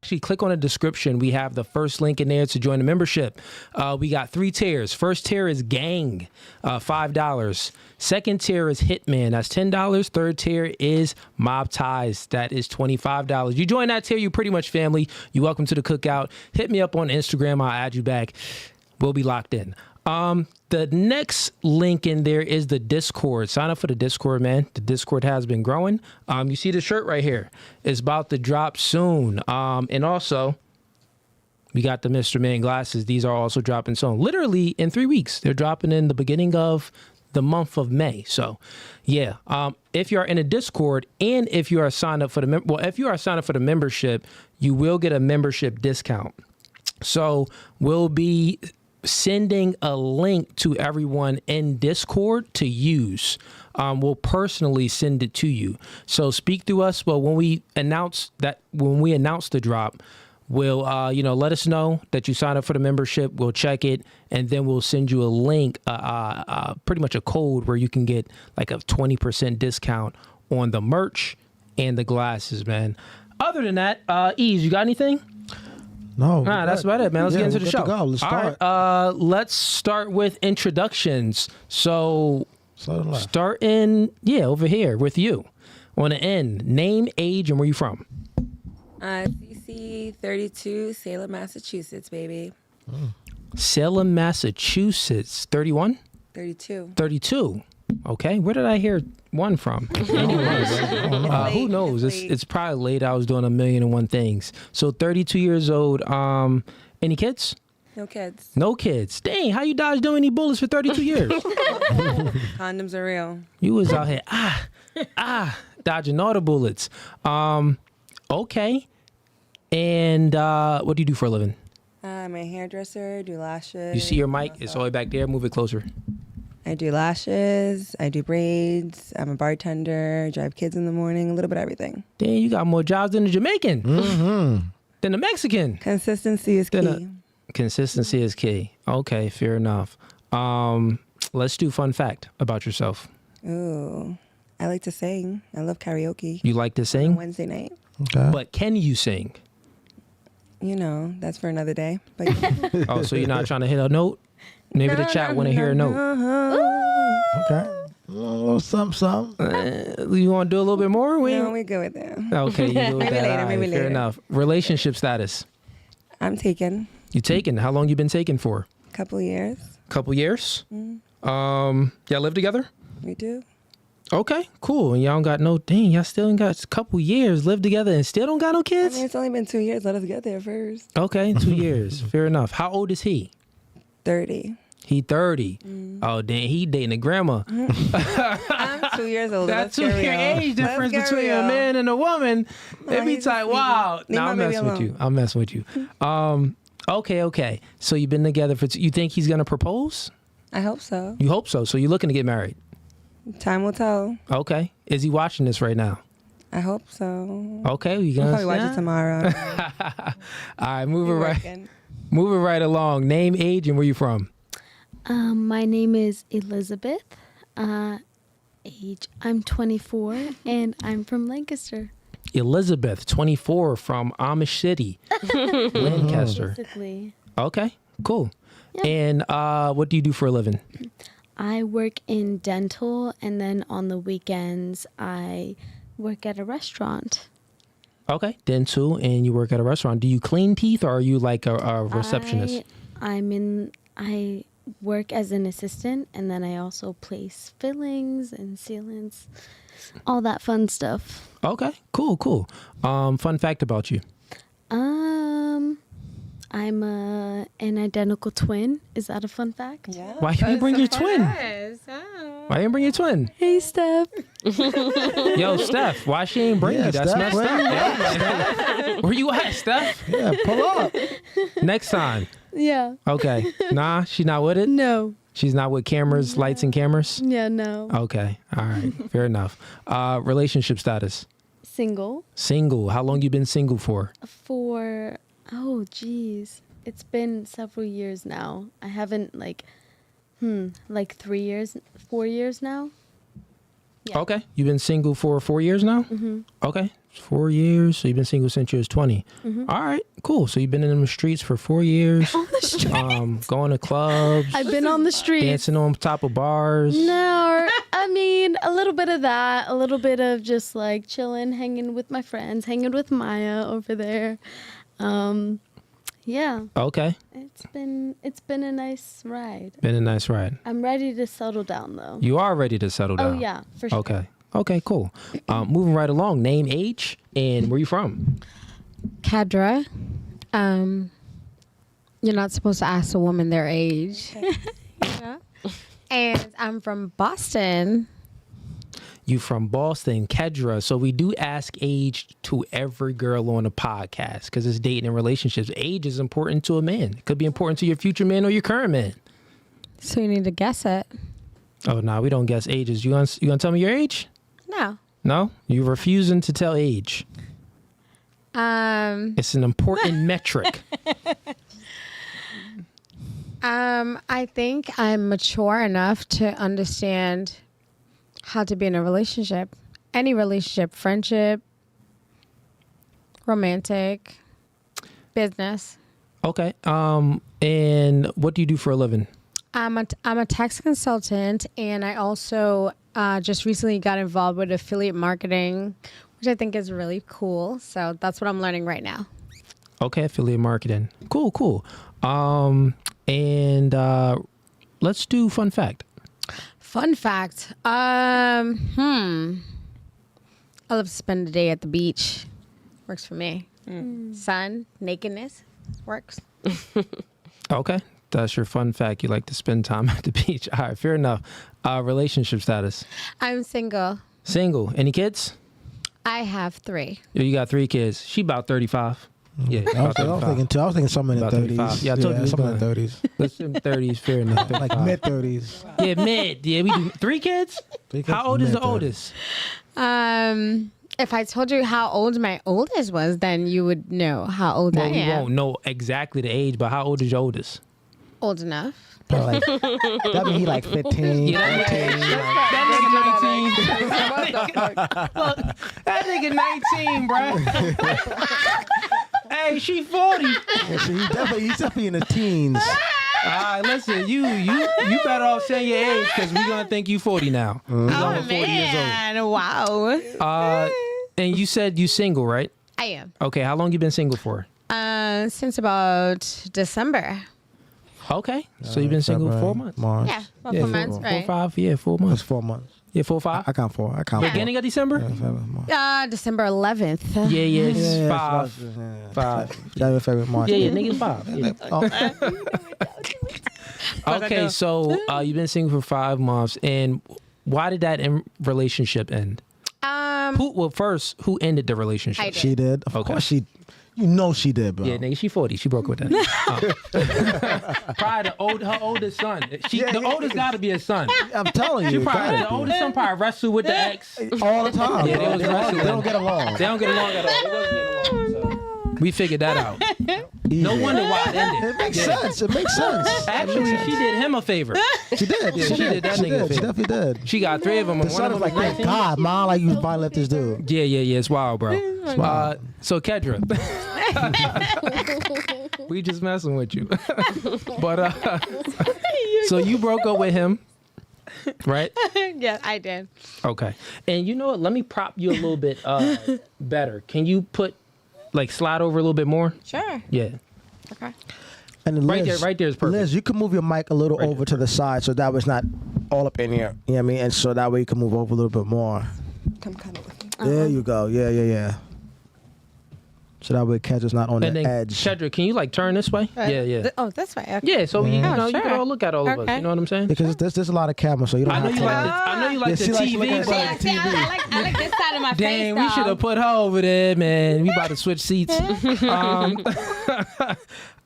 actually click on the description. We have the first link in there to join the membership. We got 3 tiers. First tier is Gang, $5. Second tier is Hitman. That's $10. Third tier is Mob Ties. That is $25. You join that tier, you pretty much family. You're welcome to the cookout. Hit me up on Instagram. I'll add you back. We'll be locked in. The next link in there is the Discord. Sign up for the Discord, man. The Discord has been growing. You see the shirt right here. It's about to drop soon. And also, we got the Mr. Man glasses. These are also dropping soon. Literally in 3 weeks. They're dropping in the beginning of the month of May. So, yeah. If you are in a Discord and if you are signed up for if you are signed up for the membership, you will get a membership discount. So, we'll be sending a link to everyone in Discord to use. We'll personally send it to you. So speak through us. Well, when we announce the drop, we'll let us know that you signed up for the membership. We'll check it, and then we'll send you a link, pretty much a code where you can get like a 20% discount on the merch and the glasses, man. Other than that, Ease, you got anything? No. Nah, that's about it, man. Let's get into the show. Let's start. All right, let's start with introductions. So, starting, over here with you. On the end, name, age, and where you from? CC 32, Salem, Massachusetts, baby. Salem, Massachusetts. 31? 32. 32. Okay, where did I hear one from? Who knows? It's probably late. I was doing 1,000,001 things. So 32 years old. Any kids? No kids. No kids. Dang, how you dodge doing any bullets for 32 years? Condoms are real. You was out here, dodging all the bullets. Okay. And what do you do for a living? I'm a hairdresser, do lashes. You see your mic? It's all the way back there. Move it closer. I do lashes, I do braids, I'm a bartender, drive kids in the morning, a little bit of everything. Dang, you got more jobs than the Jamaican, than the Mexican. Consistency is key. Consistency is key. Okay, fair enough. Let's do fun fact about yourself. Ooh, I like to sing. I love karaoke. You like to sing? On Wednesday night. Okay. But can you sing? You know, that's for another day. But Oh, so you're not trying to hit a note? Maybe the chat want to hear a note. Okay. A little something. You want to do a little bit more? No, we go with that. Okay, you go with Maybe that. later, All right, maybe fair later. enough. Relationship status. I'm taken. You taken? How long you been taken for? A couple years. Couple years? Y'all live together? We do. Okay, cool. And y'all don't got y'all still ain't got a couple years, live together and still don't got no I kids? mean, it's only been 2 years. Let us get there first. Okay, 2 years. Fair enough. How old is he? 30. He 30. Oh, dang, he dating a grandma. I'm 2 years older. That Let's get 2 year real. age difference Let's get between a real. man and a woman. It'd be he's tight. sweet. Wow. Leave No, my I'm baby messing with you. alone. I'm messing with you. Okay. So you've been together for, you think he's going to propose? I hope so. You hope so. So you're looking to get married? Time will tell. Okay. Is he watching this right now? I hope so. Okay. You I'll gonna probably watch it tomorrow. All right. Moving You're right. working. Moving right along. Name, age, and where you from? My name is Elizabeth. Age, I'm 24, and I'm from Lancaster. Elizabeth, 24, from Amish City, Lancaster. Basically, Okay, cool. Yeah. And what do you do for a living? I work in dental, and then on the weekends, I work at a restaurant. Okay, dental, and you work at a restaurant. Do you clean teeth, or are you like a receptionist? I work as an assistant, and then I also place fillings and sealants, all that fun stuff. Okay, cool. Fun fact about you. I'm an identical twin. Is that a fun fact? Yeah. Why didn't you bring your twin? Why didn't you bring your twin? Hey, Steph. Yo, Steph, why she ain't bring you? That's Steph, messed up. Where you at, Steph? Yeah, pull up. Next time. Yeah. Okay. Nah, she's not with it? No. She's not with cameras, lights and cameras? Yeah, no. Okay. All right. Fair enough. Relationship status? Single. Single. How long you been single for? It's been several years now. I haven't like 3 years, 4 years now. Yeah. Okay. You've been single for 4 years now? Mm-hmm. Okay. 4 years. So you've been single since you was 20. Mm-hmm. All right. Cool. So you've been in the streets for 4 years. On the streets. Going to clubs. I've been on the streets. Dancing on top of bars. No, I mean, a little bit of that. A little bit of just like chilling, hanging with my friends, hanging with Maya over there. Yeah. Okay. It's been a nice ride. Been a nice ride. I'm ready to settle down though. You are ready to settle down. Oh yeah, for sure. Okay. Okay, cool. Moving right along. Name, age, and where you from? Kedra. You're not supposed to ask a woman their age. Yeah. And I'm from Boston. You from Boston, Kedra. So we do ask age to every girl on the podcast because it's dating and relationships. Age is important to a man. It could be important to your future man or your current man. So you need to guess it. Oh, no, we don't guess ages. You gonna tell me your age? No. No? You refusing to tell age. It's an important metric. I think I'm mature enough to understand how to be in a relationship. Any relationship, friendship, romantic, business. Okay. And what do you do for a living? I'm a tax consultant, and I also just recently got involved with affiliate marketing, which I think is really cool. So that's what I'm learning right now. Okay, affiliate marketing. Cool. And let's do fun fact. Fun fact. I love to spend the day at the beach. Works for me. Sun, nakedness, works. Okay. That's your fun fact. You like to spend time at the beach. All right, fair enough. Relationship status. I'm single. Single. Any kids? I have 3. You got 3 kids. She about 35. Yeah, I was thinking something in the About 35. 30s. Yeah, I told you something in the about 30s. Let's do 30s, fair enough. Like 35. mid 30s. Yeah, mid. Yeah, we do 3 kids? 3 kids, How old is the mid-30s. oldest? If I told you how old my oldest was, then you would know how old I Well, we am. won't know exactly the age, but how old is your oldest? Old enough. Probably that mean he like 15, 14. That nigga 19, bro. Hey, she 40. Yeah, so he's definitely in the teens. All right, listen, you better off saying your age because we're gonna think you 40 now. You're only 40 years old. Wow. And you said you single, right? I am. Okay, how long you been single for? Since about December. Okay, so you've been single 4 months. March. Yeah, 4 months, 4 or right? 5, yeah, 4 It's months. 4 months. Yeah, 4 or 5. I count 4. I count 4. Beginning of December? Yeah, February, March. December 11th. Yeah, it's Yeah, 5. yeah. 5. January, February, March. Yeah, niggas 5. Yeah. Okay, so you've been single for 5 months, and why did that relationship end? First, who ended the relationship? I did. She did. Of Okay. course she. You know she did, bro. Yeah, nigga, she 40. She broke with that. Probably her oldest son. The oldest got to be his son. I'm telling you. Probably the oldest son probably wrestled with the ex. all the time. Yeah, bro. they was wrestling. They don't get along. They don't get along at all. They wasn't getting along. So we figured that out. No wonder why it ended. It makes sense. It makes sense. Actually, she did him a favor. She did. Yeah, she did that She nigga a did. She favor. definitely did. She got 3 of them. The And one son of was them like, was thank God, Mom, like you violent this dude. Yeah, it's wild, bro. So Kedra, we just messing with you. But so you broke up with him, right? Yeah, I did. Okay. And you know what? Let me prop you a little bit better. Can you slide over a little bit more? Sure. Yeah. Okay. And Right Liz, there is perfect. Liz, you can move your mic a little Right over there, to the side so that way it's not all up in here. You know what I mean? And so that way you can move over a little bit more. Come kind of with me. There you go. Yeah. So that way Kedra's not on And the then edge. Kedra, can you turn this way? Yeah. Oh, this way. Okay. Yeah, so you Oh, you can sure. all look at all of us. Okay. You know what I'm saying? Because there's a lot of cameras, so you don't I know have you to. like the Yeah, she likes to look TV, at but the TV. I like this side of my damn, we should have put her over there, man. We about to switch seats.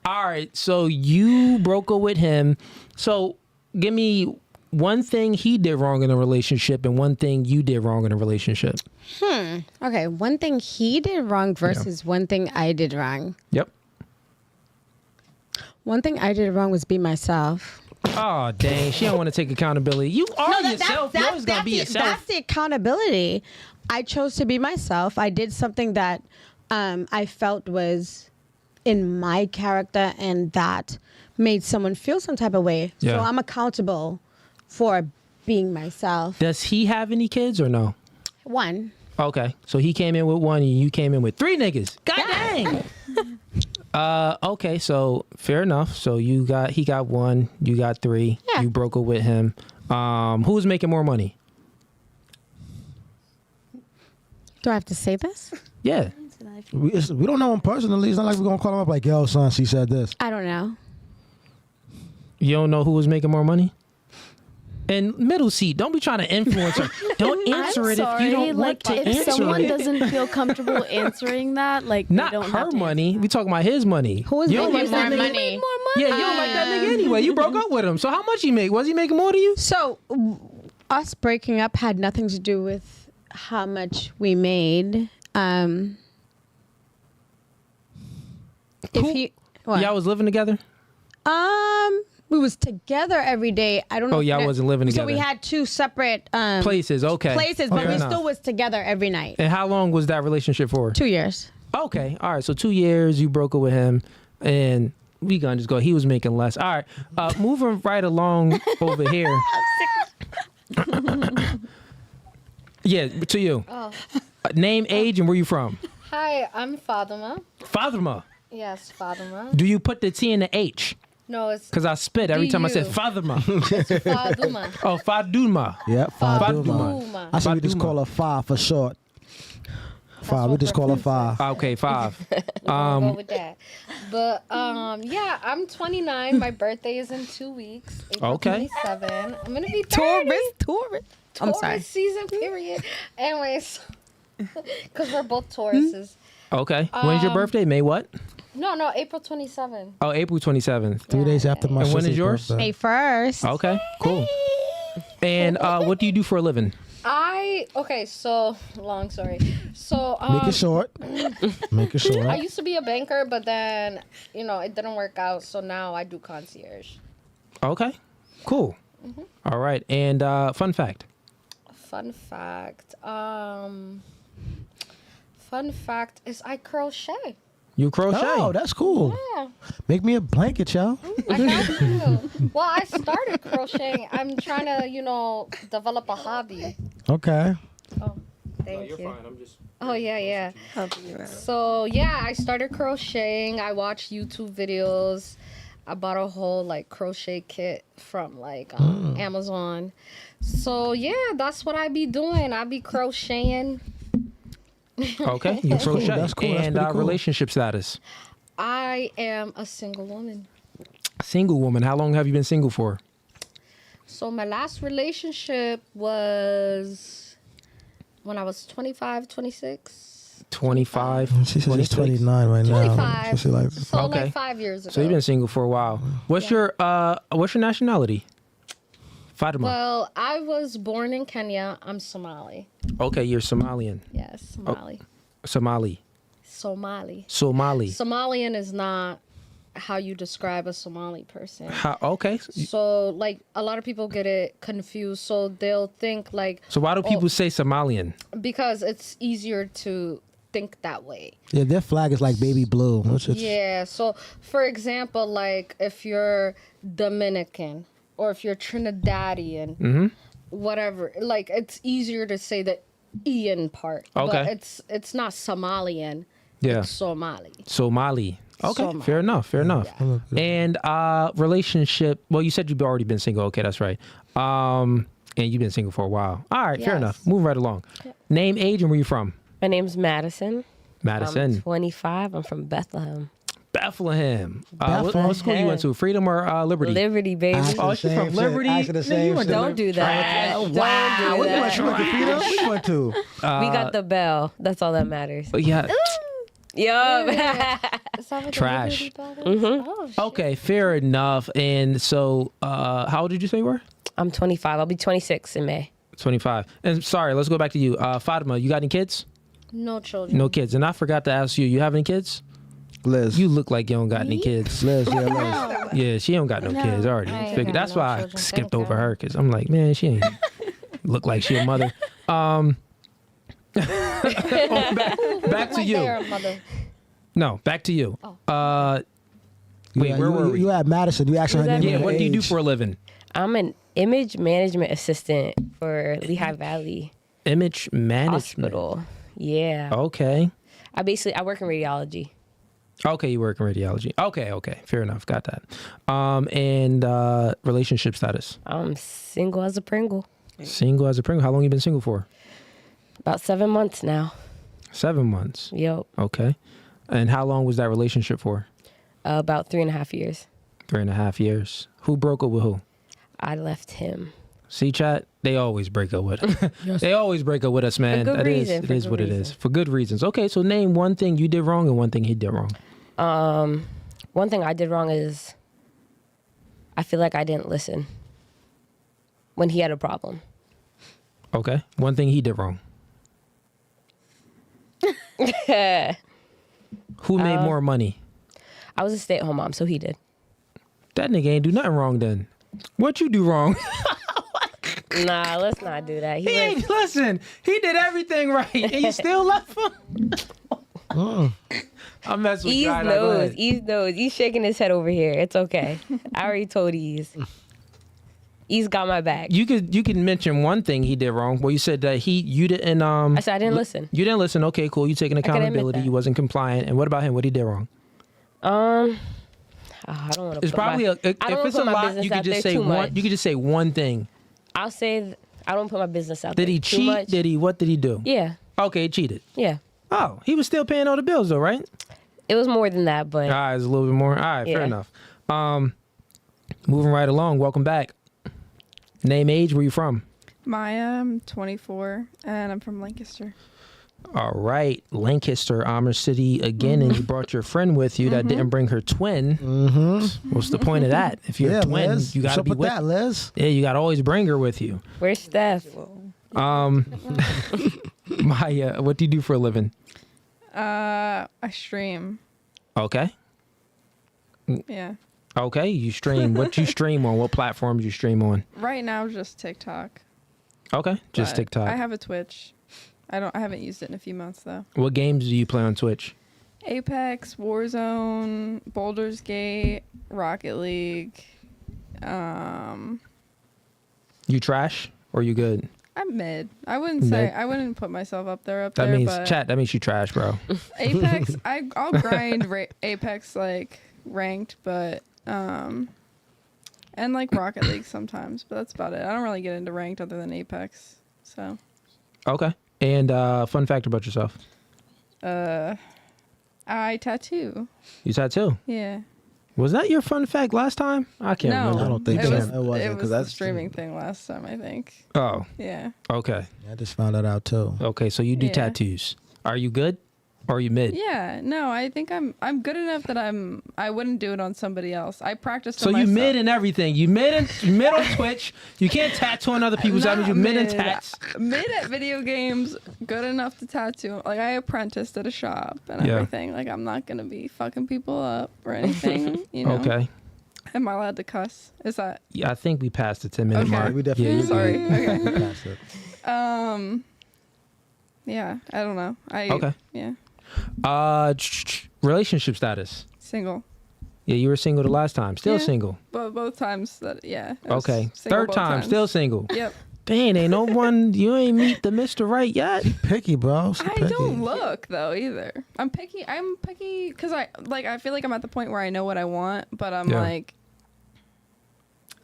All right, so you broke up with him. So give me one thing he did wrong in a relationship and one thing you did wrong in a relationship. Okay, one thing he did wrong versus one thing I did wrong. Yep. One thing I did wrong was be myself. Oh, dang. She don't want to take accountability. You are yourself. You're always going to be yourself. That's the accountability. I chose to be myself. I did something that I felt was in my character and that made someone feel some type of way. Yeah. So I'm accountable for being myself. Does he have any kids or no? One. Okay. So he came in with one and you came in with 3 niggas. God dang. Okay, so fair enough. So he got 1, you got 3. Yeah. You broke up with him. Who's making more money? Do I have to say this? Yeah. We don't know him personally. It's not like we're gonna call him up like, yo, son, she said this. I don't know. You don't know who was making more money? And middle seat, don't be trying to influence her. Don't answer it if you don't want to if answer someone it. doesn't feel comfortable answering that, like they Not don't her have to money. We talking about his money. Who is You don't making like more that nigga? money? Yeah, you don't like that nigga anyway. You broke up with him. So how much he make? Was he making more to you? So us breaking up had nothing to do with how much we made. If Who- he, what? Y'all was living together? We was together every day. I don't know. Oh, if y'all that- wasn't living So we together. had 2 separate Places, okay. places, but Fair we enough. still was together every night. And how long was that relationship for? 2 years. Okay, all right. So 2 years, you broke up with him, and we gonna just go. He was making less. All right, moving right along over here. Yeah, to you. Name, age, and where you from? Hi, I'm Fatima. Fatima. Yes, Fatima. Do you put the T in the H? No, it's Because I spit every time I said you? Fatima. Fatima. Oh, Faduma. Yeah, Faduma. Faduma. I said we just Faduma. call her Fa for short. Fa, we what just call her Fa. Okay, 5. We'll go with that. But yeah, I'm 29. My birthday is in 2 weeks. April Okay. 27. I'm gonna be 30. Tourist. I'm Taurus sorry. season period. Anyways, because we're both Tauruses. Okay. When's your birthday? May what? No, April 27. Oh, April 27th. 3 days after my And when is sister's yours? birthday. May 1st. Okay, cool. And what do you do for a living? So long story. So Make it short. Make it short. I used to be a banker, but then it didn't work out. So now I do concierge. Okay, cool. All right. And fun fact. Fun fact is I crochet. You crochet. Oh, that's cool. Yeah, Make me a blanket, y'all. I got to. Well, I started crocheting. I'm trying to, develop a hobby. Okay. Oh, thank you. I'm just. Oh, yeah. Helping you out. So, yeah, I started crocheting. I watched YouTube videos. I bought a whole, crochet kit from, Amazon. So, yeah, that's what I be doing. I be crocheting. Okay, you crochet. That's cool. That's And pretty cool. relationship status. I am a single woman. Single woman. How long have you been single for? So my last relationship was when I was 25, 26. 25. She says she's 26? 29 right now. 25. So she like, So Okay. 5 years ago. So you've been single for a while. What's your nationality? Fatima. Well, I was born in Kenya. I'm Somali. Okay, you're Somalian. Yes, Somali. Somali. Somali. Somali. Somalian is not how you describe a Somali person. Okay. So, a lot of people get it confused. So they'll think So why do people say Somalian? because it's easier to think that way. yeah, their flag is like baby blue. Which is, Yeah. So, for example, if you're Dominican or if you're Trinidadian, whatever, it's easier to say the Ian part. Okay. But it's not Somalian. Yeah. It's Somali. Somali. Okay, Somali. fair enough. Fair enough. And relationship. Well, you said you've already been single. Okay, that's right. And you've been single for a while. All right, fair Yes. enough. Moving right along. Name, age, and where you from? My name's Madison. Madison. I'm 25. I'm from Bethlehem. Bethlehem. Bethlehem. What school you went to? Freedom or Liberty? Liberty, baby. Oh, she's from Liberty. Don't do that. Oh, Don't wow. do What you that. went to? What you went to? We got the bell. That's all that matters. Yeah. Yup. Is that what Trash. the Liberty Bell is? Oh, shit. Okay, fair enough. And so, how old did you say you were? I'm 25. I'll be 26 in May. 25. And sorry, let's go back to you. Fatima, you got any kids? No children. No kids. And I forgot to ask you, you have any kids? Liz. You look like you don't got any kids. Liz, yeah, Liz. Yeah, she don't got no kids already. I ain't Figured. got That's no why I children. skipped Thank over God. her because I'm like, man, she ain't look like she a mother. Back to Like you. they're a mother. No, back to you. Oh. Wait, Yeah, where were we? You at Madison. You actually her name Yeah, and what do you do age. for a living? I'm an image management assistant for Lehigh Valley Image management. Hospital. Yeah. Okay. I work in radiology. Okay, you work in radiology. Okay, fair enough. Got that. And relationship status. I'm single as a Pringle. Single as a Pringle. How long you been single for? About 7 months now. 7 months. Yep. Okay. And how long was that relationship for? About 3.5 years. 3.5 years. Who broke up with who? I left him. See, chat. They always break up with us. They always break up with us, man. good That is, reason, it for is good what it is. reason. For good reasons. Okay, so name one thing you did wrong and one thing he did wrong. One thing I did wrong is I feel like I didn't listen when he had a problem. Okay. One thing he did wrong. Who made more money? I was a stay-at-home mom, so he did. That nigga ain't do nothing wrong then. What you do wrong? Nah, let's not do that. He ain't listen. He did everything right, and you still left him. I'm messing with Ease you. All right, go knows. ahead. Ease knows. He's shaking his head over here. It's okay. I already told Ease. Ease got my back. You could mention one thing he did wrong. Well, you said that you didn't I said I didn't listen. You didn't listen. Okay, cool. You taking can admit accountability. that. You wasn't compliant. And what about him? What he did wrong? I don't want to. It's probably if it's a lot, you could just say one. You could just say one thing. I'll say I don't put my business out Did there he too cheat? much. What did he do? Yeah, Okay, he cheated. yeah. Oh, he was still paying all the bills though, right? It was more than that, but All right, it's a little bit more. All right, fair Yeah. enough. Moving right along. Welcome back. Name, age, where you from? Maya, I'm 24, and I'm from Lancaster. All right, Lancaster, Amherst City again, and you brought your friend with you that didn't bring her twin. What's the point of that? If you're Yeah, a twin, Liz. you got to What's be up with that, Liz. Yeah, you got to always bring her with you. where's Steph? Maya, what do you do for a living? I stream. Okay. Yeah. Okay, you stream. What you stream on? What platforms you stream on? Right now, just TikTok. Okay, just but TikTok. I have a Twitch. I haven't used it in a few months though. What games do you play on Twitch? Apex, Warzone, Baldur's Gate, Rocket League. You trash or you good? I'm mid. I wouldn't say Mid. I wouldn't put myself up there. That means but chat. That means you trash, bro. Apex, I'll grind Apex like ranked, but and like Rocket League sometimes, but that's about it. I don't really get into ranked other than Apex. So Okay. And fun fact about yourself: I tattoo. you tattoo. Yeah. Was that your fun fact last time? I can't No, remember. I don't think it so. was, It wasn't, it 'cause was the that's- streaming thing last time, I think. Oh, Yeah. okay. I just found that out too. Okay, so you do Yeah. tattoos. Are you good? Or are you mid? Yeah. No, I think I'm good enough that I wouldn't do it on somebody else. I practiced So on you myself. mid in everything. You mid on Twitch. You can't tattoo on other people's. That means you mid in tats. Mid at video games, good enough to tattoo. Like I apprenticed at a shop and Yeah. everything. Like I'm not gonna be fucking people up or anything. You know. Okay. Am I allowed to cuss? Is that Yeah, I think we passed the 10-minute Okay. mark. We definitely. Yeah, you Sorry. good. Okay. That's it. Yeah. I don't know. Okay. Yeah. Relationship status. Single. Yeah, you were single the last time. Still Yeah. single. But both times that yeah. I was Okay. single Third both time, times. still single. Yep. Dang, ain't no one. You ain't meet the Mr. Right yet. Picky, bro. She I picky. don't look though either. I'm picky because I feel like I'm at the point where I know what I want, but I'm Yeah. like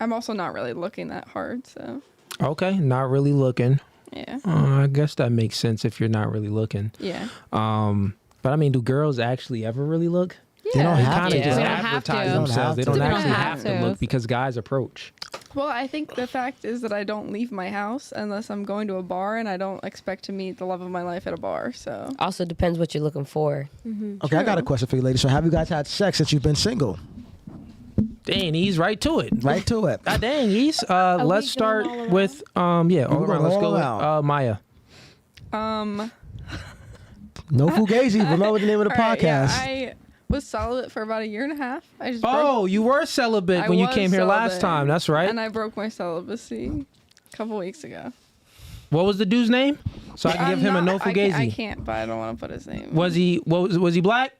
I'm also not really looking that hard, so Okay, not really looking. yeah. I guess that makes sense if you're not really looking. Yeah. But I mean, do girls actually ever really look? They don't They have kind to. of just They don't have advertise to. themselves. They don't They don't actually have have to to. look because guys approach. Well, I think the fact is that I don't leave my house unless I'm going to a bar, and I don't expect to meet the love of my life at a bar. So Also depends what you're looking for. Okay, I got a True. question for you, ladies. So, have you guys had sex since you've been single? Dang, he's right to it. Right to it. God dang, he's. we Let's going start all around? with all We're around. going Let's all go around. with Maya. No Fugazi. Remember the name of the all right, podcast. yeah, was celibate for about a year and a half. I just Oh, you were celibate I when you was came here last celibate, time. That's right. And I broke my celibacy a couple weeks ago. What was the dude's name? So I can give him a no fugazi. I can't, but I don't want to put his name. Was he black?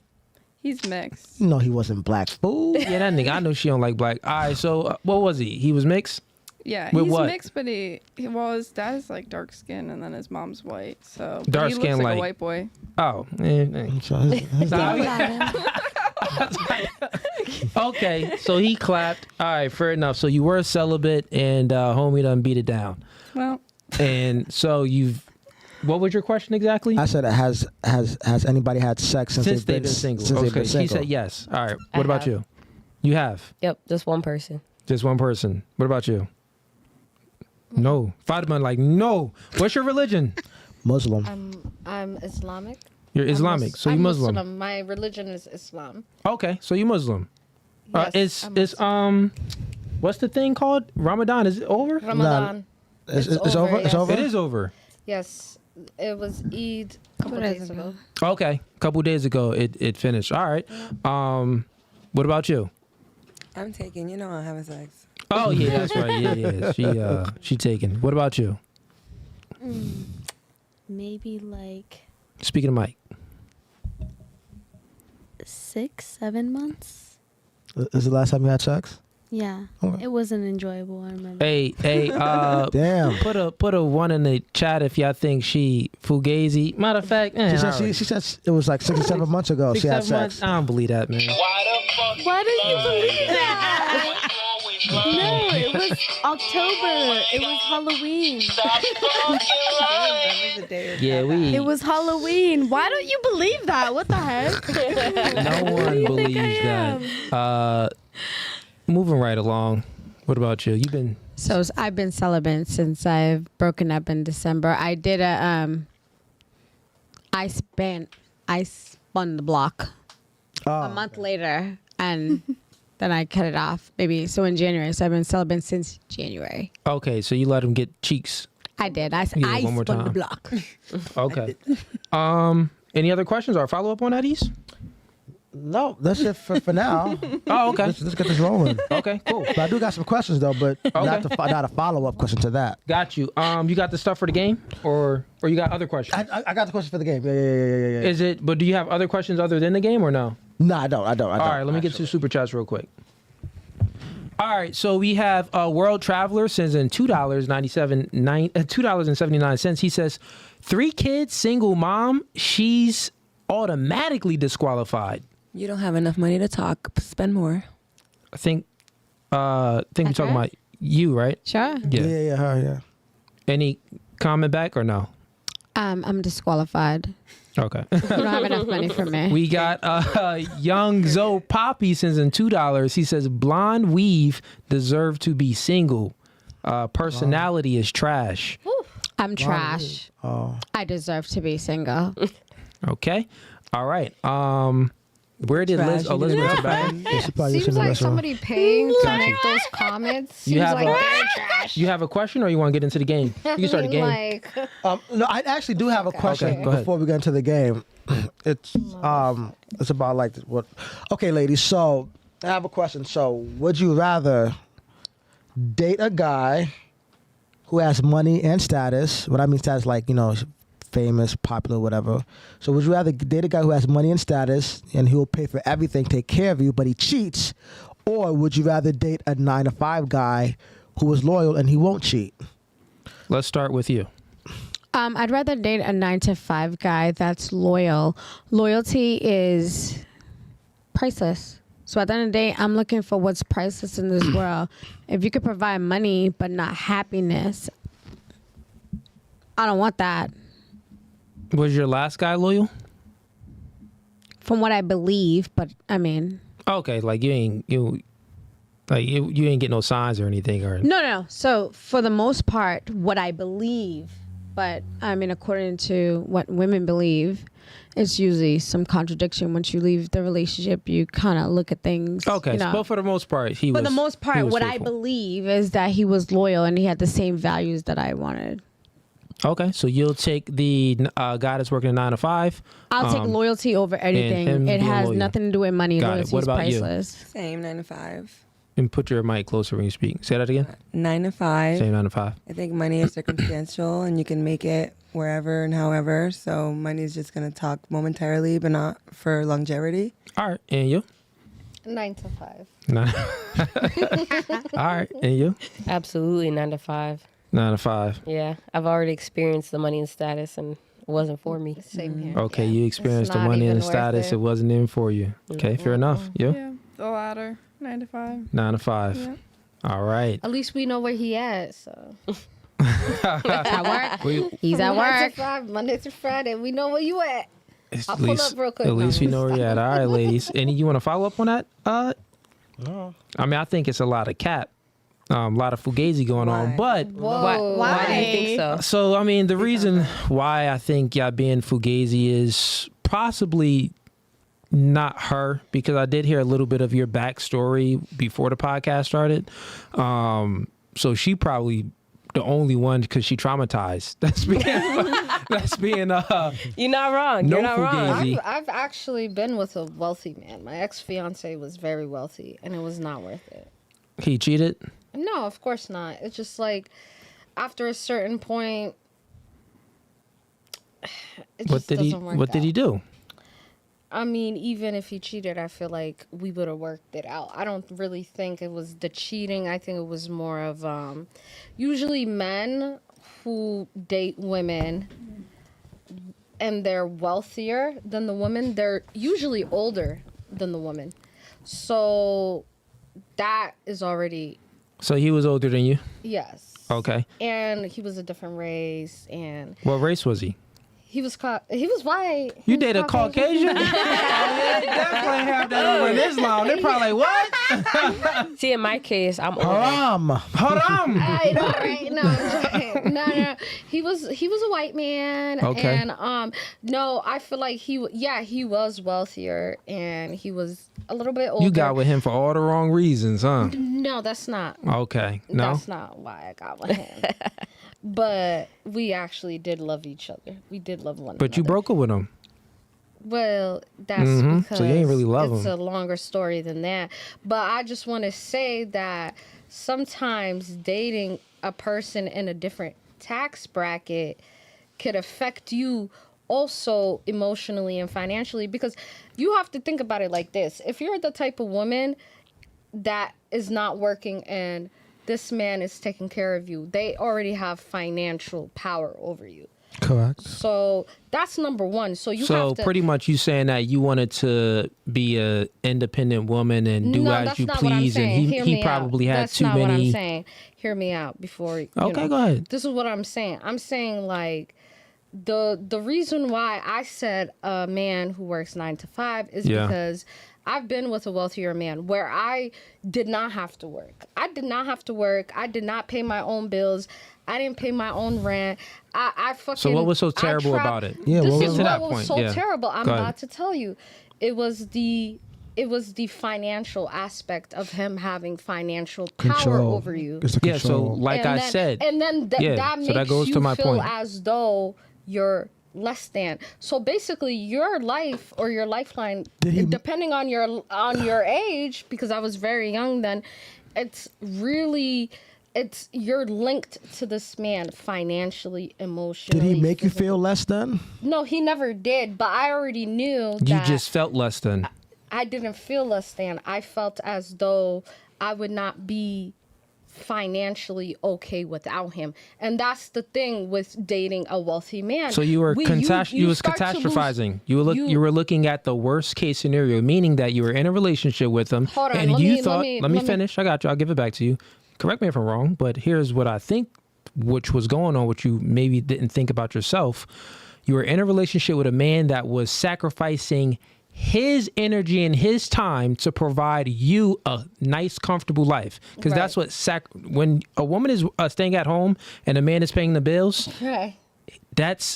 He's mixed. No, he wasn't black. Fool. Yeah, that nigga. I know she don't like black. All right, so what was he? He was mixed? Yeah, With he's what? mixed, but his dad is like dark skin, and then his mom's white. So but Dark he skin, looks like like- a white boy. Oh. So his Nah, okay, so he clapped. All right, fair enough. So you were celibate, and homie done beat it down. Well, And so what was your question exactly? I said, has anybody had sex since Since they've been single. Since they've Okay, been she single? said yes. All right, I what about have. you? You have Yep, just one person. just one person. What about you? No. Fatima, like, no. What's your religion? Muslim. I'm Islamic. You're Islamic, so you I'm Muslim. My religion is Islam. Okay, so you Muslim. Yes, I'm It's what's the thing called? Ramadan, is it over? Ramadan. It's over. It's yes. over. It is over. Yes, it was Eid a couple days ago. Okay, a couple days ago it finished. All right. What about you? I'm taking. You know I'm having sex. Oh yeah, that's right. Yeah. She taken. What about you? Maybe like Speaking of Mike. 6-7 months. Is the last time you had sex? Yeah, Okay. it wasn't enjoyable. I remember. Hey, Damn. put a one in the chat if y'all think she Fugazi. Matter of fact, She said it was like 6 or 7 months ago. She had 6-7 months. sex. I don't believe that, man. Why do you believe that? No, it was October. It was Halloween. Yeah, It was Halloween. Why don't you believe that? What the heck? no one believes that. Moving right along. What about you? You've been So I've been celibate since I've broken up in December. I did I spun the block a month later, and then I cut it off. Maybe so in January. So I've been celibate since January. okay. So you let him get cheeks. I did. I Yeah, one more spun the time. block. Okay. Any other questions or follow up on that, East? No, that's it for now. Oh, okay. Let's get this rolling. Okay, cool. But I do got some questions though, but not a follow up question to that. Got you. You got the stuff for the game, or you got other questions? I got the question for the game. Yeah. Is it? But do you have other questions other than the game, or no? No, I don't. All right, let me get to super chats real quick. All right, so we have World Traveler sends in $2.79. He says, 3 kids, single mom. She's automatically disqualified. You don't have enough money to talk. Spend more. I think we're talking about you, right? Sure. Yeah, her, yeah. Any comment back or no? I'm disqualified. Okay. You don't have enough money for me. We got young Zoe Poppy sends in $2. He says blonde weave deserve to be single. Personality is trash. I'm trash. Oh. I deserve to be single. Okay. All right. Where did Trash, Liz? Oh, Liz went to the back. Yeah, she probably Seems in the like restaurant. somebody paying to make those comments. You Seems have like a- they're trash. You have a question, or you want to get into the game? You can start the game. Like, No, I actually do have a question Okay, go ahead. before we get into the game. It's about like what? Okay, ladies. So I have a question. So would you rather date a guy who has money and status? What I mean status, like famous, popular, whatever. So would you rather date a guy who has money and status and he will pay for everything, take care of you, but he cheats, or would you rather date a 9-to-5 guy who is loyal and he won't cheat? Let's start with you. I'd rather date a 9-to-5 guy that's loyal. Loyalty is priceless. So at the end of the day, I'm looking for what's priceless in this world. If you could provide money but not happiness, I don't want that. Was your last guy loyal? From what I believe, but I mean, Okay, like you ain't get no signs or anything, or no. So for the most part, what I believe, but I mean, according to what women believe, it's usually some contradiction. Once you leave the relationship, you kind of look at things. okay. But for the most part, he was. For the most part, what I faithful. believe is that he was loyal and he had the same values that I wanted. Okay, so you'll take the guy that's working a 9 to 5. I'll take loyalty over anything. him It being has loyal. nothing to do with money. Got it. Loyalty What is about you? priceless. Same 9 to 5. And put your mic closer when you speak. Say that again. 9 to 5. Same 9 to 5. I think money is circumstantial and you can make it wherever and however. So money is just going to talk momentarily, but not for longevity. All right, and you? 9 to 5. 9. All right, and you? Absolutely 9 to 5. 9 to 5. Yeah, I've already experienced the money and status, and it wasn't for me. Same here. Okay, yeah. you experienced It's the not money and the even worth status. It wasn't in for you. Okay, fair enough. You? Yeah, the latter, 9 to 5. 9 to 5. Yeah. All right. At least we know where he at. So At work. He's at From 9 work. to 5, Monday to Friday. We know where you at. I'll At pull least, up real quick. at least we know where you're at. All right, ladies. Any you want to follow up on that? No. I mean, I think it's a lot of cap, a lot of fugazi going on. Why? But Whoa. Why do you think so? so I mean, the reason why I think y'all being fugazi is possibly not her, because I did hear a little bit of your backstory before the podcast started. So she probably the only one because she traumatized. That's being You're not wrong. No You're not wrong. fugazi. I've actually been with a wealthy man. My ex-fiance was very wealthy, and it was not worth it. he cheated. No, of course not. It's just like after a certain point, it What just did he? doesn't work What did he out. do? I mean, even if he cheated, I feel like we would have worked it out. I don't really think it was the cheating. I think it was more of usually men who date women and they're wealthier than the woman, they're usually older than the woman. So that is already, So he was older than you. yes. Okay. And he was a different race, and What race was he? he was white. You date a Caucasian? Oh, yeah, they definitely have that over in Islam. They're probably like, what? See, in my case, I'm older. Haram. Haram. I know, right? No, I'm joking. No. He was a white man. Okay. And no, I feel like he was wealthier and he was a little bit older. You got with him for all the wrong reasons, huh? No, that's not. Okay. No. That's not why I got with him. But we actually did love each other. We did love one another. But you broke up with him. Well, that's Mhm. because So you ain't really love it's him. a longer story than that. But I just want to say that sometimes dating a person in a different tax bracket could affect you also emotionally and financially, because you have to think about it like this. If you're the type of woman that is not working and this man is taking care of you, they already have financial power over you. Correct. So that's number one. So you So have to pretty much you saying that you wanted to be a independent woman and do No, as that's you not what I'm please, and saying. Hear he me probably out. had That's too not what I'm many. saying. Hear me out before. Okay, go ahead. This is what I'm saying. I'm saying like the reason why I said a man who works 9 to 5 is Yeah. because I've been with a wealthier man where I did not have to work. I did not have to work. I did not pay my own bills. I didn't pay my own rent. I fucking. So what was so I terrible about it? Yeah, This what is was to what that was point, so yeah. terrible. I'm Go ahead. about to tell you. It was the financial aspect of him having financial power Control. over you. It's the Yeah. So control. like And I then- said, and then Yeah, that so makes that goes you to my feel point. as though you're less than. So basically, your life or your lifeline, Did he- depending on your age, because I was very young then, you're linked to this man financially, emotionally. Did he make you physically. feel less than? No, he never did. But I already knew you that just felt less than. I didn't feel less than. I felt as though I would not be financially okay without him, and that's the thing with dating a wealthy man. So you were you was start to lose- catastrophizing. You were looking at the worst case scenario, meaning that you were in a relationship with him, Hold on, and let you me- thought, let let me- me finish. I got you. I'll give it back to you. Correct me if I'm wrong, but here's what I think, which was going on, which you maybe didn't think about yourself. You were in a relationship with a man that was sacrificing his energy and his time to provide you a nice, comfortable life. Because that's what when a woman is staying at home and a man is paying the bills, Right.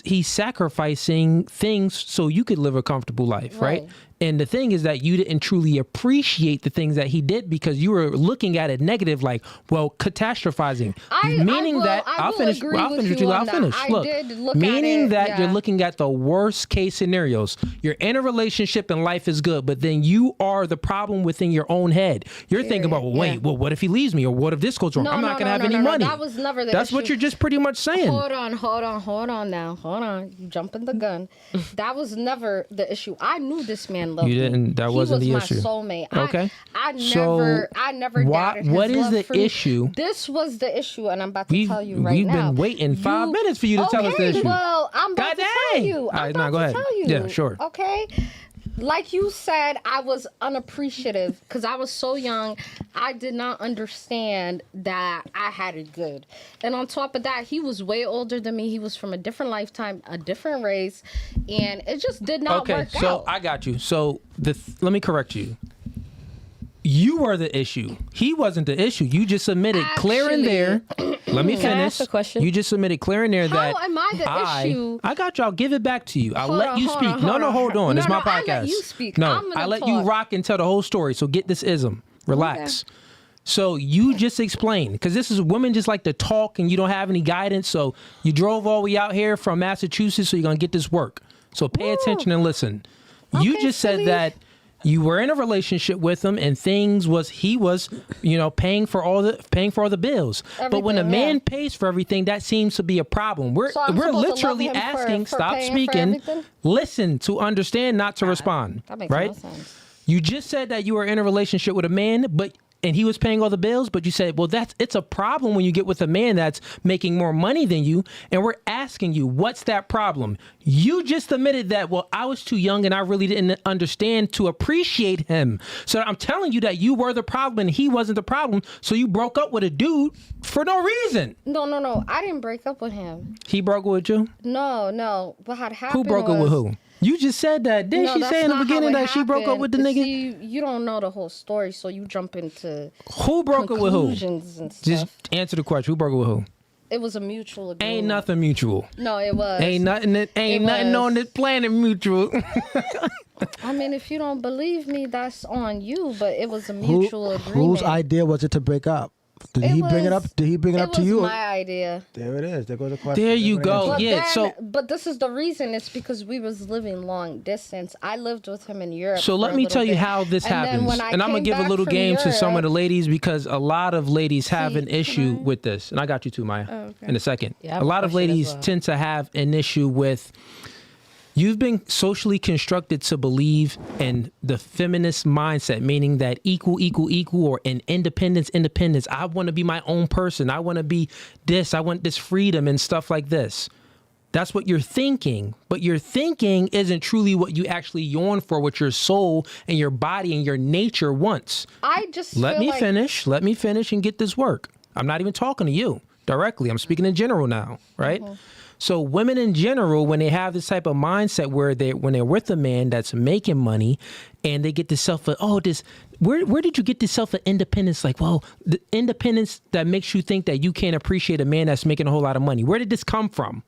he's sacrificing things so you could live a comfortable life, right? Right. And the thing is that you didn't truly appreciate the things that he did because you were looking at it negative, like, well, catastrophizing. Meaning that I'll finish with you. Look, meaning that you're looking at the worst case scenarios. You're in a relationship and life is good, but then you are the problem within your own head. You're thinking about, well, what if he leaves me, or what if this goes wrong? I'm not gonna have any money. That was never the That's issue. what you're just pretty much saying. Hold on now. Hold on. You jumping the gun. That was never the issue. I knew this man loved me. You didn't. That wasn't the issue. He was my soulmate. Okay. I never doubted his what is love the for me. issue? This was the issue, and I'm about to tell you right we've now. We've been waiting 5 minutes for you to tell us the issue. Well, I'm about to tell you. All right, go ahead. Tell you. Yeah, sure. Okay. Like you said, I was unappreciative because I was so young. I did not understand that I had it good. And on top of that, he was way older than me. He was from a different lifetime, a different race. And it just did not work out. Okay, so I got you. So let me correct you. You were the issue. He wasn't the issue. You just submitted clear in there. Let me finish. Can I ask a question? You just submitted clear in there that How am I the issue? I got you. I'll give it back to you. I'll Hold let on, you hold speak. on, hold on. Hold on. It's my podcast. I let you speak. No, I'm gonna I let talk. you rock and tell the whole story. So get this ism. Relax. Okay. So you just explained, because this is women just like to talk and you don't have any guidance. So you drove all the way out here from Massachusetts, so you're going to get this work. So pay attention and listen. You just said that you were in a relationship with him and he was, paying for all the bills. But when a man pays for everything, that seems to be a problem. We're literally asking, stop speaking, listen to understand, not to respond. That makes right? no sense. You just said that you were in a relationship with a man, and he was paying all the bills, but you said, well, it's a problem when you get with a man that's making more money than you, and we're asking you, what's that problem? You just admitted that, well, I was too young and I really didn't understand to appreciate him. So I'm telling you that you were the problem and he wasn't the problem, so you broke up with a dude for no reason. No. I didn't break up with him. He broke up with you? No. What had happened Who broke up with who? You just said that. Didn't she say in the beginning that she broke up with the nigga? See, you don't know the whole story, so you jump into who broke up with who? And stuff. Just answer the question. Who broke up with who? It was a mutual agreement. Ain't nothing mutual. No, it was. Ain't nothing on this planet mutual. I mean, if you don't believe me, that's on you. But it was a mutual agreement. Whose idea was it to break up? Did he bring it up to you? It was my idea. There it is. There goes the question. There you go. But Yeah. but this is the reason. It's because we was living long distance. I lived with him in Europe. So let me tell you how this happens. And I'm going to give a little game to some of the ladies, because a lot of ladies have an issue with this. And I got you too, Maya, in a second. Yeah, a lot of ladies tend to have an issue with, you've been socially constructed to believe in the feminist mindset, meaning that equal, or in independence. I want to be my own person. I want to be this. I want this freedom and stuff like this. That's what you're thinking. But your thinking isn't truly what you actually yearn for, what your soul and your body and your nature wants. I just Let me finish and get this work. I'm not even talking to you directly. I'm speaking in general now, right? Mm-hmm. So women in general, when they have this type of mindset where when they're with a man that's making money and they get this where did you get this self of independence? Like, well, the independence that makes you think that you can't appreciate a man that's making a whole lot of money. Where did this come from?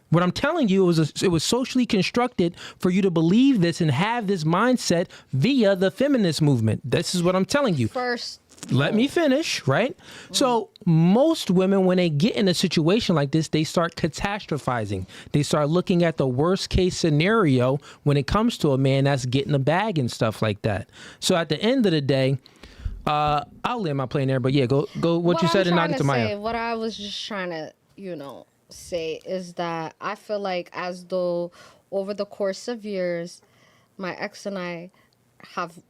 What I'm telling you it was socially constructed for you to believe this and have this mindset via the feminist movement. This is what I'm telling you. Let me finish, right? So most women, when they get in a situation like this, they start catastrophizing. They start looking at the worst case scenario when it comes to a man that's getting a bag and stuff like that. So at the end of the day, I'll land my plane there, but yeah, go what you said and knock it to Maya. What I was just trying to, say is that I feel like as though over the course of years, my ex and I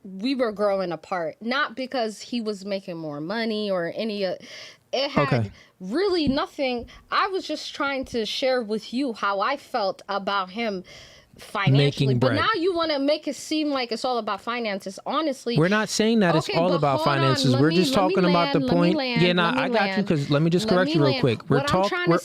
we were growing apart, not because he was making more money or it had really nothing. I was just trying to share with you how I felt about him financially, but now you want to make it seem like it's all about finances. Honestly, we're not saying that it's all about finances. We're just talking about the point. I got you, because let me just correct you real quick. We're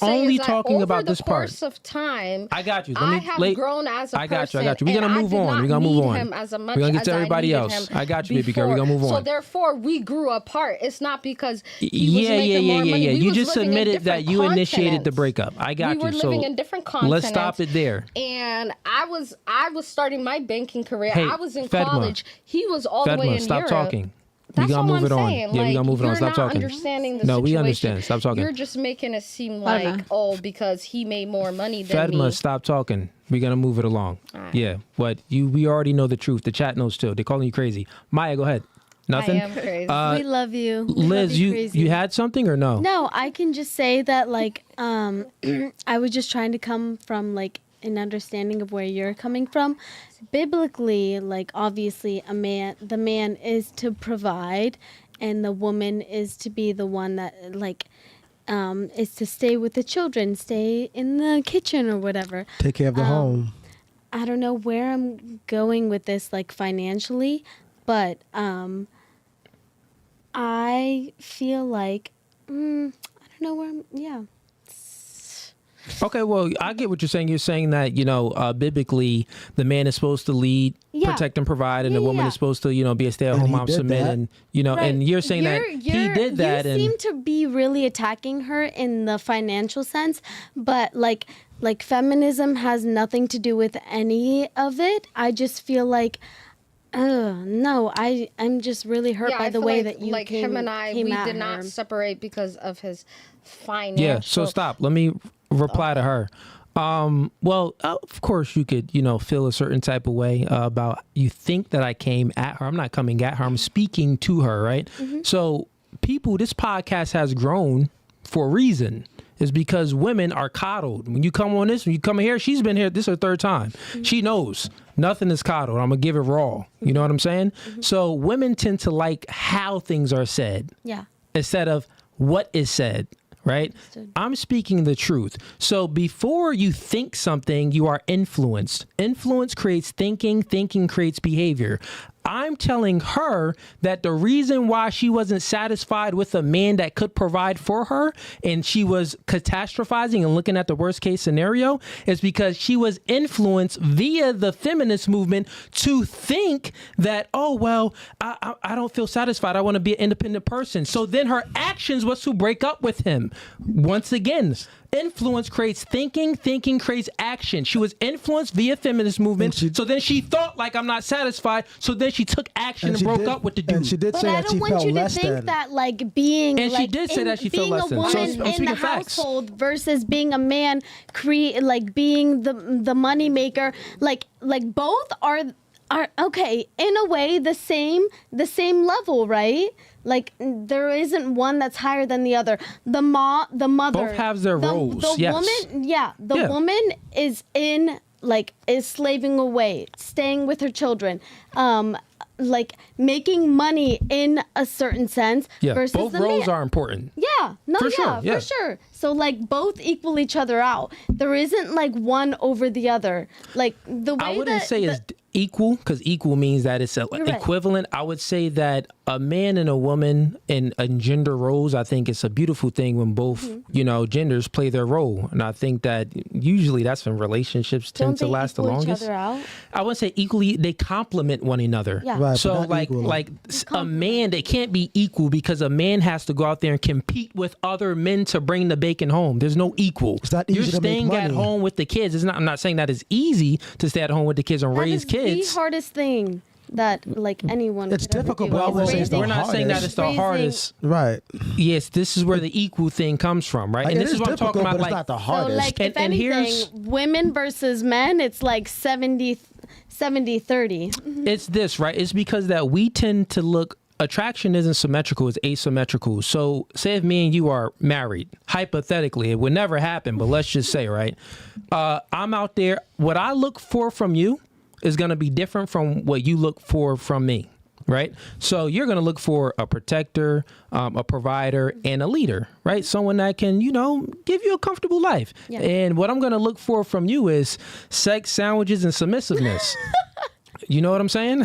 only talking about this part. Over the course of time, I got you. I have grown as a person. I got you. We're gonna move on. We're gonna move on. We're gonna get to everybody else. I got you, baby girl. We're gonna move on. So therefore, we grew apart. It's not because he was making more money. You just admitted that you initiated the breakup. I got you. We were living in different continents. Let's stop it there. And I I was starting my banking career. Hey, I was in Fedma. college. He was all the way Fedma, in stop Europe. talking. That's we gotta all move I'm it on. saying. Yeah, we gotta move it on. You're Stop not talking. understanding the No, situation. we understand. Stop talking. You're just making it seem I like, know. because he made more money than Fedma, me. stop talking. We're gonna move it along. Alright. Yeah, but we already know the truth. The chat knows too. They're calling you crazy. Maya, go ahead. Nothing. I am crazy. We love you. We love Liz, you, you crazy. had something or no? No, I can just say that like I was just trying to come from like an understanding of where you're coming from. Biblically, like obviously the man is to provide and the woman is to be the one that like is to stay with the children, stay in the kitchen or whatever. Take care of the home. I don't know where I'm going with this like financially, but I feel like I don't know where I'm Okay, well, I get what you're saying. You're saying that, biblically, the man is supposed to lead, Yeah. protect, and provide, and Yeah, the woman yeah. is supposed to, be a stay-at-home And he mom, did submit, that. and, Right. and you're saying that he did that. You And seem to be really attacking her in the financial sense, but like feminism has nothing to do with any of it. I just feel like, no, I'm just really hurt by I the feel way like, that you like came, him and I, came we at did her. not separate because of his financial. yeah, so stop. Let me reply to her. Well, of course you could, feel a certain type of way about you think that I came at her. I'm not coming at her. I'm speaking to her, right? So people, this podcast has grown for a reason. Is because women are coddled. When you come on this, when you come here, she's been here. This is her third time. She knows nothing is coddled. I'm gonna give it raw. You know what I'm saying? So women tend to like how things are said Yeah. instead of what is said. Right? Understood. I'm speaking the truth. So before you think something, you are influenced. Influence creates thinking. Thinking creates behavior. I'm telling her that the reason why she wasn't satisfied with a man that could provide for her and she was catastrophizing and looking at the worst case scenario is because she was influenced via the feminist movement to think that, oh, well, I don't feel satisfied. I want to be an independent person. So then her actions was to break up with him. Once again, influence creates thinking. Thinking creates action. She was influenced via feminist movement. So then she thought like I'm not satisfied. So then she took action and she broke did- up with the dude. And she did But say I that she don't want felt you to less think than. that like being And she like did say that she felt being less a than. So woman I'm in the speaking facts. household versus being a man being the money maker, like both are okay in a way the same level, right? Like there isn't one that's higher than the other. The mother Both have their roles, The yes. woman, the Yeah. woman is slaving away, staying with her children, like making money in a certain sense. Yeah, versus both the roles man. are important. Yeah, no, For yeah, sure, yeah. for sure. So like both equal each other out. There isn't like one over the other. Like the way I wouldn't that say it's equal because equal means that it's You're right. equivalent. I would say that a man and a woman in gender roles, I think it's a beautiful thing when both, Mm-hmm. genders play their role. And I think that usually that's when relationships tend don't to they last the equal each longest. other out? I wouldn't say equally, they complement one another. Yeah. Right, So but not equally. a man, they can't be equal because a man has to go out there and compete with other men to bring the bacon home. There's no equal. It's not You're easy to make staying at money. home with the kids. It's not. I'm not saying that it's easy to stay at home with the kids and That raise is kids. the hardest thing that like anyone. It's could ever difficult, do. but I wouldn't say it's the We're not saying that it's the Raising- hardest. Right. Yes, this is where the equal thing comes from, right? Like, and it this is is what I'm difficult, talking about. but it's Like, not the So hardest. like if And anything, here's- women versus men, it's like 70-30. it's this, right? It's because that we tend to look. Attraction isn't symmetrical; it's asymmetrical. So, say if me and you are married, hypothetically, it would never happen. But let's just say, right? I'm out there. What I look for from you is going to be different from what you look for from me, right? So you're going to look for a protector, a provider, and a leader, right? Someone that can, give you a comfortable life. Yeah. And what I'm going to look for from you is sex, sandwiches, and submissiveness. You know what I'm saying?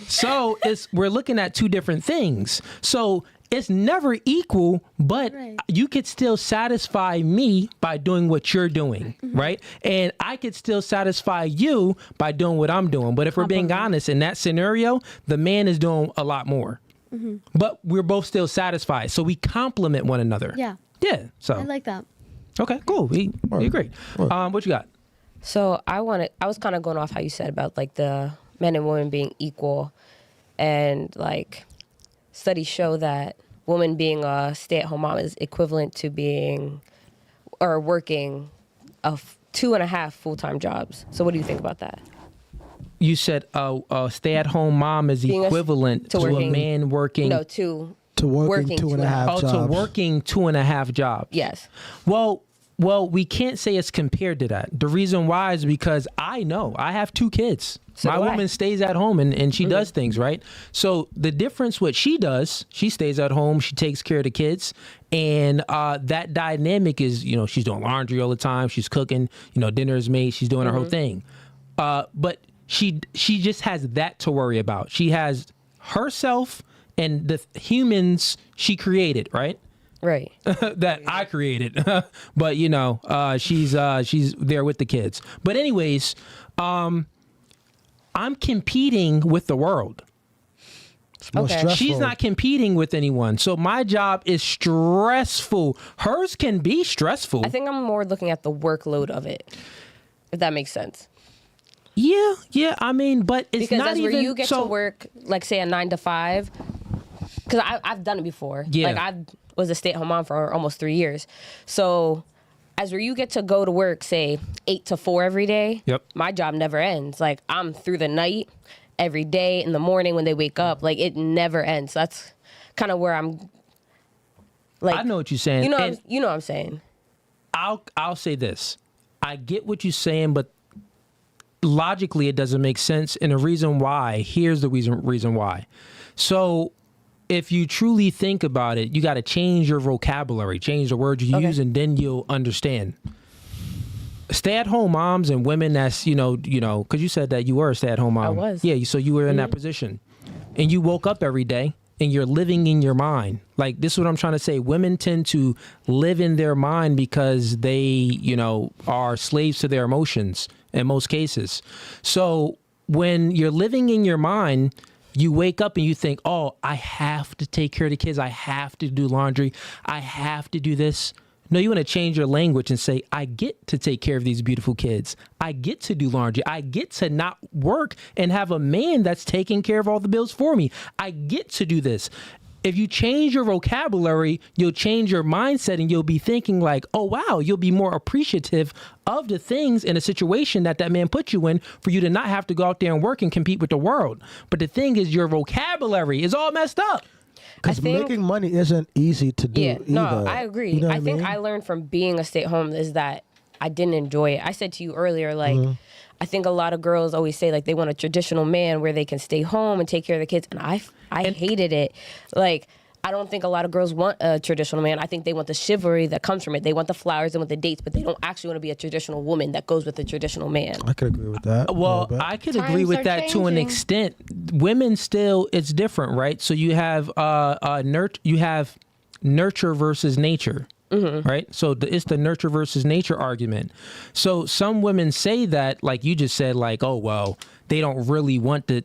So we're looking at two different things. So it's never equal, but Right. you could still satisfy me by doing what you're doing, right? And I could still satisfy you by doing what I'm doing. But if we're being honest, in that scenario, the man is doing a lot more. But we're both still satisfied. So we complement one another. Yeah. Yeah. So I like that. okay, cool. We agree. What you got? So I was kind of going off how you said about like the men and women being equal, and like studies show that woman being a stay-at-home mom is equivalent to being or working 2.5 full-time jobs. So what do you think about that? You said a stay-at-home mom is Being equivalent to a man working. No, To working two and a half Oh, jobs. to working 2.5 jobs. Yes. Well, we can't say it's compared to that. The reason why is because I know I have 2 kids. So My do I. woman stays at home and she does things, right? So the difference, what she does, she stays at home, she takes care of the kids, and that dynamic is, she's doing laundry all the time, she's cooking, dinner is made, she's doing her whole thing. But she just has that to worry about. She has herself and the humans she created, right? Right. That I created, but she's there with the kids. But anyways, I'm competing with the world. It's more Okay. stressful. She's not competing with anyone, so my job is stressful. Hers can be stressful. I think I'm more looking at the workload of it, if that makes sense. Yeah. I mean, but it's Because not that's even where you get so. to work, like say a 9 to 5. Because I've done it before. Yeah. Like I was a stay-at-home mom for almost 3 years. So as where you get to go to work, say 8 to 4 every day. Yep. My job never ends. Like I'm through the night, every day, in the morning when they wake up. Like it never ends. That's kind of where I'm. Like I know what you're saying. You know, and you know what I'm saying. I'll say this. I get what you're saying, but logically it doesn't make sense. And the reason why, here's the reason why. So if you truly think about it, you got to change your vocabulary, change the words you use, and then you'll understand. Stay-at-home moms and women that's, because you said that you were a stay-at-home mom. I was. Yeah, so you were in that position. And you woke up every day and you're living in your mind. Like, this is what I'm trying to say. Women tend to live in their mind because they, are slaves to their emotions in most cases. So when you're living in your mind, you wake up and you think, oh, I have to take care of the kids. I have to do laundry. I have to do this. No, you want to change your language and say, I get to take care of these beautiful kids. I get to do laundry. I get to not work and have a man that's taking care of all the bills for me. I get to do this. If you change your vocabulary, you'll change your mindset and you'll be thinking like, oh, wow, you'll be more appreciative of the things in a situation that man put you in for you to not have to go out there and work and compete with the world. But the thing is, your vocabulary is all messed up. Because making money isn't easy to do either. No, I agree. You know I think mean? I learned from being a stay-at-home is that I didn't enjoy it. I said to you earlier, like, I think a lot of girls always say, like, they want a traditional man where they can stay home and take care of the kids. And I hated it. Like, I don't think a lot of girls want a traditional man. I think they want the chivalry that comes from it. They want the flowers and want the dates, but they don't actually want to be a traditional woman that goes with a traditional man. I could agree with that. Well, I could agree Times with are that to an changing. extent. Women still, it's different, right? So you have nurture versus nature, right? So it's the nurture versus nature argument. So some women say that, like you just said, like, oh, well, they don't really want the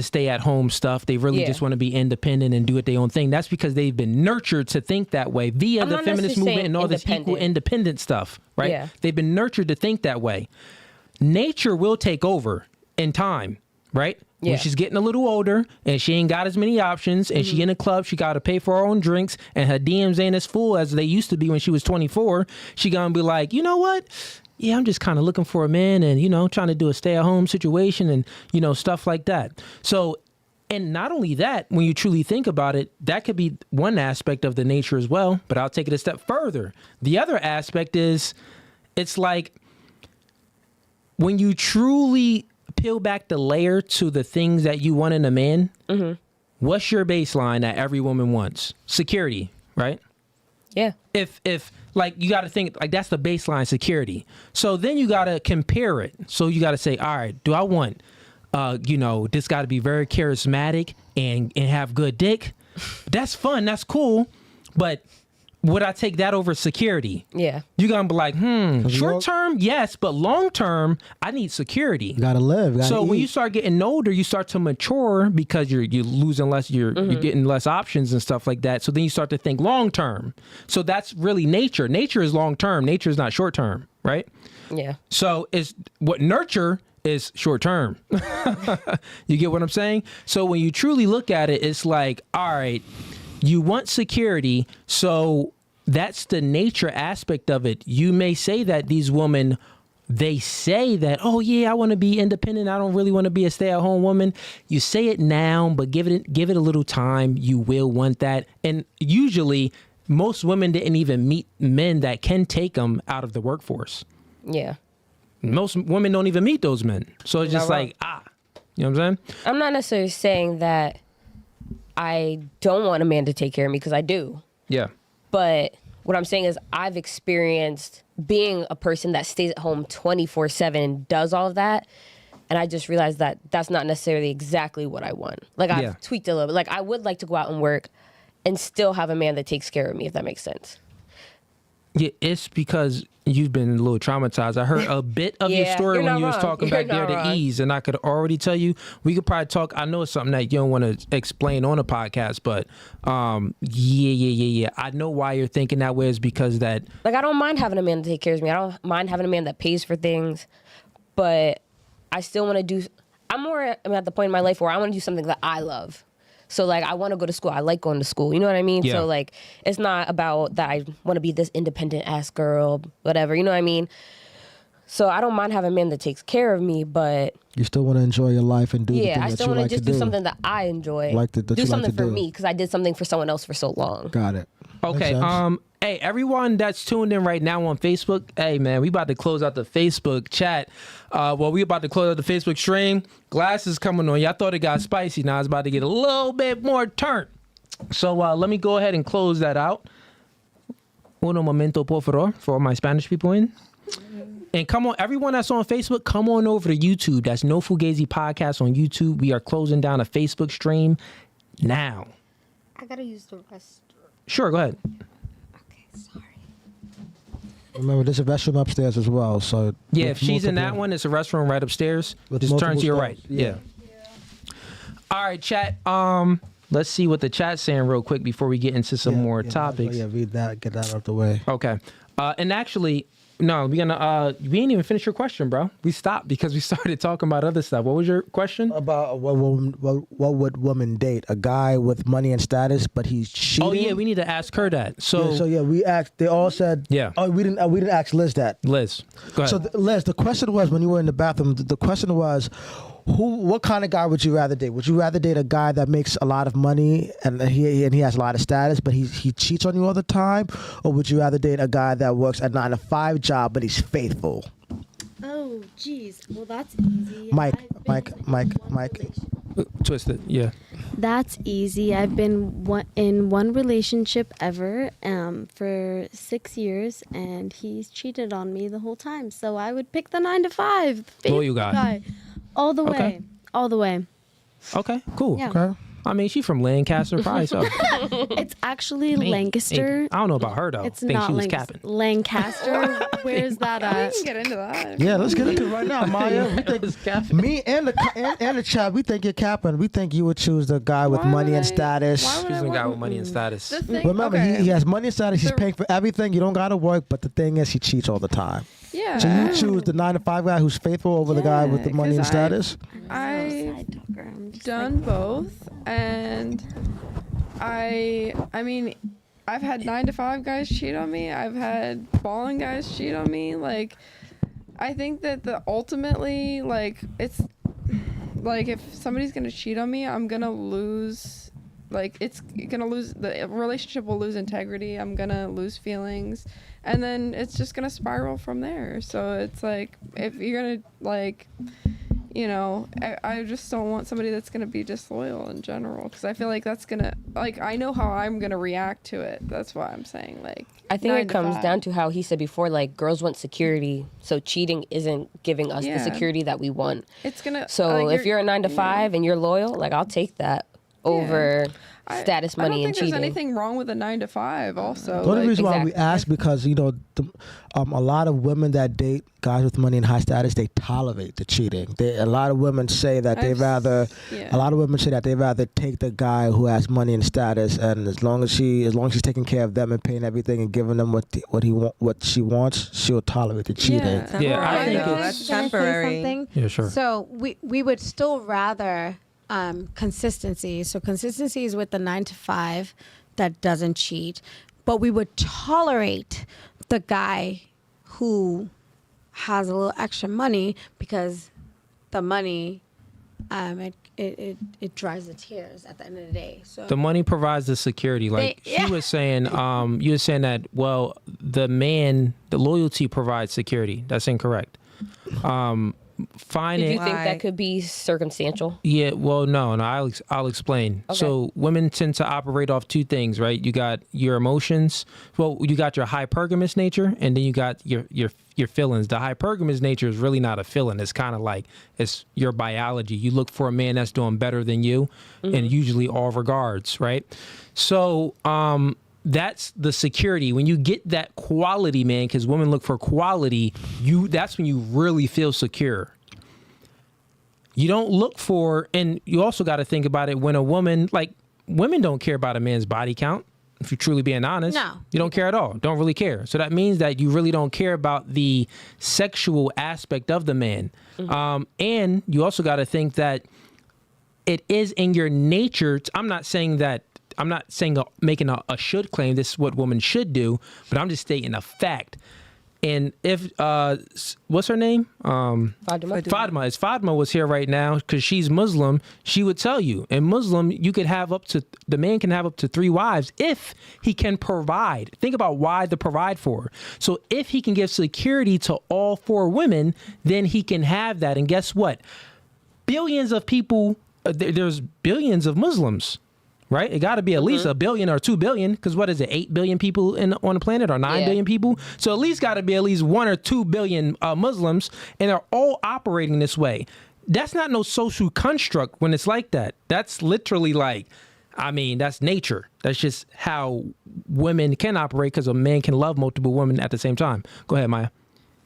stay at home stuff. They really just want to be independent and do it their own thing. That's because they've been nurtured to think that way via I'm the not feminist necessarily movement and all this equal independent. independent stuff, right? Yeah. They've been nurtured to think that way. Nature will take over in time, right? Yeah. When she's getting a little older and she ain't got as many options and she in a club, she got to pay for her own drinks and her DMs ain't as full as they used to be when she was 24. She gonna be like, you know what? Yeah, I'm just kind of looking for a man and, trying to do a stay-at-home situation and, stuff like that. So, and not only that, when you truly think about it, that could be one aspect of the nature as well, but I'll take it a step further. The other aspect is, it's like when you truly peel back the layer to the things that you want in a man, what's your baseline that every woman wants? Security, right? Yeah. If like you got to think like that's the baseline security. So then you got to compare it. So you got to say, all right, do I want, this got to be very charismatic and have good dick? That's fun. That's cool. But would I take that over security? Yeah. You're going to be like, short all- term, yes, but long term, I need security. You gotta live. You gotta So when eat. you start getting older, you start to mature because you're losing less, you're getting less options and stuff like that. So then you start to think long term. So that's really nature. Nature is long term. Nature is not short term, right? Yeah. So it's what nurture is short term. You get what I'm saying? So when you truly look at it, it's like, all right, you want security, so that's the nature aspect of it. You may say that these women, they say that, oh yeah, I want to be independent. I don't really want to be a stay-at-home woman. You say it now, but give it a little time. You will want that. And usually, most women didn't even meet men that can take them out of the workforce. Yeah. Most women don't even meet those men. So it's just like, you know what I'm saying? I'm not necessarily saying that I don't want a man to take care of me, because I do. Yeah. But what I'm saying is I've experienced being a person that stays at home 24/7 and does all of that. And I just realized that that's not necessarily exactly what I want. Like, I've tweaked a little bit. Like, I would like to go out and work and still have a man that takes care of me, if that makes sense. Yeah, it's because you've been a little traumatized. I heard a bit of your story when you was talking back there to Ease, and I could already tell you, we could probably talk. I know it's something that you don't want to explain on a podcast, but yeah. I know why you're thinking that way is because that. Like, I don't mind having a man that takes care of me. I don't mind having a man that pays for things, but I still want to do. I'm at the point in my life where I want to do something that I love. So, like, I want to go to school. I like going to school. You know what I mean? Yeah. So, like, it's not about that I want to be this independent-ass girl, whatever. You know what I mean? So, I don't mind having a man that takes care of me, but... You still want to enjoy your life and do the thing I that still you want like to just to do something that I enjoy. do something for do. me, because I did something for someone else for so long. Got it. Okay. Makes sense. Hey, everyone that's tuned in right now on Facebook. Hey, man, we about to close out the Facebook chat. We about to close out the Facebook stream. Glass is coming on. Y'all thought it got spicy. Now it's about to get a little bit more turnt. So let me go ahead and close that out. Uno momento, por favor, for all my Spanish people in. And come on, everyone that's on Facebook, come on over to YouTube. That's No Fugazi Podcast on YouTube. We are closing down a Facebook stream now. I gotta use the restroom. Sure, go ahead. Okay, sorry. Remember, there's a restroom upstairs as well. So Yeah, with if she's in that multiple- one, it's a restroom right upstairs. With Just turn multiple to your stalls. right. Yeah. All right, chat. Let's see what the chat's saying real quick before we get into some more topics. Yeah, read that. Get that out of the way. Okay. And actually, no, we ain't even finished your question, bro. We stopped because we started talking about other stuff. What was your question? About what would women date? A guy with money and status, but he's cheating. Oh yeah, we need to ask her that. So we asked. They all said. Yeah. Oh, we didn't ask Liz that. Liz, go ahead. So Liz, the question was when you were in the bathroom. The question was, what kind of guy would you rather date? Would you rather date a guy that makes a lot of money and he has a lot of status, but he cheats on you all the time, or would you rather date a guy that works a 9-to-5 job but he's faithful? Oh, geez. Well, that's easy. Mike. Twisted. Yeah. That's easy. I've been in one relationship ever for 6 years, and he's cheated on me the whole time. So I would pick the 9-to-5. Loyal guy. All the Okay. way. All the way. Okay. Cool. Yeah. Okay. I mean, she's from Lancaster, probably. So It's actually Man, Lancaster. I don't know about her though. It's Think not she was Lancaster. capping. Lancaster. Where's that We at? can get into that. Yeah, let's get into it right now, Maya. We think me and the chat. We think you're capping. We think you would choose the guy with Why money would and I- status. why would She's I the guy want- with money and status. The thing, Remember, okay. he has money and status. He's The- paying for everything. You don't gotta work, but the thing is, he cheats all the time. Yeah. So you choose the 9-to-5 guy who's faithful over the guy with the money and 'cause status. I've Side talker. I'm just done both, and I mean, I've had 9-to-5 guys cheat on me. I've had balling guys cheat on me. Like, I think that ultimately, like, it's like if somebody's gonna cheat on me, I'm gonna lose. Like, it's gonna lose, the relationship will lose integrity. I'm gonna lose feelings, and then it's just gonna spiral from there. So it's like, if you're gonna, like, you know, I just don't want somebody that's gonna be disloyal in general, because I feel like that's gonna, like, I know how I'm gonna react to it. That's why I'm saying, like, I think 9 it to comes 5. down to how he said before, like, girls want security, so cheating isn't giving us Yeah. the security that we want. It's gonna. So like, if you're a 9-to-5 and you're loyal, like, I'll take that over. status, I don't money, think and there's cheating. anything wrong with a 9 to 5 also. The only Like, reason why we exactly. ask because a lot of women that date guys with money and high status, they tolerate the cheating. A lot of women say that I've s- yeah. A lot of women say that they rather take the guy who has money and status, and as long as she's taking care of them and paying everything and giving them what she wants, she'll tolerate the cheating. Yeah. Yeah, I think though. it's- That's Can I say temporary. something? Yeah, sure. So we would still rather consistency. So consistency is with the 9 to 5 that doesn't cheat, but we would tolerate the guy who has a little extra money because the money it dries the tears at the end of the day. So The money provides the security. Like yeah. she was saying, you were saying that, well, the loyalty provides security. That's incorrect. Do you think Why? that could be circumstantial? Yeah, well, no, I'll explain. Okay. So women tend to operate off two things, right? You got your emotions. Well, you got your hypergamous nature, and then you got your feelings. The hypergamous nature is really not a feeling. It's kind of like it's your biology. You look for a man that's doing better than you, in usually all regards, right? So that's the security. When you get that quality, man, because women look for quality, that's when you really feel secure. You don't look for, and you also got to think about it when a woman, like women don't care about a man's body count. If you're truly being honest, No. you don't care at all. Don't really care. So that means that you really don't care about the sexual aspect of the man. And you also got to think that it is in your nature. I'm not saying making a should claim this is what women should do, but I'm just stating a fact. And if what's her name? Fatima? Fatima. If Fatima was here right now, because she's Muslim, she would tell you. In Muslim, the man can have up to 3 wives if he can provide. Think about why the provide for. So if he can give security to all 4 women, then he can have that. And guess what? Billions of people. There's billions of Muslims. Right? It got to be at least 1 billion or 2 billion, because what is it, 8 billion people on the planet, or 9 billion people? So at least got to be at least 1 or 2 billion Muslims, and they're all operating this way. That's not no social construct when it's like that. That's literally that's nature. That's just how women can operate, because a man can love multiple women at the same time. Go ahead, Maya.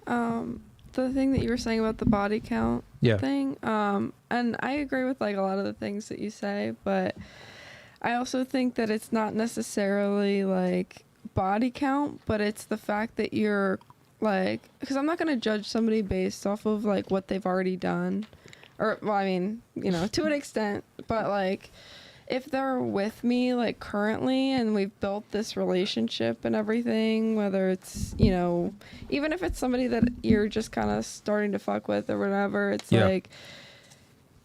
The thing that you were saying about the body count Yeah. thing, and I agree with like a lot of the things that you say, but I also think that it's not necessarily like body count, but it's the fact that you're like, because I'm not going to judge somebody based off of like what they've already done, or well, I mean, to an extent, but like if they're with me like currently and we've built this relationship and everything, whether it's, even if it's somebody that you're just kind of starting to fuck with or whatever, it's like,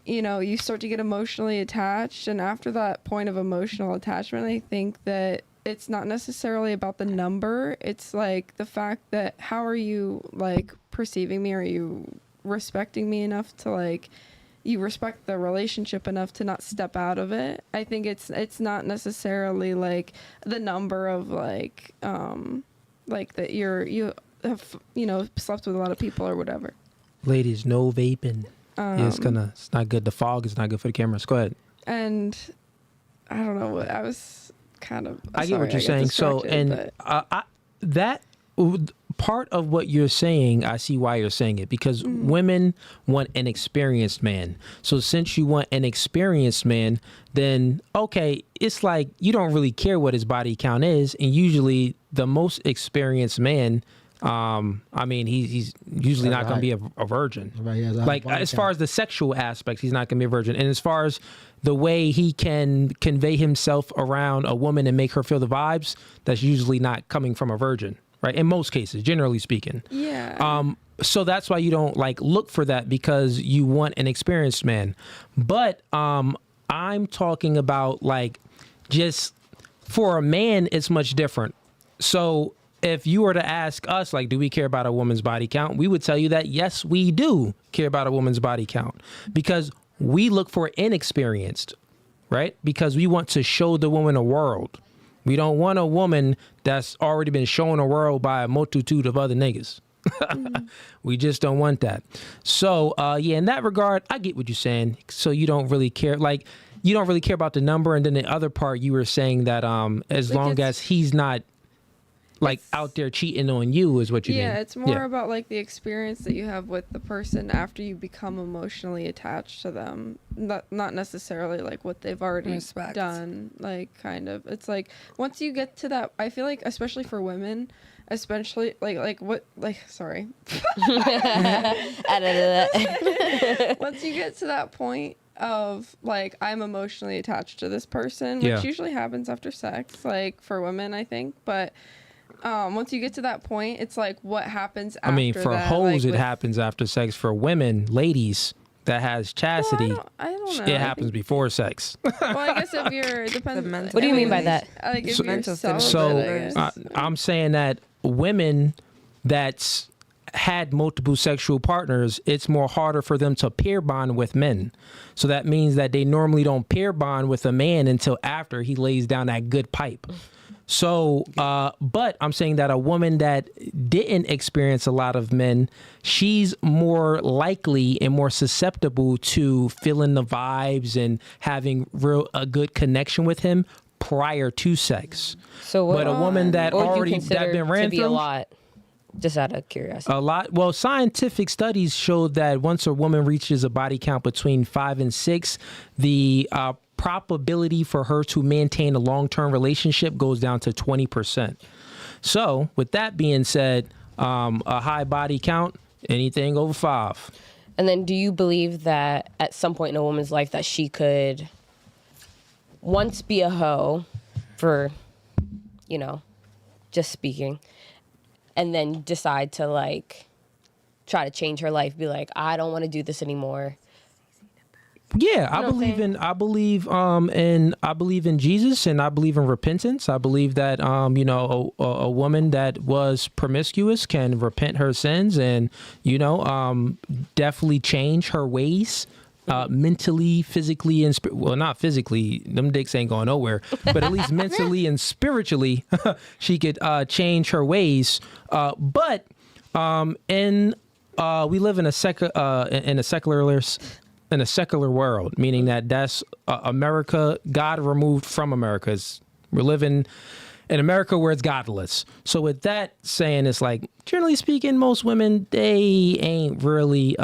you start to get emotionally attached. And after that point of emotional attachment, I think that it's not necessarily about the number. It's like the fact that how are you like perceiving me? Are you respecting me enough to like, you respect the relationship enough to not step out of it? I think it's not necessarily like the number of like that you have, slept with a lot of people or whatever. Ladies, no vaping. It's not good. The fog is not good for the cameras. Go ahead. And I don't know what I was kind of. I get what you're saying. So, and but that part of what you're saying, I see why you're saying it, because women want an experienced man. So since you want an experienced man, then okay, it's like you don't really care what his body count is, and usually the most experienced man. He's usually not going to be a virgin. Right, yeah, like as far as the sexual aspects, he's not going to be a virgin. And as far as the way he can convey himself around a woman and make her feel the vibes, that's usually not coming from a virgin, right? In most cases, generally speaking. yeah. So that's why you don't like look for that, because you want an experienced man. But I'm talking about like just for a man, it's much different. So if you were to ask us, like, do we care about a woman's body count? We would tell you that, yes, we do care about a woman's body count, because we look for inexperienced, right? Because we want to show the woman a world. We don't want a woman that's already been shown a world by a multitude of other niggas. We just don't want that. So, in that regard, I get what you're saying. So you don't really care. Like, you don't really care about the number, and then the other part you were saying that as Like, long it's- as he's not like out there cheating on you is what you mean. Yeah, it's more about like the experience that you have with the person after you become emotionally attached to them. Not necessarily like what they've already Respect. done. Like kind of. It's like once you get to that, I feel like especially for women, especially like what like sorry. Once you get to that point of like I'm emotionally attached to this person, which Yeah. usually happens after sex, like for women, I think, but once you get to that point, it's like what happens after I mean, for that, hoes, like, it with- happens after sex. For women, ladies that has chastity, I don't know. it I happens think- before sex. Well, I guess if you're it depends. The mental What do you mean by I that? Like if So- you're Mental celibate, stimulus. I So guess. I'm saying that women that's had multiple sexual partners, it's more harder for them to pair bond with men. So that means that they normally don't pair bond with a man until after he lays down that good pipe. So, but I'm saying that a woman that didn't experience a lot of men, she's more likely and more susceptible to feeling the vibes and having a good connection with him prior to sex. So what, But a woman that what would you already consider that been ran to be through a lot? Just out of curiosity. a lot. Well, scientific studies showed that once a woman reaches a body count between 5 and 6, the probability for her to maintain a long-term relationship goes down to 20%. So, with that being said, a high body count, anything over 5. And then do you believe that at some point in a woman's life that she could once be a hoe for, you know, just speaking, and then decide to like try to change her life, be like, I don't want to do this anymore. Yeah, I know what I'm believe saying? I believe in Jesus, and I believe in repentance. I believe that a woman that was promiscuous can repent her sins and definitely change her ways. Mentally, physically, and well, not physically. Them dicks ain't going nowhere. But at least mentally and spiritually, she could change her ways. But we live in a secular world, meaning that that's America. God removed from America. We're living in America where it's godless. So with that saying, it's like generally speaking, most women they ain't really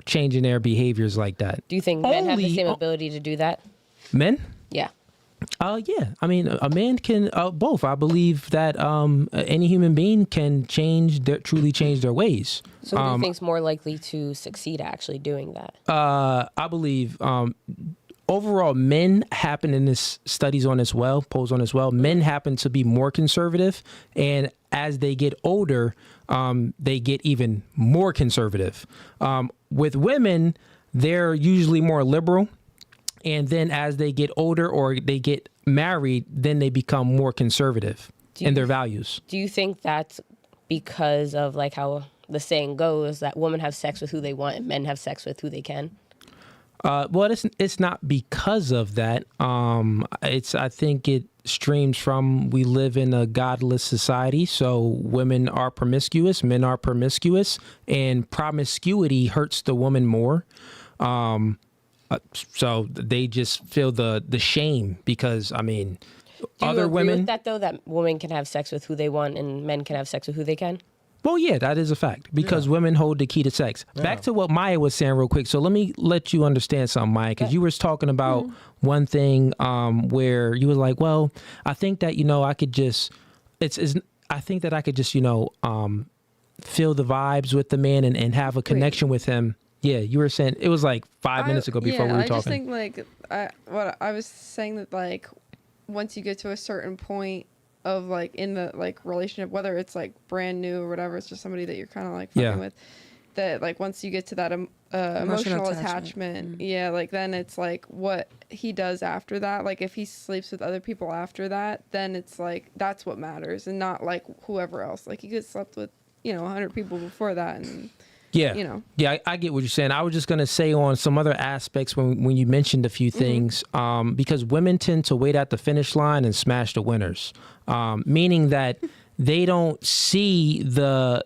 changing their behaviors like that. Do you think men have the Only- same ability to do that? Men? Yeah. Yeah. I mean, a man can both. I believe that any human being can truly change their ways. So who do you think's more likely to succeed at actually doing that? I believe overall men happen in this studies on as well, polls on as well. Men happen to be more conservative, and as they get older, they get even more conservative. With women, they're usually more liberal. And then as they get older or they get married, then they become more conservative in their values. Do you think that's because of like how the saying goes that women have sex with who they want and men have sex with who they can? Well, it's not because of that. I think it streams from we live in a godless society, so women are promiscuous, men are promiscuous, and promiscuity hurts the woman more. So they just feel the shame because, I mean, Do you other agree women. with that though, that women can have sex with who they want and men can have sex with who they can? Well, yeah, that is a fact because women hold the key to sex. Back to what Maya was saying real quick. So let you understand something, Maya, because you were talking about one thing where you were like, well, I think that, I could just, I think that I could just, feel the vibes with the man and have a connection with him. Yeah, you were saying, it was like 5 minutes ago before we were I just talking. think what I was saying that like once you get to a certain point of like in the like relationship, whether it's like brand new or whatever, it's just somebody that you're kind of like fucking with, that like once you get to that emotional attachment, like then it's like what he does after that. Like if he sleeps with other people after that, then it's like that's what matters and not like whoever else. Like he could slept with 100 people before that and Yeah, yeah, I get what you're saying. I was just gonna say on some other aspects when you mentioned a few things, because women tend to wait at the finish line and smash the winners, meaning that they don't see the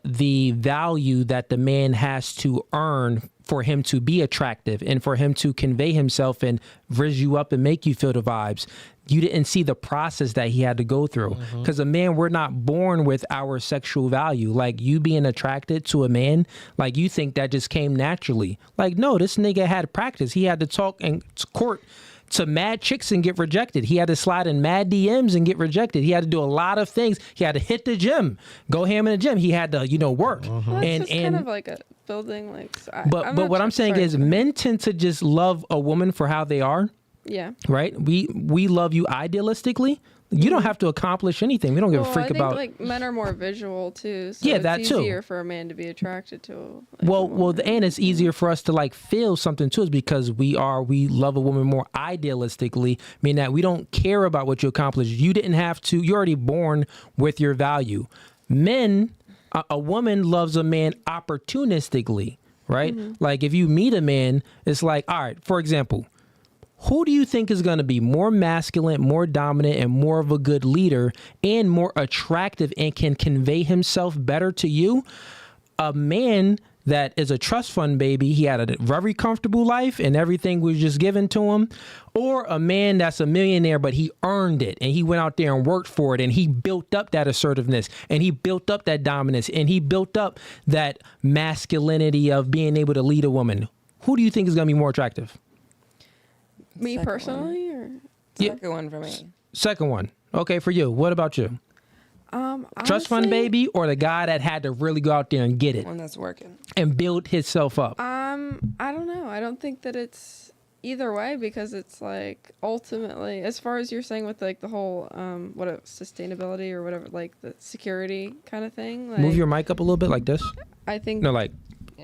value that the man has to earn for him to be attractive and for him to convey himself and rizz you up and make you feel the vibes. You didn't see the process that he had to go through. Because a man, we're not born with our sexual value. Like, you being attracted to a man, like, you think that just came naturally. Like, no, this nigga had practice. He had to talk and court to mad chicks and get rejected. He had to slide in mad DMs and get rejected. He had to do a lot of things. He had to hit the gym, go ham in the gym. He had to, work. Well, that's just kind of like a building, like. But what I'm saying is, men tend to just love a woman for how they are. Yeah. Right? We love you idealistically. You don't have to accomplish anything. We don't give a freak I think, about. like, men are more visual too. So Yeah, it's that too. easier for a man to be attracted to. Like, Well, and it's easier for us to like feel something too, is because we love a woman more idealistically, meaning that we don't care about what you accomplish. You didn't have to. You're already born with your value. Men, a woman loves a man opportunistically, right? Like, if you meet a man, it's like, all right, for example, who do you think is going to be more masculine, more dominant, and more of a good leader and more attractive and can convey himself better to you? A man that is a trust fund baby, he had a very comfortable life and everything was just given to him, or a man that's a millionaire but he earned it and he went out there and worked for it and he built up that assertiveness and he built up that dominance and he built up that masculinity of being able to lead a woman. Who do you think is going to be more attractive? Me Second personally, or Second one for me. Second one. Okay, for you. What about you? Trust fund honestly, baby or the guy that had to really go out there and get it One that's working. and build himself up? I don't know. I don't think that it's either way, because it's like, ultimately, as far as you're saying with like the whole sustainability or whatever, like the security kind of thing. Like, Move your mic up a little bit like this. I think No, like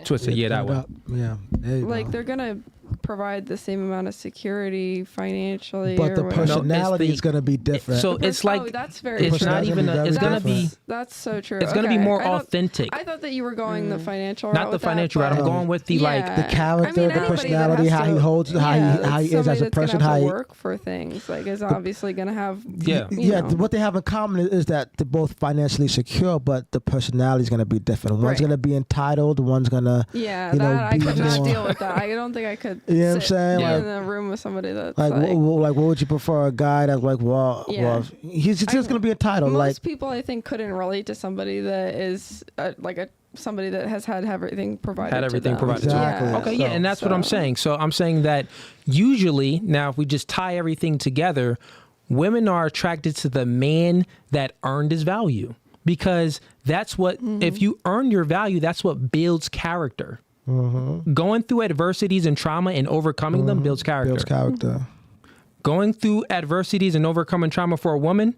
twist it. Yeah, that way. Yeah. There you like go. they're gonna provide the same amount of security financially, But or the whatever. personality the- is going to be different. So it's like that's very it's true. not even. It's gonna be. That's so true. It's gonna be Okay. more I don't- authentic. I thought that you were going the financial route. Not the with that, financial route. I'm but- going with the like. Yeah. the character, I mean, the anybody that personality, has how he to- holds, how he is as somebody a that's gonna person, have how to he. work for things, like, is obviously gonna have. Yeah. you Yeah, know. what they have in common is that they're both financially secure, but the personality is going to be different. One's Right. going to be entitled, one's going to, Yeah, you know, that I be could not more- deal with that. I don't think I could. You know what I'm sit saying? Yeah. in a room with somebody that's like, like. what would you prefer? A guy that's like, Yeah. he's just going to be entitled. Most Like, people, I think, couldn't relate to somebody that is somebody that has had everything provided. Had everything to them. provided to them. Exactly. Okay, yeah, and that's what I'm saying. So I'm saying that usually, now if we just tie everything together, women are attracted to the man that earned his value, because that's what, if you earn your value, that's what builds character. Going through adversities and trauma and overcoming them builds character. builds character. Going through adversities and overcoming trauma for a woman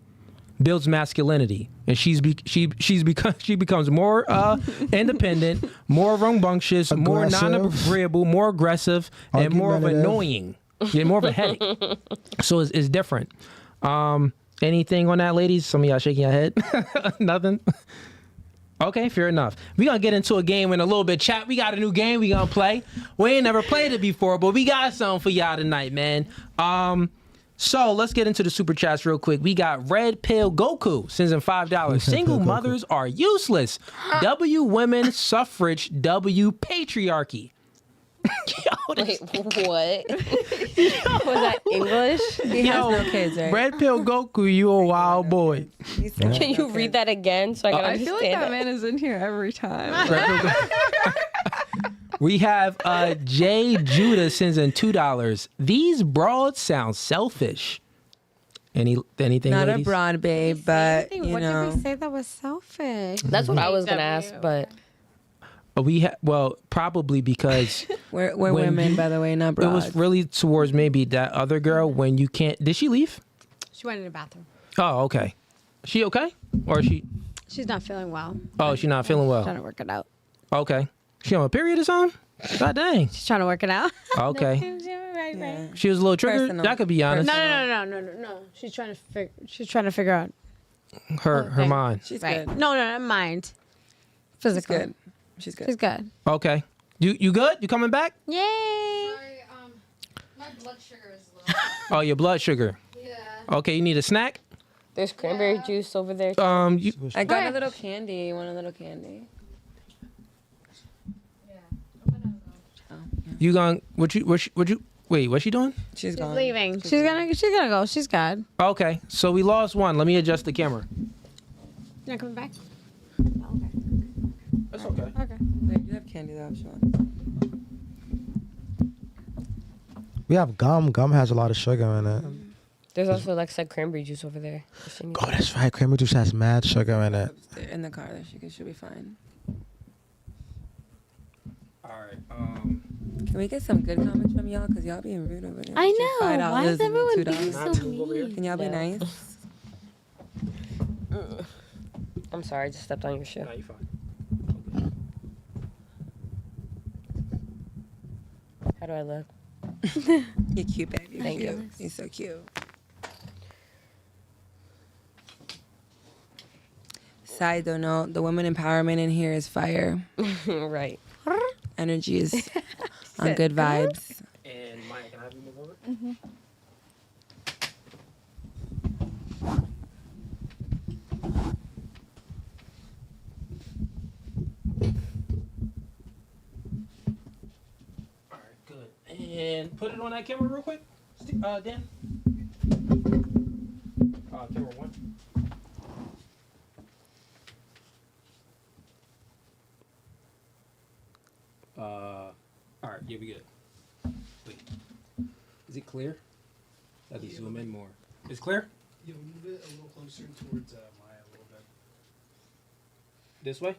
builds masculinity, and she becomes more independent, more rambunctious, more Aggressive. non-agreeable, more aggressive, and more of Argumentative. annoying. Yeah, more of a headache. So it's different. Anything on that, ladies? Some of y'all shaking your head. Nothing. Okay, fair enough. We're going to get into a game in a little bit. Chat, we got a new game we going to play. We ain't never played it before, but we got something for y'all tonight, man. So let's get into the super chats real quick. We got Red Pill Goku sends in $5. Single mothers are useless. W women suffrage. W patriarchy. Yo, Wait, what? Was that English? He has no kids, right? Red Pill Goku, you a wild boy. He said Can you no read kids. that again so I can I understand feel like that it? man is in here every time. We have Jay Judah sends in $2. These broads sound selfish. Anything? Not ladies? a broad babe, but you what did know. we say that was selfish? That's what I was gonna ask, but Probably because We're when women, you- by the way, not it broads. was really towards maybe that other girl when you can't. Did she leave? She went in the bathroom. Oh, okay. She okay? Or is she? She's not feeling well. Oh, she's not feeling Trying well. to work it out. Okay. She on a period or something? God dang. She's trying to work it out. Okay. Yeah. She was a little triggered. Personal. That could be honest. No. She's trying to figure out. Her Okay. mind. She's Right. good. No, not mind. She's Physical. good. She's good. She's good. Okay. You good? You coming back? Yay. My blood sugar is low. Oh, your blood sugar. Yeah. Okay, you need a snack? There's cranberry juice over there. You, I got a little candy. You want a little candy? you gonna what you wait? What's she doing? She's gone. Leaving. She's gonna go. She's good. Okay, so we lost one. Let me adjust the camera. You're not coming back? That's okay. Okay. They do have candy though if she wants. We have gum. Gum has a lot of sugar in it. There's also like said cranberry juice over there. Oh, that's right. Cranberry juice has mad sugar in it. They're in the car. She should be fine. All right. Can we get some good comments from y'all? Cause y'all being rude over there. I It's know. $5 Why is and everyone $2. being so mean? Can y'all be Yeah. nice? I'm sorry, I just stepped on your shoe. No, you fine. How do I look? You're cute, baby. Thank You're you. cute. You're so cute. Side note, the women empowerment in here is fire. Right. Energy is on good vibes. And Maya, can I have you move over? All right, good. And put it on that camera real quick, Dan. Camera one. All right, yeah, we good. Wait, is it clear? Let me zoom in more. It's clear? Yeah, move it a little closer towards Maya a little bit. This way?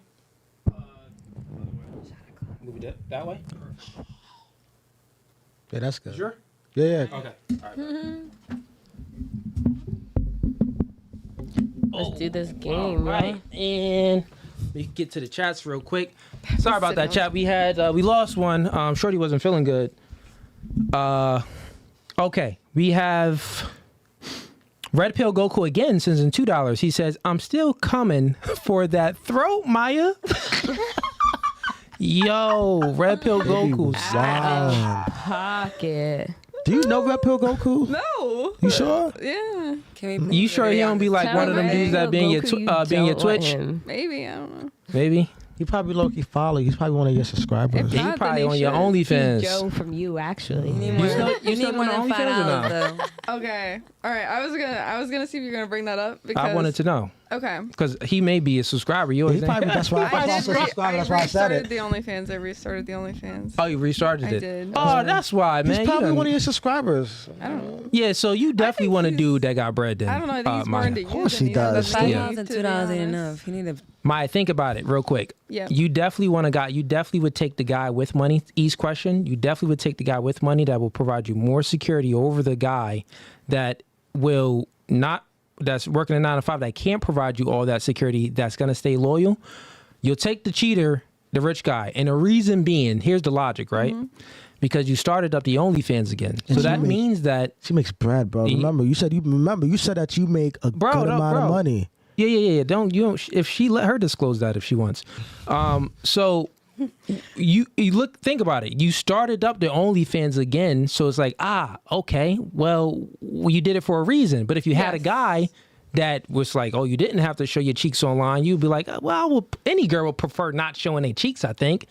Move it that way? Yeah, that's good. Sure? Yeah, yeah. Okay. All right. Let's do this All game, right. And we get to the chats real quick. Sorry about that, chat. We had we lost one. Shorty wasn't feeling good. Okay. We have Red Pill Goku again sends in $2. He says, "I'm still coming for that throat, Maya." Yo, Red Pill Goku. Wow. Pocket. Do you know Red Pill Goku? No. You sure? Yeah. Can we You sure he don't be like Tell one of them Red dudes that Pill be in your Goku be in your don't want Twitch? him. Maybe. I don't know. Maybe. He probably low-key follow you. He's probably one of your subscribers. If Yeah, not, you then probably he on your should. OnlyFans. Joe from you, actually. You need more, still- you you still need more doing than OnlyFans or $5 not? though. Okay. All right. I was gonna see if you're gonna bring that up because I wanted to know Okay. because he may be a subscriber. You He always probably, that's why I I also subscribe. That's why I said restarted it. the OnlyFans. I restarted the OnlyFans. Oh, you restarted I it. did. Oh, that's why, man. He's You probably done- one of your subscribers. I don't know. Yeah, so you definitely want a dude that got bread. Then I don't know. I think he's more Maya. into you. course than he does. than me, Yeah. $5 and to be $2 ain't honest. enough. You need to. Maya, think about it real quick. Yeah. You definitely want a guy. You definitely would take the guy with money. East question. You definitely would take the guy with money that will provide you more security over the guy that will not. That's working a 9 to 5 that can't provide you all that security. That's gonna stay loyal. You'll take the cheater, the rich guy, and the reason being, here's the logic, right? Because you started up the OnlyFans again, so that means that She makes bread, bro. Remember, you said that you make a good amount of money. Yeah. Don't if she let her disclose that if she wants. So you think about it. You started up the OnlyFans again, so it's like okay, well you did it for a reason. But if you had a guy that was like, oh, you didn't have to show your cheeks online, you'd be like, well, any girl would prefer not showing their cheeks. I think.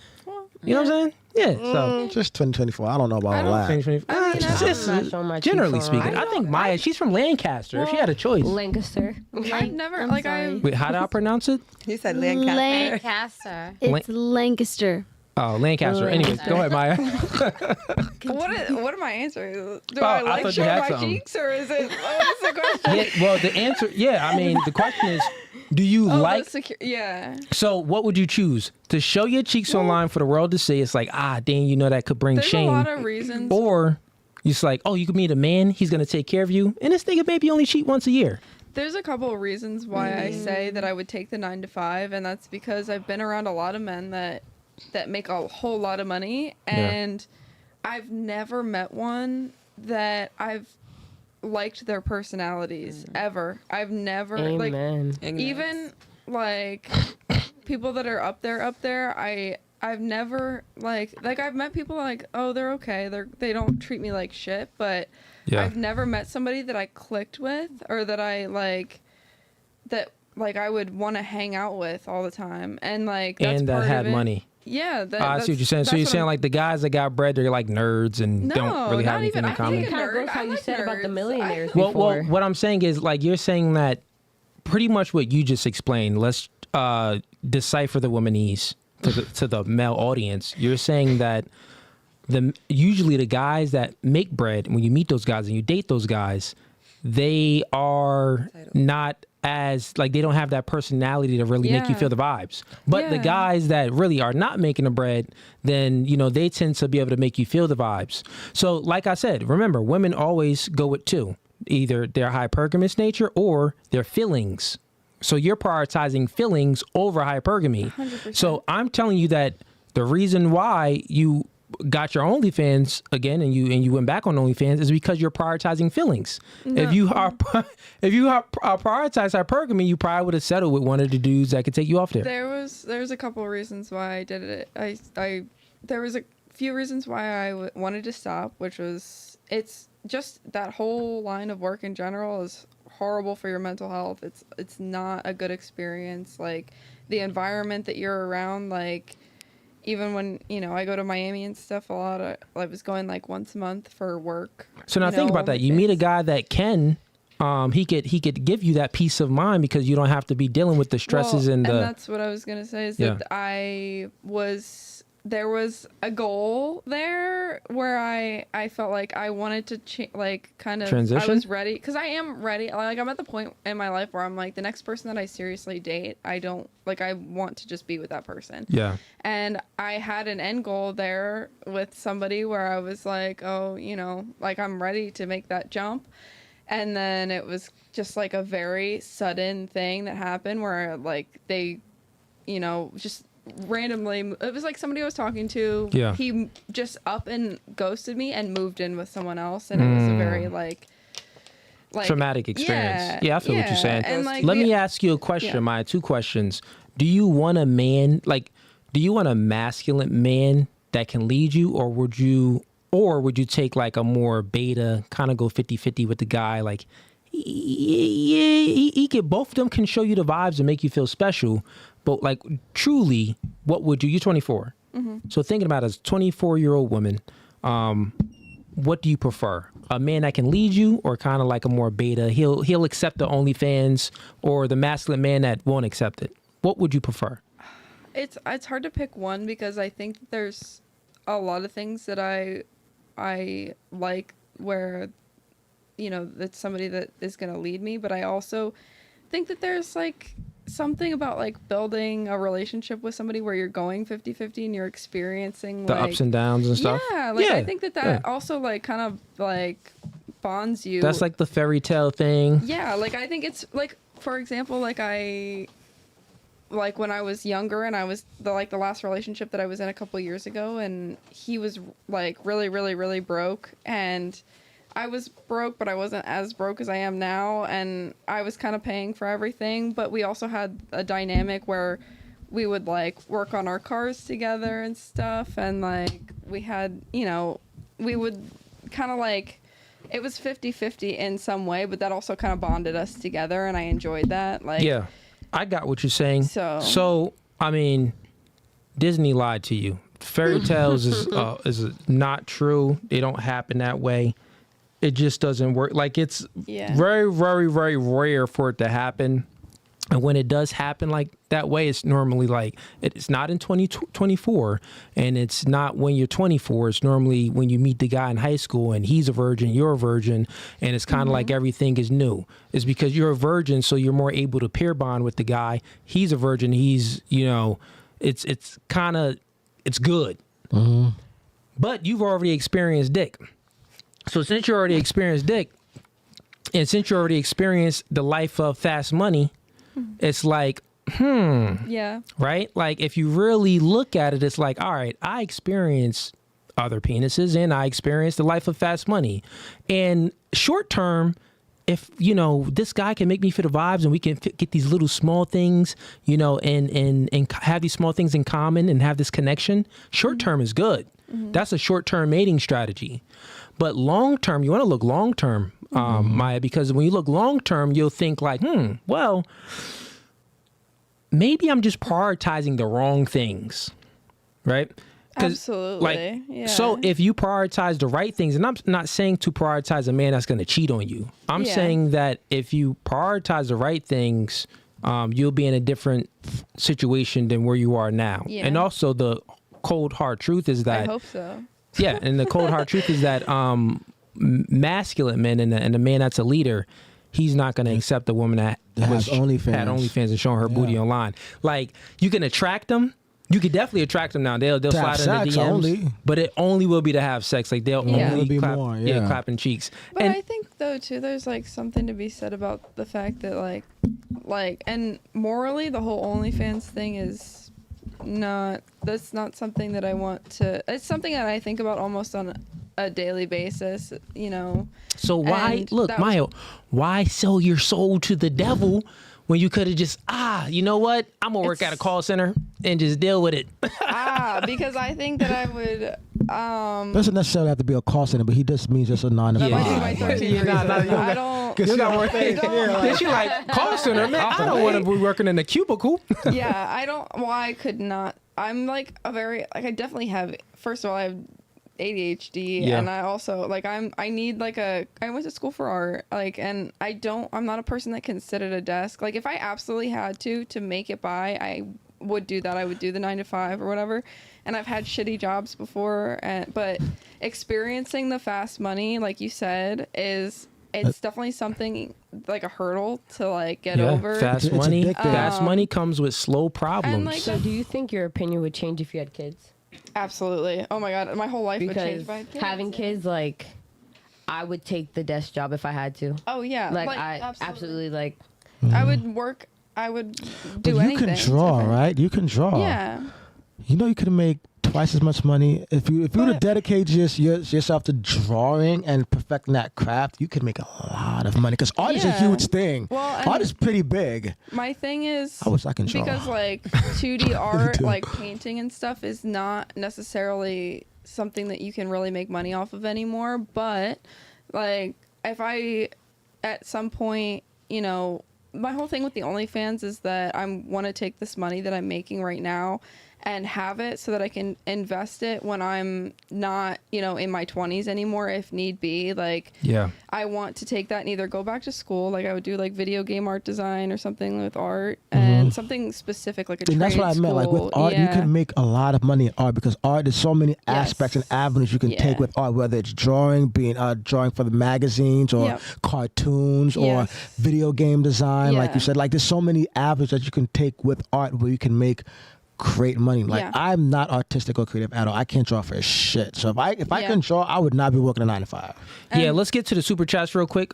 You know what I'm saying? Yeah. So. Just 2024. I don't know about all that. Just I'm not showing my generally cheeks speaking, online. I think Maya. She's from Lancaster. If she had a choice, Lancaster. I've never I'm like sorry. I. wait, how do I pronounce it? You said Lancaster. Lancaster. It's Lancaster. Oh, Lancaster. Anyways, go ahead, Maya. What am I answering? Do Oh, I I like thought you show had my something. cheeks or is it? What's the question? Yeah, well, the answer, I mean, the question is, do you Oh, like? yeah. So, what would you choose to show your cheeks online for the world to see? It's like, dang, you know that could bring There's shame. a lot of reasons. Or you just like, oh, you could meet a man, he's gonna take care of you, and this nigga maybe only cheat once a year. There's a couple of reasons why I say that I would take the 9 to 5, and that's because I've been around a lot of men that make a whole lot of money, and I've never met one that I've liked their personalities ever. I've never Amen. even like people that are up there. I've never like I've met people like, oh, they're okay. They don't treat me like shit, but Yeah. I've never met somebody that I clicked with or that I like that like I would want to hang out with all the time, and like that's And that part had of it. money. Yeah, I see what you're saying. So you're saying like the guys that got bread, they're like nerds and No, don't really have not anything even. in I common. think Kind of nerd. goes how I you like said about the nerds. millionaires Well, before. what I'm saying is like you're saying that pretty much what you just explained. Let's decipher the womanese to the male audience. You're saying that usually the guys that make bread, when you meet those guys and you date those guys, they are not as like they don't have that personality to really make you Yeah. feel the vibes. But the Yeah. guys that really are not making the bread, then they tend to be able to make you feel the vibes. So like I said, remember, women always go with two. Either their hypergamous nature or their feelings. So you're prioritizing feelings over hypergamy. 100%. So I'm telling you that the reason why you got your OnlyFans again and you went back on OnlyFans is because you're prioritizing feelings. No. If you prioritize hypergamy, you probably would have settled with one of the dudes that could take you off there. There's a couple of reasons why I did it. There was a few reasons why I wanted to stop, which was it's just that whole line of work in general is horrible for your mental health. It's not a good experience. Like the environment that you're around, like even when I go to Miami and stuff a lot, I was going like once a month for work. So now think about that. You meet a guy that can he could give you that peace of mind because you don't have to be dealing with the stresses and that's what I was gonna say is that there was a goal there where I felt like I wanted to transition? I was ready because I am ready. Like I'm at the point in my life where I'm like the next person that I seriously date, I want to just be with that person. Yeah. And I had an end goal there with somebody where I was like, oh, like I'm ready to make that jump. And then it was just like a very sudden thing that happened where like they, just randomly, it was like somebody I was talking to. Yeah. He just up and ghosted me and moved in with someone else. And it was a very like traumatic experience. Yeah, I feel what you're saying. And like Let me ask you a question, Maya. 2 questions. Do you want a man, do you want a masculine man that can lead you, or would you take like a more beta, kind of go 50-50 with the guy? Like, he could, both of them can show you the vibes and make you feel special. But like, truly, what would you? You're 24. Mm-hmm. So thinking about as a 24-year-old woman, what do you prefer? A man that can lead you, or kind of like a more beta? He'll accept the OnlyFans, or the masculine man that won't accept it. What would you prefer? It's hard to pick one because I think that there's a lot of things that I like where that's somebody that is going to lead me, but I also think that there's like something about like building a relationship with somebody where you're going 50-50 and you're experiencing The ups and downs and stuff? Yeah, I think that also like kind of like bonds you. That's like the fairy tale thing. Yeah, like I think it's like, for example, like when I was younger and I was the last relationship that I was in a couple years ago, and he was like really, really, really broke, and I was broke, but I wasn't as broke as I am now, and I was kind of paying for everything, but we also had a dynamic where we would like work on our cars together and stuff, and like we had, we would kind of like, it was 50-50 in some way, but that also kind of bonded us together, and I enjoyed that. Like, yeah, I got what you're saying. So I mean, Disney lied to you. Fairy tales is not true. They don't happen that way. It just doesn't work. Like, it's very, very, very rare for it to happen. And when it does happen like that way, it's normally like, it's not in 2024, and it's not when you're 24. It's normally when you meet the guy in high school and he's a virgin, you're a virgin, and it's kind of like everything is new. It's because you're a virgin, so you're more able to peer bond with the guy. He's a virgin. He's, it's kind of, it's good. Mm-hmm. But you've already experienced dick. So since you already experienced dick, and since you already experienced the life of fast money, it's like, yeah, right? Like, if you really look at it, it's like, all right, I experienced other penises and I experienced the life of fast money. And short term, if, this guy can make me feel the vibes and we can get these little small things, and have these small things in common and have this connection, short term is good. That's a short-term mating strategy. But long-term, you want to look long-term, Maya, because when you look long-term, you'll think like, well, maybe I'm just prioritizing the wrong things, right? Absolutely. Yeah. So if you prioritize the right things, and I'm not saying to prioritize a man that's going to cheat on you. I'm saying that if you prioritize the right things, you'll be in a different situation than where you are now. Yeah. And also the cold hard truth is that I hope so. yeah, and the cold hard truth is that masculine men and the man that's a leader, he's not going to accept a woman that has OnlyFans. had OnlyFans and showing her booty online. Like, you can attract them. You could definitely attract them now. They'll slide in the DMs, only. but it only will be to have sex. Like, they'll only be clap, more, clapping cheeks. But And I think though too, there's like something to be said about the fact that like, and morally, the whole OnlyFans thing is that's not something that I want to. It's something that I think about almost on a daily basis. You know. so why And look, that was- Maya? Why sell your soul to the devil when you could have just you know what? I'm gonna work at a call center and just deal with it. Because I think that I would. Doesn't necessarily have to be a call center, but he just means just a 9 to That 5. might be my 13 Yeah, reason. nah, you don't I got- don't. You got more things. Then she like, call center, man. I don't want to be working in a cubicle. Yeah, I don't. Well, I could not. I'm like a very I definitely have. First of all, I have ADHD, Yeah. and I also I need I went to school for art, and I'm not a person that can sit at a desk. Like, if I absolutely had to make it by, I would do that. I would do the 9 to 5 or whatever. And I've had shitty jobs before, but experiencing the fast money, like you said, it's definitely something like a hurdle to get over. Fast It's money. addictive. Fast money comes with slow problems. like- So do you think your opinion would change if you had kids? Absolutely. Oh my god, my whole life would Because change if I had kids. having kids, like, I would take the desk job if I had to. Oh yeah, Like, I absolutely like. I would work. I would But do you anything. can draw, different. right? You can draw. Yeah. You know you could make twice as much money if you were to But- dedicate yourself to drawing and perfecting that craft. You could make a lot of money because art is a Yeah. huge thing. Well, and art is pretty big. my thing is, I wish I can draw. because 2D art, do. like painting and stuff, is not necessarily something that you can really make money off of anymore. But if I, at some point, my whole thing with the OnlyFans is that I want to take this money that I'm making right now and have it so that I can invest it when I'm not, in my 20s anymore, if need be. Yeah. I want to take that and either go back to school, I would do video game art design or something with art, and something specific like a And trade that's what I meant. Like school. with art, you Yeah. can make a lot of money in art because art, there's so many aspects and avenues you can take Yeah. with art, whether it's drawing, being drawing for the magazines or Yep. cartoons or Yes. video game design. Like Yeah. you said, there's so many avenues that you can take with art where you can make great money. Yeah. I'm not artistic or creative at all. I can't draw for shit. So if I Yeah. can draw, I would not be working a 9 to 5. Yeah, let's get to the super chats real quick.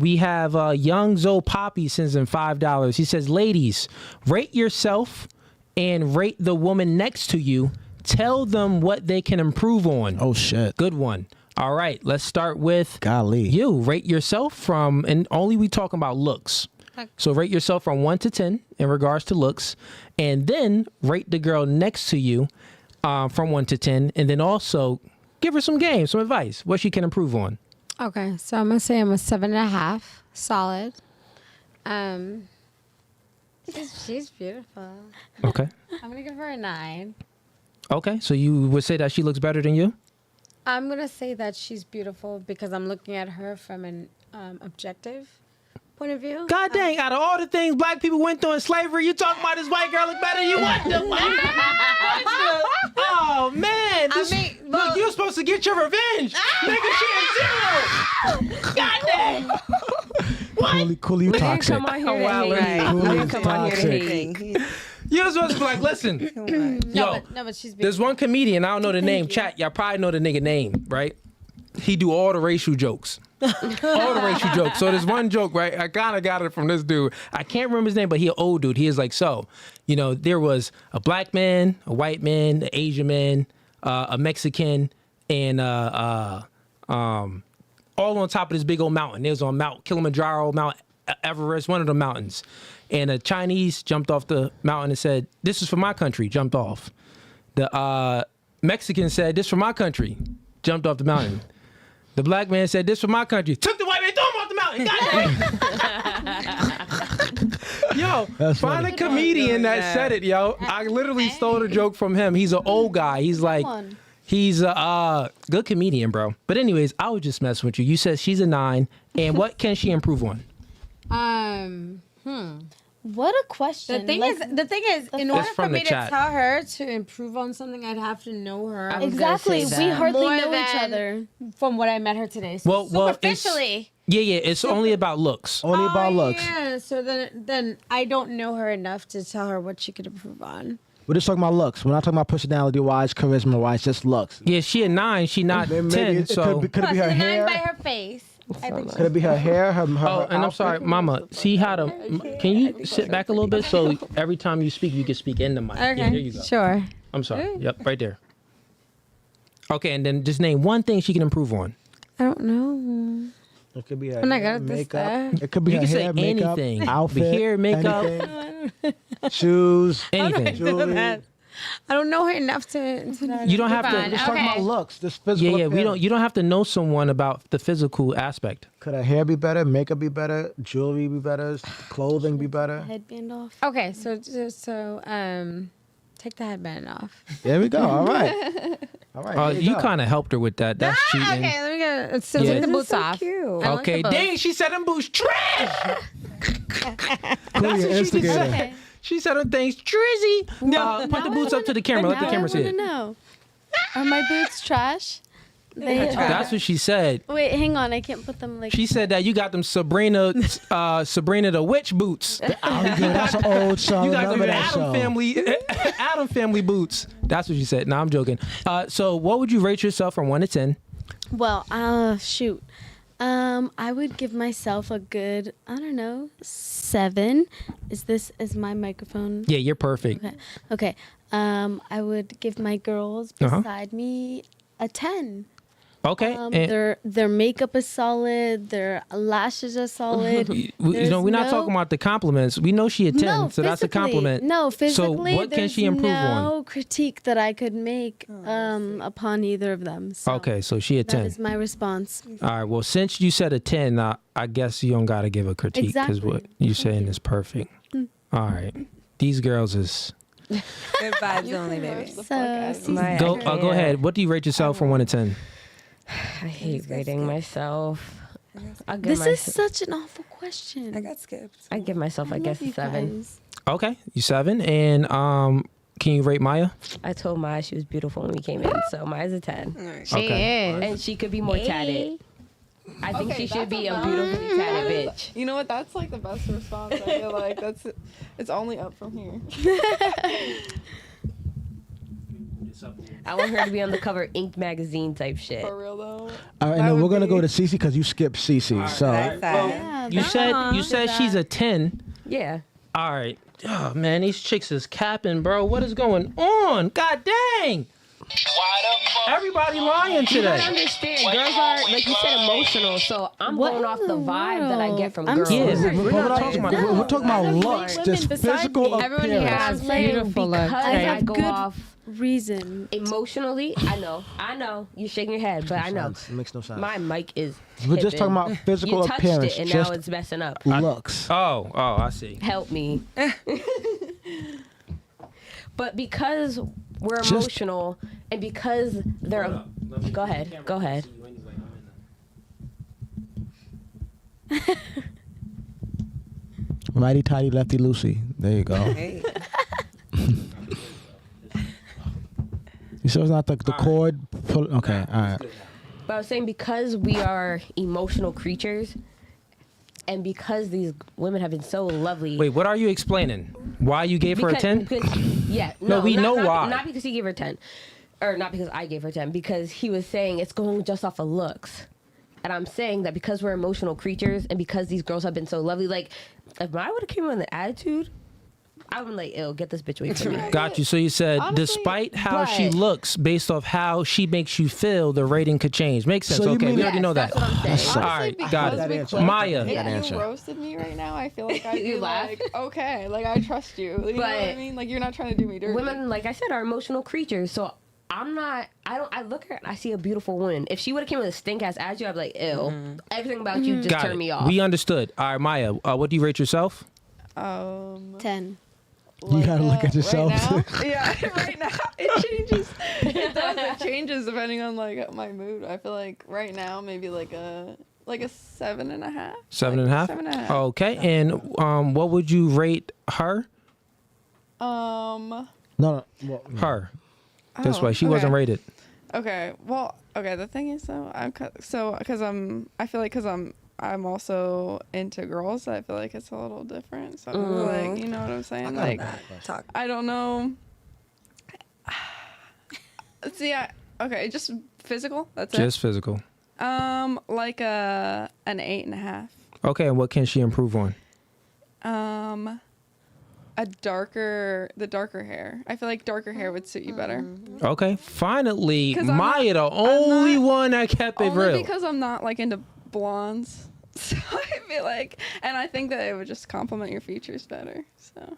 We have Young Zoe Poppy sends in $5. He says, ladies, rate yourself and rate the woman next to you. Tell them what they can improve on. Oh shit. Good one. All right, let's start with Golly. you. Rate yourself from, and only we talking about looks. So rate yourself from 1 to 10 in regards to looks, and then rate the girl next to you from 1 to 10, and then also give her some game, some advice, what she can improve on. Okay, so I'm gonna say I'm a 7.5, solid. She's beautiful. Okay. I'm gonna give her a 9. Okay, so you would say that she looks better than you? I'm gonna say that she's beautiful because I'm looking at her from an objective point of view. God dang, out of all the things black people went through in slavery, you talking about this white girl look better than you? What the fuck? Oh, man. Look, you're supposed to get your revenge. Nigga, she is 0. God dang. Cooley, you I didn't toxic. come on here Oh, to wow, hate. right. I Cooley didn't is come on here to toxic. hate. You're supposed to be like, listen, yo, No, but she's beautiful. there's one comedian, I don't know the name, chat, y'all probably know the nigga name, right? He do all the racial jokes. All the racial jokes. So there's one joke, right? I kind of got it from this dude. I can't remember his name, but he an old dude. He is like, so, there was a black man, a white man, an Asian man, a Mexican, and all on top of this big old mountain. It was on Mount Kilimanjaro, Mount Everest, one of the mountains. And a Chinese jumped off the mountain and said, "This is for my country," jumped off. The Mexican said, "This for my country." Jumped off the mountain. The black man said, "This for my country." Took the white man, threw him off the mountain. Yo, That's find funny. a comedian that said it, yo. I literally stole the joke from him. He's an old guy. He's like, one. he's a good comedian, bro. But anyways, I was just messing with you. You said she's a 9, and what can she improve on? What a question. The thing Like, is, in order from for the me chat. to tell her to improve on something, I'd have to know her. I was gonna exactly. say We that. hardly More know each than- other. From what I met her today. So Well, it's, superficially. yeah. It's only about looks. Only about looks. Yeah, so then I don't know her enough to tell her what she could improve on. We're just talking about looks. We're not talking about personality wise, charisma wise, just looks. Yeah, she a 9. She not Maybe 10. it So. could it be her She's a 9 hair? by her face. I think Could it be her hair? Her Oh, and I'm outfit? sorry, Mama. See how to? Can you sit back a little bit so every time you speak, you can speak in the mic? Okay, Yeah, there you go. sure. I'm sorry. Yep, right there. Okay, and then just name one thing she can improve on. I don't know. It could be her I'm not hair, good at this makeup. stuff. It could be You her can say hair, makeup, anything. outfit, Hair, makeup. anything. Shoes, Anything. jewelry. I don't know her enough to You don't have to. Fine. Just talking Okay. about looks, this physical. Yeah. We appearance. don't. You don't have to know someone about the physical aspect. Could her hair be better? Makeup be better? Jewelry be better? Clothing be better? Headband off. Okay, so take the headband off. There we go. All right. All right. there You go. kind of helped her with that. That's cheating. Okay, let me get. So Yeah. take the This boots off. Cute. I like Okay, the boots. dang, she said them boots trash. Cooley, That's what she just instigator. said. She said them things trizzy. Put the boots up to the camera. Let the Now camera I see want it. to know. Are my boots trash? They That's what she said. Wait, hang on. I can't put them like. She said that you got them Sabrina the Witch boots. Oh, yeah, that's an old song. You got them Remember that Adam song. family boots. That's what she said. No, I'm joking. So what would you rate yourself from 1 to 10? Well, shoot. I would give myself a good, I don't know, 7. Is my microphone? Yeah, you're perfect. Okay. I would give my girls Uh-huh. beside me a 10. Okay. and Their makeup is solid. Their lashes are solid. we're not talking about the compliments. We know she a 10, No, so that's a physically- compliment. No, physically, So what can she there's improve no on? critique that I could make upon either of them. So Okay, so she a that 10. is my response. All right. Well, since you said a 10, I guess you don't gotta give a critique because Exactly. what you saying is perfect. All right. These girls is Good vibes only, baby. So, go ahead. What do you rate yourself from 1 to 10? I hate rating myself. I'll give this is myself, such an awful question. I got skipped. I give myself, I guess, a You 7. guys. Okay, you 7. And can you rate Maya? I told Maya she was beautiful when we came in, so Maya's a 10. All right. She Okay. is. And she could be more tatted. I think Okay, she should that's be a a beautifully tatted bitch. You know what? That's like the best response. I feel like it's only up from here. I want her to be on the cover of Ink magazine type shit. For real though. All right, That and then we're would gonna go be- to Cece because you skipped Cece. So That's sad. Yeah, You said she's a 10. Yeah. All right. Oh man, these chicks is capping, bro. What is going on? God dang! Everybody lying You today. gotta understand, girls are, like you said, emotional, so I'm What going off in the the vibe that I world? get from I'm girls. Yeah, sorry. we're not talking about that. we're talking about I have looks, great just women beside physical me. Everyone here appearance. has Saying beautiful looks. because I I have go good off reason. emotionally. I know. You're shaking your head, but I know. It makes no sense. My mic is We're just talking tipping. about physical You touched appearance, it and just now it's messing up. looks. Oh, I see. Help me. But because we're Just- emotional and because they're go ahead. Righty tighty, lefty loosey. There you go. Hey. You sure it's not the cord? Okay, all right. But I was saying because we are emotional creatures and because these women have been so lovely. Wait, what are you explaining? Why you gave her a 10? Yeah. No, we know not, why. Not because he gave her 10. Or not because I gave her 10. Because he was saying it's going just off of looks. And I'm saying that because we're emotional creatures and because these girls have been so lovely, like, if I would have came with an attitude, I would be like, ew, get this bitch away from me. Got you. So you said, Honestly, despite how she but- looks, based off how she makes you feel, the rating could change. Makes sense. So you okay, mean- we already know that. That's what I'm saying. That's- All right, Honestly, got because it. we answer. clicked, Maya. If That answer. you roasted me right now, I feel like I'd You be laugh? like, okay, like I trust you. You know what I But mean? Like you're not trying to do me dirty. Women, like I said, are emotional creatures. So I look at her and I see a beautiful woman. If she would have came with a stink ass attitude, I'd be like, ew. Everything about you just Got turned it. me off. We understood. All right, Maya, what do you rate yourself? 10. You gotta look at yourself. Right now, yeah, right now it changes. It does. It changes depending on like my mood. I feel like right now maybe like a 7.5. 7.5? 7.5. Okay, and what would you rate her? No. Well, Her. This way, she okay. wasn't rated. Okay. Well, okay. The thing is, though, because I feel like because I'm also into girls. I feel like it's a little different. So I feel like, you know what I'm saying? Like, Talk. I don't know. See, okay, just physical. That's Just physical. it. Like an 8.5. Okay, and what can she improve on? The darker hair. I feel like darker hair would suit you better. Okay, finally, 'Cause I'm Maya, not- the only I'm not- one that kept it Only real. because I'm not like into blondes. So I feel like, and I think that it would just complement your features better. So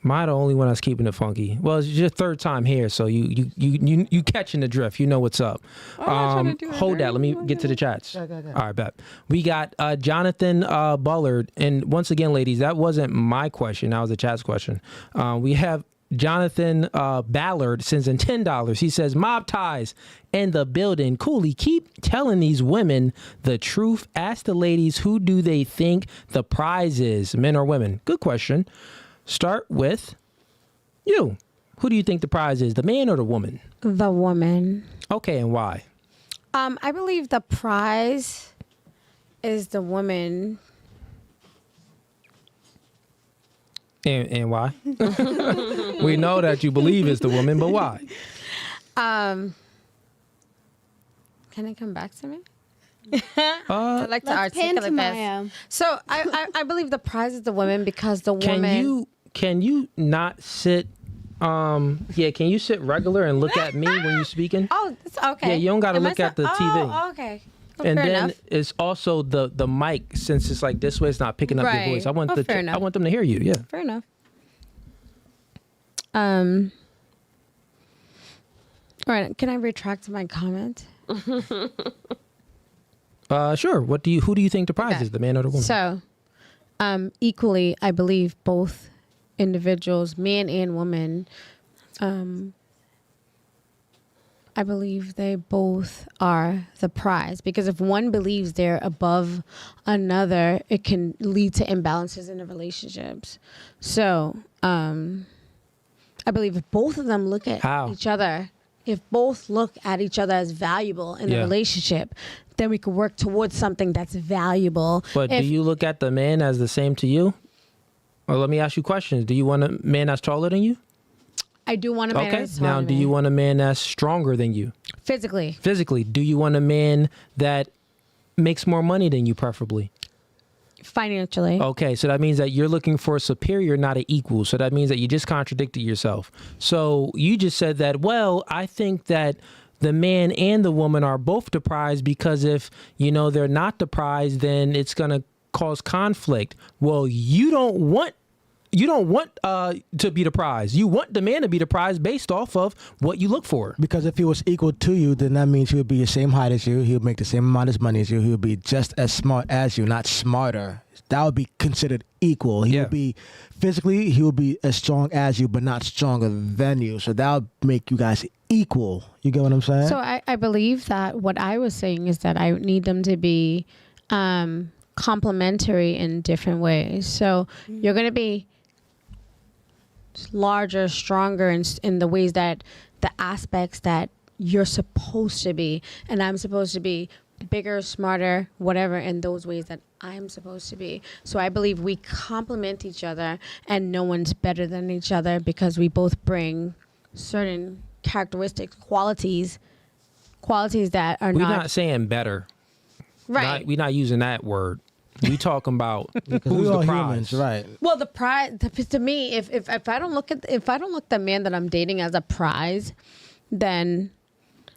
Maya, the only one that's keeping it funky. Well, it's your third time here, so you catching the drift. You know what's up. I'm not trying to do it Hold that. dirty. Let me Like get to the that. chats. Go. All right, bet. We got Jonathan Bullard, and once again, ladies, that wasn't my question. That was the chat's question. We have Jonathan Ballard sends in $10. He says, "Mob ties in the building. Cooley, keep telling these women the truth. Ask the ladies, who do they think the prize is, men or women?" Good question. Start with you. Who do you think the prize is, the man or the woman? The woman. Okay, and why? I believe the prize is the woman. And why? We know that you believe it's the woman, but why? Can it come back to me? I'd like to Let's pan to articulate this. Maya. So I believe the prize is the woman because the woman. Can you not sit? Can you sit regular and look at me when you're speaking? Oh, it's okay. Yeah, you don't gotta Am I look at the TV. Oh, okay. Well, And fair then enough. it's also the mic, since it's like this way, it's not picking up your Right. voice. I want Oh, fair enough. I want them to hear you. Yeah. Fair enough. All right. Can I retract my comment? Sure. Who do you think the prize Okay. is, the man or the woman? So, equally, I believe both individuals, man and woman, I believe they both are the prize, because if one believes they're above another, it can lead to imbalances in the relationships. So, I believe if both of them look at How? each other, if both look at each other as valuable in the Yeah. relationship, then we could work towards something that's valuable. But do you look at the man as the same to you? Well, let me ask you questions. Do you want a man that's taller than you? I do want a man Okay. that's Now, taller do than you me. want a man that's stronger than you? Physically? Physically, do you want a man that makes more money than you, preferably? Financially. Okay, so that means that you're looking for a superior, not an equal. So that means that you just contradicted yourself. So you just said that, well, I think that the man and the woman are both the prize, because if, they're not the prize, then it's going to cause conflict. Well, you don't want to be the prize. You want the man to be the prize based off of what you look for. Because if he was equal to you, then that means he would be the same height as you. He would make the same amount of money as you. He would be just as smart as you, not smarter. That would be considered equal. He would be physically, he would be as strong as you, but not stronger than you. So that would make you guys equal. You get what I'm saying? So I believe that what I was saying is that I need them to be complementary in different ways. So you're going to be larger, stronger in the ways that the aspects that you're supposed to be, and I'm supposed to be bigger, smarter, whatever, in those ways that I'm supposed to be. So I believe we complement each other, and no one's better than each other, because we both bring certain characteristics, qualities that are We're not saying better. right. We're not using that word. We talking about Because who's we the all prize. humans, right? Well, the prize to me, if I don't look the man that I'm dating as a prize, then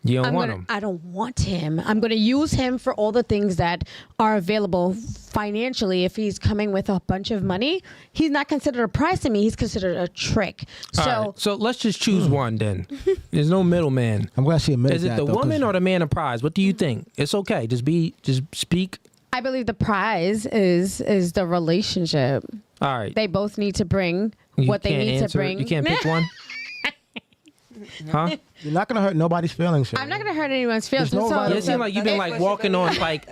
You don't want him. I don't want him. I'm going to use him for all the things that are available financially. If he's coming with a bunch of money, he's not considered a prize to me. He's considered a trick. All right, so let's just choose one then. There's no middleman. I'm glad she admitted Is it that, the though, 'cause- woman or the man a prize? What do you think? It's okay. Just speak. I believe the prize is the relationship. All right. They both need to bring You what they can't need answer to it? bring. You can't pick one? Huh? You're not gonna hurt nobody's feelings. I'm not going to hurt anyone's feelings. There's no right- Yeah, it seems like you've been like walking on like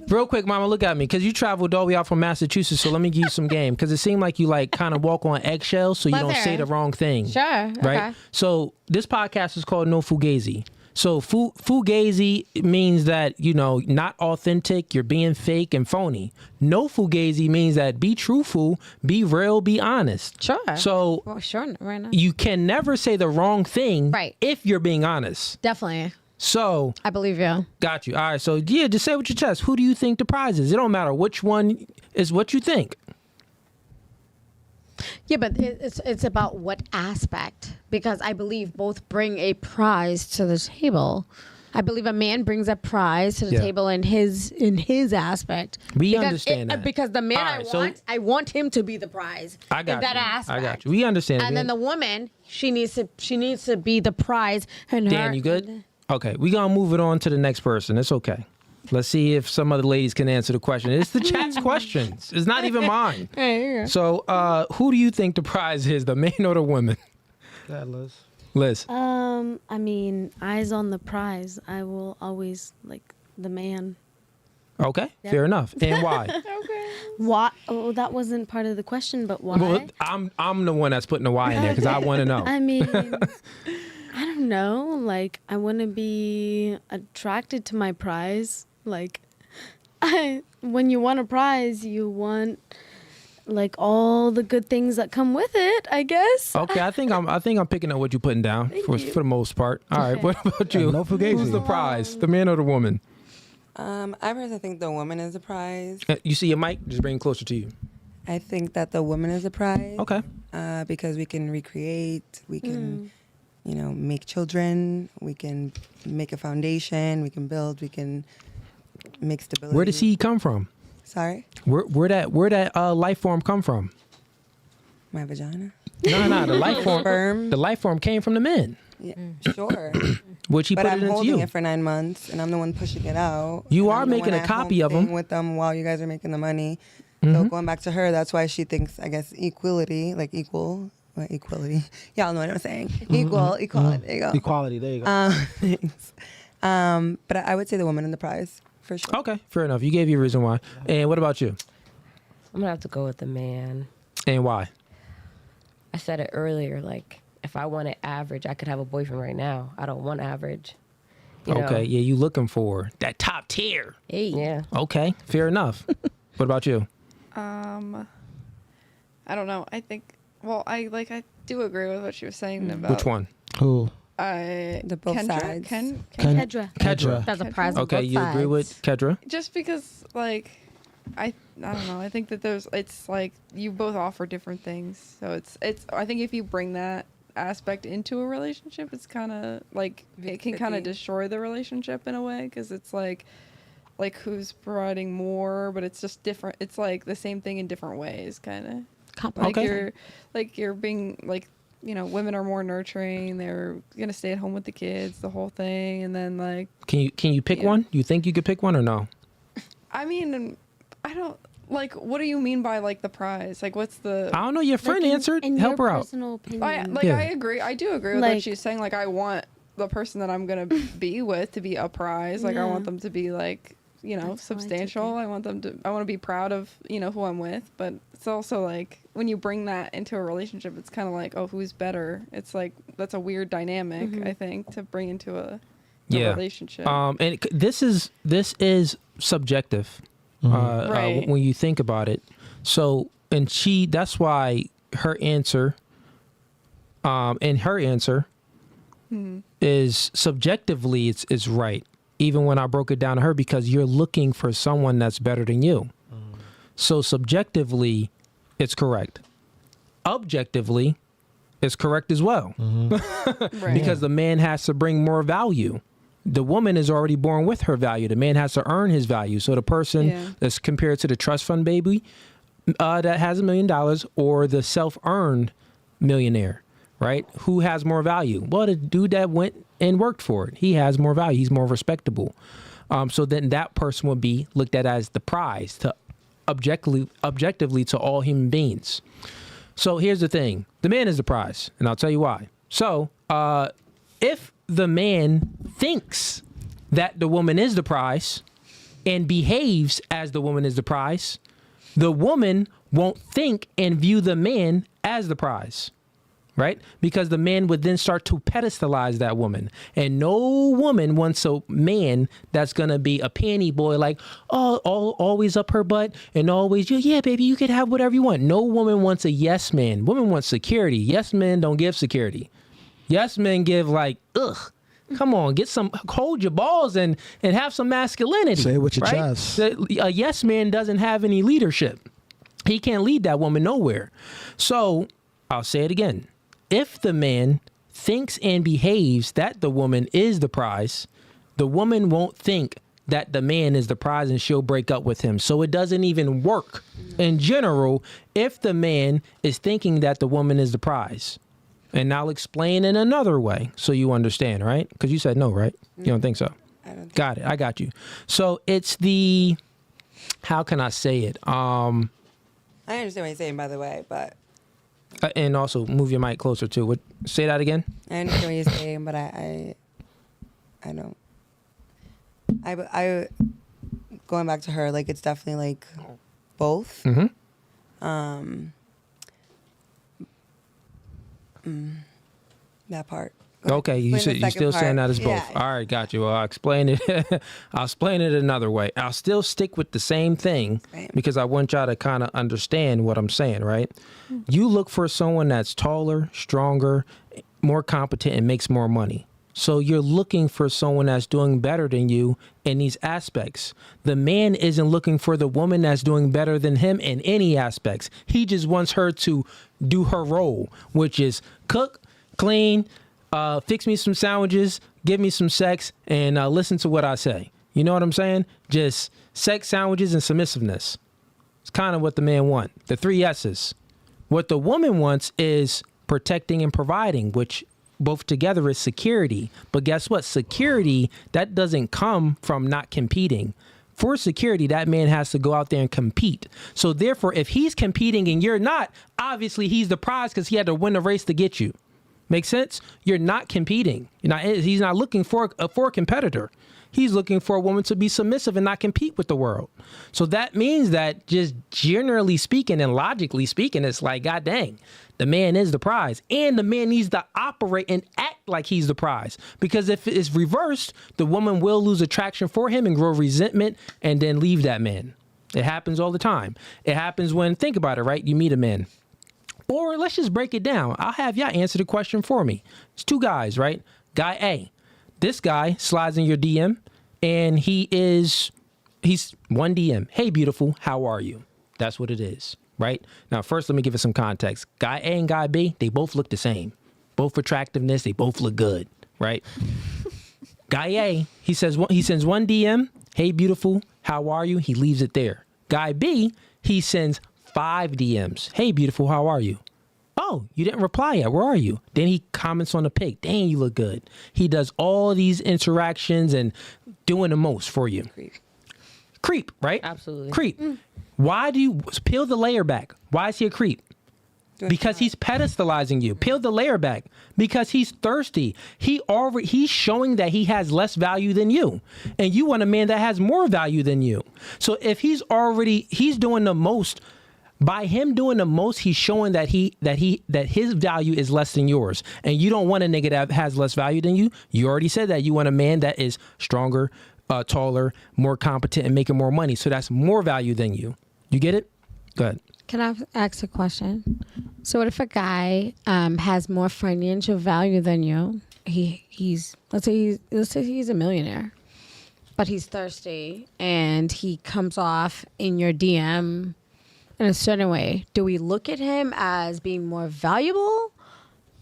real quick, mama, look at me, because you traveled all the way out from Massachusetts, so let me give you some game, because it seemed like you like kind of walk on eggshells so you don't say the wrong thing. Sure. Right? Okay. So this podcast is called No Fugazi. So Fugazi means that, you know, not authentic, you're being fake and phony. No Fugazi means that be truthful, be real, be honest. Sure. So Well, sure. Right now. you can never say the wrong thing Right. if you're being honest. Definitely. So I believe you. got you. All right. So yeah, just say with your chest. Who do you think the prize is? It don't matter which one is what you think. Yeah, but it's about what aspect, because I believe both bring a prize to the table. I believe a man brings a prize to the Yeah. table in his aspect. We Because understand that. because the man All right, I want him to be the prize. I got in that you. aspect. I got you. We understand. And then the woman, she needs to be the prize. And Dan, you good? Okay, we gonna move it on to the next person. It's okay. Let's see if some other ladies can answer the question. It's the chat's questions. It's not even mine. So, who do you think the prize is, the man or the woman? Yeah, Liz. Liz. I mean, eyes on the prize. I will always like the man. Okay, fair enough. And why? Why? Oh, that wasn't part of the question, but why? Well, I'm the one that's putting the why in there because I want to know. I mean, I don't know. Like, I want to be attracted to my prize. Like, when you want a prize, you want like all the good things that come with it, I guess. Okay, I think I'm picking up what you're putting down for the most part. All right, what about you? No Fugazi. Who's the prize, the man or the woman? I personally think the woman is the prize. You see your mic? Just bring it closer to you. I think that the woman is the prize. Okay. Because we can recreate, we can, make children, we can make a foundation, we can build, we can make stability. Where does he come from? Sorry? Where that life form come from? My vagina? No, the life form. Sperm? The life form came from the men. Yeah, sure. Which he But put I'm it into holding you. it for 9 months, and I'm the one pushing it out. You and are I'm the making one a at copy home of 'em. staying with them while you guys are making the money. So Mhm. going back to her, that's why she thinks, I guess, equality, like equal. What equality? Y'all know what I'm saying. Equality. There you go. Equality. There you go. Thanks. But I would say the woman in the prize for sure. Okay, fair enough. You gave your reason why. And what about you? I'm gonna have to go with the man. And why? I said it earlier. Like, if I wanted average, I could have a boyfriend right now. I don't want average. You know? Okay, yeah, you looking for that top tier. Hey. Yeah. Okay, fair enough. What about you? I don't know. I think. Well, I do agree with what she was saying about Which one? Who? The both Kendra. sides. Kedra. Kedra. That's a prize. on Okay, both you agree with sides. Kedra? Just because, like, I don't know. I think that it's like you both offer different things. So it's. I think if you bring that aspect into a relationship, it's kind of like it can kind of destroy the relationship in a way, because it's like who's providing more, but it's just different. It's like the same thing in different ways, kind of. Like you're being like, women are more nurturing. They're gonna stay at home with the kids, the whole thing, and then like. Can you pick one? You think you could pick one or no? I mean, I don't like. What do you mean by like the prize? Like, what's the? I don't know. Your friend Like answered. in Help your her out. personal opinion. Yeah. I agree. I do agree with Like- what she's saying. Like, I want the person that I'm gonna be with to be a prize. Like, I Yeah. want them to be like, That's how I substantial. took it. I want to be proud of, who I'm with. But it's also like when you bring that into a relationship, it's kind of like, oh, who's better? It's like that's a weird dynamic, I think, to bring into a relationship. And this is subjective. Right. When you think about it. So, and that's why her answer, is subjectively it's right. Even when I broke it down to her, because you're looking for someone that's better than you. So subjectively, it's correct. Objectively, it's correct as well. Right. Because the man has to bring more value. The woman is already born with her value. The man has to earn his value. So the person that's compared to the trust fund baby that has $1 million or the self-earned millionaire, right? Who has more value? Well, the dude that went and worked for it, he has more value. He's more respectable. So then that person would be looked at as the prize to objectively to all human beings. So here's the thing. The man is the prize, and I'll tell you why. So if the man thinks that the woman is the prize and behaves as the woman is the prize, the woman won't think and view the man as the prize, right? Because the man would then start to pedestalize that woman. And no woman wants a man that's going to be a panty boy, like, oh, always up her butt and always, yeah, baby, you could have whatever you want. No woman wants a yes man. Woman wants security. Yes men don't give security. Yes men give like, ugh. Come on, hold your balls and have some masculinity. Say it with your right? chest. A yes man doesn't have any leadership. He can't lead that woman nowhere. So I'll say it again. If the man thinks and behaves that the woman is the prize, the woman won't think that the man is the prize and she'll break up with him. So it doesn't even work in general if the man is thinking that the woman is the prize. And I'll explain in another way so you understand, right? Because you said no, right? You don't think so? I don't think Got it. I got you. So it's the, how can I say it? I understand what you're saying, by the way, but And also move your mic closer too. Say that again. I understand what you're saying, but I don't. I going back to her, like it's definitely like both. Mm-hmm. That part. Okay, you still saying that as both. Yeah. All right, got you. Well, I'll explain it. I'll explain it another way. I'll still stick with the same thing because I want y'all to kind of understand what I'm saying, right? You look for someone that's taller, stronger, more competent, and makes more money. So you're looking for someone that's doing better than you in these aspects. The man isn't looking for the woman that's doing better than him in any aspects. He just wants her to do her role, which is cook, clean, fix me some sandwiches, give me some sex, and listen to what I say. You know what I'm saying? Just sex, sandwiches, and submissiveness. It's kind of what the man wants. The 3 S's. What the woman wants is protecting and providing, which both together is security. But guess what? Security, that doesn't come from not competing. For security, that man has to go out there and compete. So therefore, if he's competing and you're not, obviously he's the prize because he had to win the race to get you. Make sense? You're not competing. He's not looking for a competitor. He's looking for a woman to be submissive and not compete with the world. So that means that just generally speaking and logically speaking, it's like, God dang, the man is the prize. And the man needs to operate and act like he's the prize. Because if it's reversed, the woman will lose attraction for him and grow resentment and then leave that man. It happens all the time. It happens when, think about it, right? You meet a man. Or let's just break it down. I'll have y'all answer the question for me. It's 2 guys, right? Guy A. This guy slides in your DM and he's one DM. Hey, beautiful, how are you? That's what it is, right? Now, first, let me give it some context. Guy A and Guy B, they both look the same. Both attractiveness, they both look good, right? Guy A, he sends one DM. Hey, beautiful, how are you? He leaves it there. Guy B, he sends 5 DMs. Hey, beautiful, how are you? Oh, you didn't reply yet. Where are you? Then he comments on the pic. Dang, you look good. He does all these interactions and doing the most for you. Creep, right? Absolutely. Creep. Why do you peel the layer back? Why is he a creep? Because he's pedestalizing you. Peel the layer back because he's thirsty. He's showing that he has less value than you, and you want a man that has more value than you. So if he's doing the most. By him doing the most, he's showing that his value is less than yours. And you don't want a nigga that has less value than you. You already said that. You want a man that is stronger, taller, more competent, and making more money. So that's more value than you. You get it? Go ahead. Can I ask a question? So what if a guy has more financial value than you? Let's say he's a millionaire, but he's thirsty and he comes off in your DM in a certain way. Do we look at him as being more valuable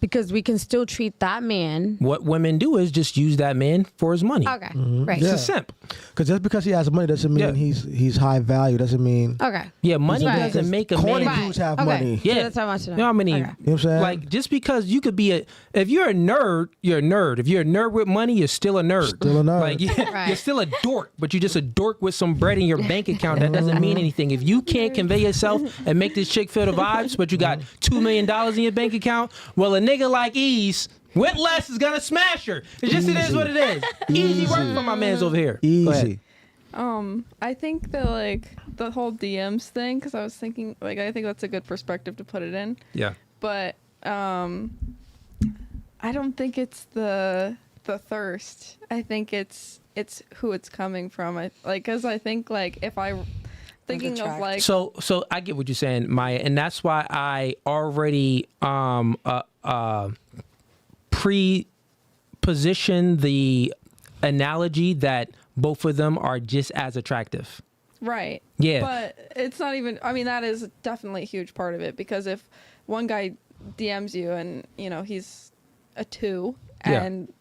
because we can still treat that man. What women do is just use that man for his money. Okay, right. It's Yeah. a simp. Because just because he has money doesn't mean he's high value. Doesn't mean. Okay. Yeah, money Right. doesn't make a Corny man. dudes have Okay. money. Yeah, So that's how much. you know how many? Okay. You know what I'm saying? Like just because you could be if you're a nerd, you're a nerd. If you're a nerd with money, you're still a nerd. Still a nerd. Like Right. you're still a dork, but you're just a dork with some bread in your bank account. That doesn't mean anything. If you can't convey yourself and make this chick feel the vibes, but you got $2 million in your bank account, well, a nigga like Ease with less is gonna smash her. It just it is what it is. Easy work for my man's over here. Go ahead. Easy. I think that like the whole DMs thing, because I was thinking like I think that's a good perspective to put it in. Yeah. But I don't think it's the thirst. I think it's who it's coming from. Because I think like if I thinking of like So I get what you're saying, Maya, and that's why I already pre-position the analogy that both of them are just as attractive. right. Yeah. But it's not even. I mean, that is definitely a huge part of it because if one guy DMs you and he's a 2 Yeah. and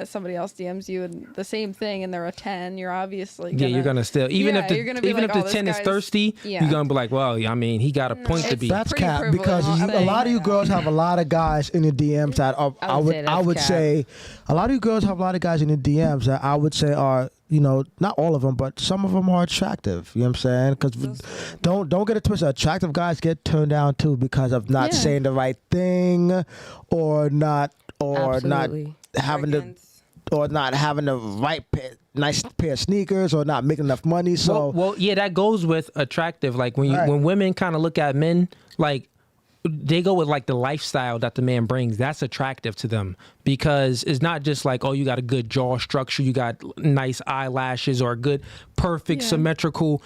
somebody else DMs you and the same thing and they're a 10, you're obviously Yeah, you're gonna still even if you're gonna be even like, if "Oh, the this 10 is guy's-" thirsty, Yeah. you're gonna be like, well, I mean, he got a point to be. That's pretty cap because privileged a thing. lot of you girls have a lot of guys in your DMs that are, I would say I that's would cap. say a lot of you girls have a lot of guys in your DMs that I would say are not all of them, but some of them are attractive. You know what I'm saying? Because don't get it twisted. Attractive guys get turned down too because of not Yeah. saying the right thing or not Absolutely. having the or not having the right nice pair of sneakers or not making enough money. So Well, yeah, that goes with attractive. Like when Right. when women kind of look at men, like they go with like the lifestyle that the man brings. That's attractive to them because it's not just like, oh, you got a good jaw structure, you got nice eyelashes or good, perfect symmetrical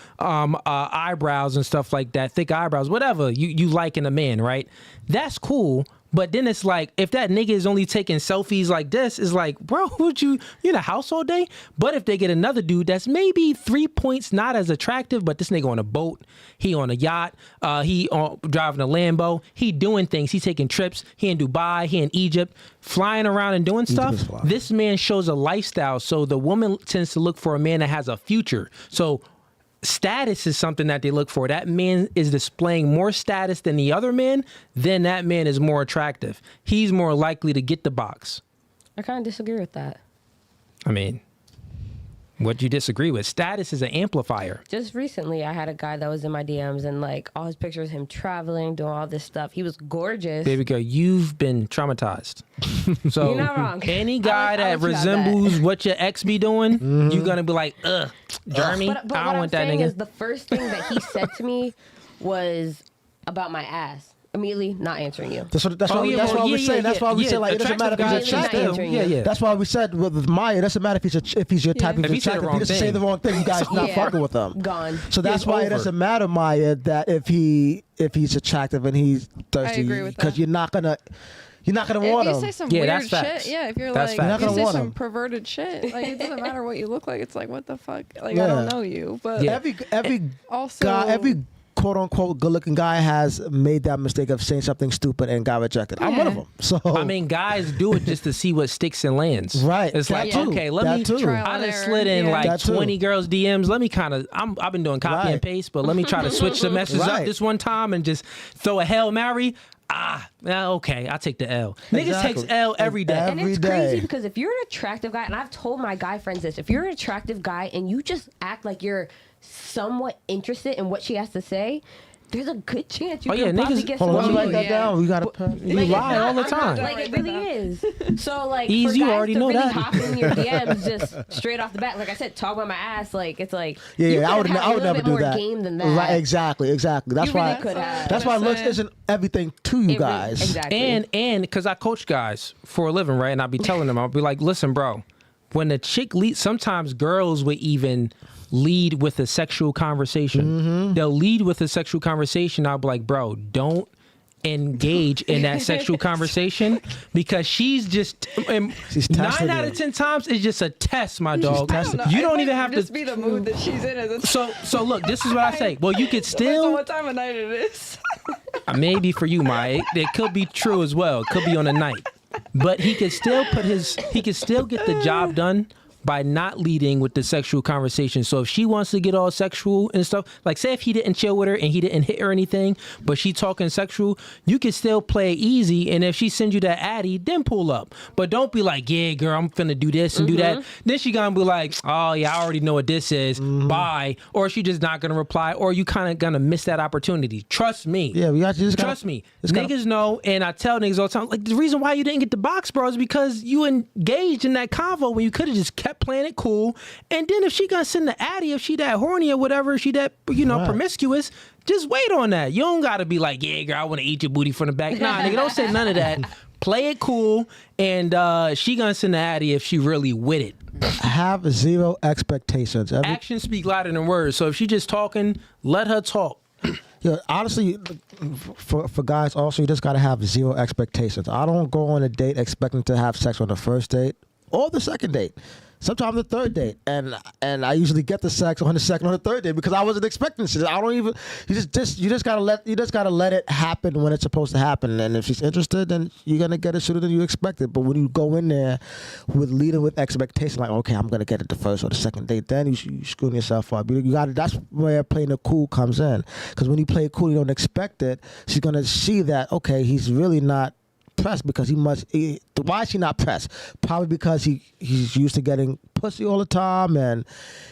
eyebrows and stuff like that, thick eyebrows, whatever you like in a man, right? That's cool. But then it's like, if that nigga is only taking selfies like this, it's like, bro, you in the house all day? But if they get another dude that's maybe 3 points not as attractive, but this nigga on a boat, he on a yacht, he driving a Lambo, he doing things, he taking trips, he in Dubai, he in Egypt, flying around and doing stuff. is fly. This man shows a lifestyle. So the woman tends to look for a man that has a future. So status is something that they look for. That man is displaying more status than the other man, then that man is more attractive. He's more likely to get the box. I kind of disagree with that. I mean, what do you disagree with? Status is an amplifier. Just recently, I had a guy that was in my DMs and like all his pictures, him traveling, doing all this stuff. He was gorgeous. Baby girl, you've been traumatized. So You're not wrong. any guy I'll that let you have that. resembles what your ex be doing, you're gonna be like, ugh, Jeremy, But I what don't I'm want that saying nigga. is the first thing that he said to me was about my ass. Immediately not answering you. That's Oh, why yeah, that's well, why we yeah, say yeah, that's why we yeah. say like it doesn't matter if Attractive he's guys not attractive. answering Yeah, you. yeah. That's why we said with Maya, it doesn't matter if he's your type of Yeah. If he said the attractive. wrong He doesn't say thing. the wrong thing. You guys not Yeah. fucking with him. Gone. So that's It's why it over. doesn't matter, Maya, that if he's attractive and he's thirsty, agree with because that. you're not gonna want if you him. say some Yeah, weird that's facts. shit, if you're That's like, facts. if You're not you say gonna want some him. perverted shit, like it doesn't matter what you look like. It's like, what the fuck? Like Yeah. I don't know you, but Yeah. Every also guy, every quote unquote good looking guy has made that mistake of saying something stupid and got rejected. I'm one of Yeah. them. So I mean, guys do it just to see what sticks and lands. Right. It's like, That too. okay, let That me. too. Trial I and done error. slid in Yeah. like That too. 20 girls' DMs. Let me kind of. I've been doing copy Right. and paste, but let me try to switch the messages up Right. this one time and just throw a Hail Mary. Okay, I'll take the L. Niggas Exactly. takes L every day. And Every it's day. crazy because if you're an attractive guy, and I've told my guy friends this, if you're an attractive guy and you just act like you're somewhat interested in what she has to say, there's a good chance you Oh, yeah, can probably niggas- get hold on, let me some write that Yeah. down. We gotta. You Like, lie all the I'm not time. done. Like it Write that really down. is. So like Ease, for you guys already to know really that. hop in your DMs just straight off the bat, like I said, talk about my ass, like it's like Yeah, you I would could have never a little bit do more that. game than that. Right, exactly. That's You why. really could have. That's why That's looks it. isn't everything to you It guys. Exactly. And because I coach guys for a living, right? And I'll be telling them, I'll be like, listen, bro, when the chick leads, sometimes girls would even lead with a sexual conversation. They'll lead with a sexual conversation. I'll be like, bro, don't engage in that sexual conversation because she's just She's testing 9 out you. of 10 times it's just a test, my dog. testing. You It don't might even have just to. be the mood that she's in. At the So look, this is what I say. Well, you could Depends on still what time of night it is. maybe for you, Maya, it could be true as well. It could be on a night. but he could still get the job done by not leading with the sexual conversation. So if she wants to get all sexual and stuff, like say if he didn't chill with her and he didn't hit her or anything, but she talking sexual, you can still play it easy. And if she sends you that addy, then pull up. But don't be like, yeah, girl, I'm finna do this and do that. Then she gonna be like, oh yeah, I already know what this is. Bye. Or she just not gonna reply, or you kind of gonna miss that opportunity. Trust me. Yeah, we got you. Trust me. Niggas know, and I tell niggas all the time, like the reason why you didn't get the box, bro, is because you engaged in that convo when you could have just kept playing it cool. And then if she gonna send the addy, if she that horny or whatever, she that promiscuous, just wait on that. You don't gotta be like, yeah, girl, I want to eat your booty from the back. Nah, nigga, don't say none of that. Play it cool, and she gonna send the addy if she really with it. Have zero expectations. Actions speak louder than words. So if she just talking, let her talk. Yeah, honestly, for guys also, you just gotta have zero expectations. I don't go on a date expecting to have sex on the first date or the second date. Sometimes the third date, and I usually get the sex on the second or the third date because I wasn't expecting shit. I don't even. You just gotta let it happen when it's supposed to happen. And if she's interested, then you're gonna get it sooner than you expected. But when you go in there with leading with expectation, like okay, I'm gonna get it the first or the second date, then you screwing yourself up. You got that's where playing it cool comes in. Because when you play it cool, you don't expect it. She's gonna see that okay, he's really not pressed because why is he not pressed? Probably because he's used to getting pussy all the time and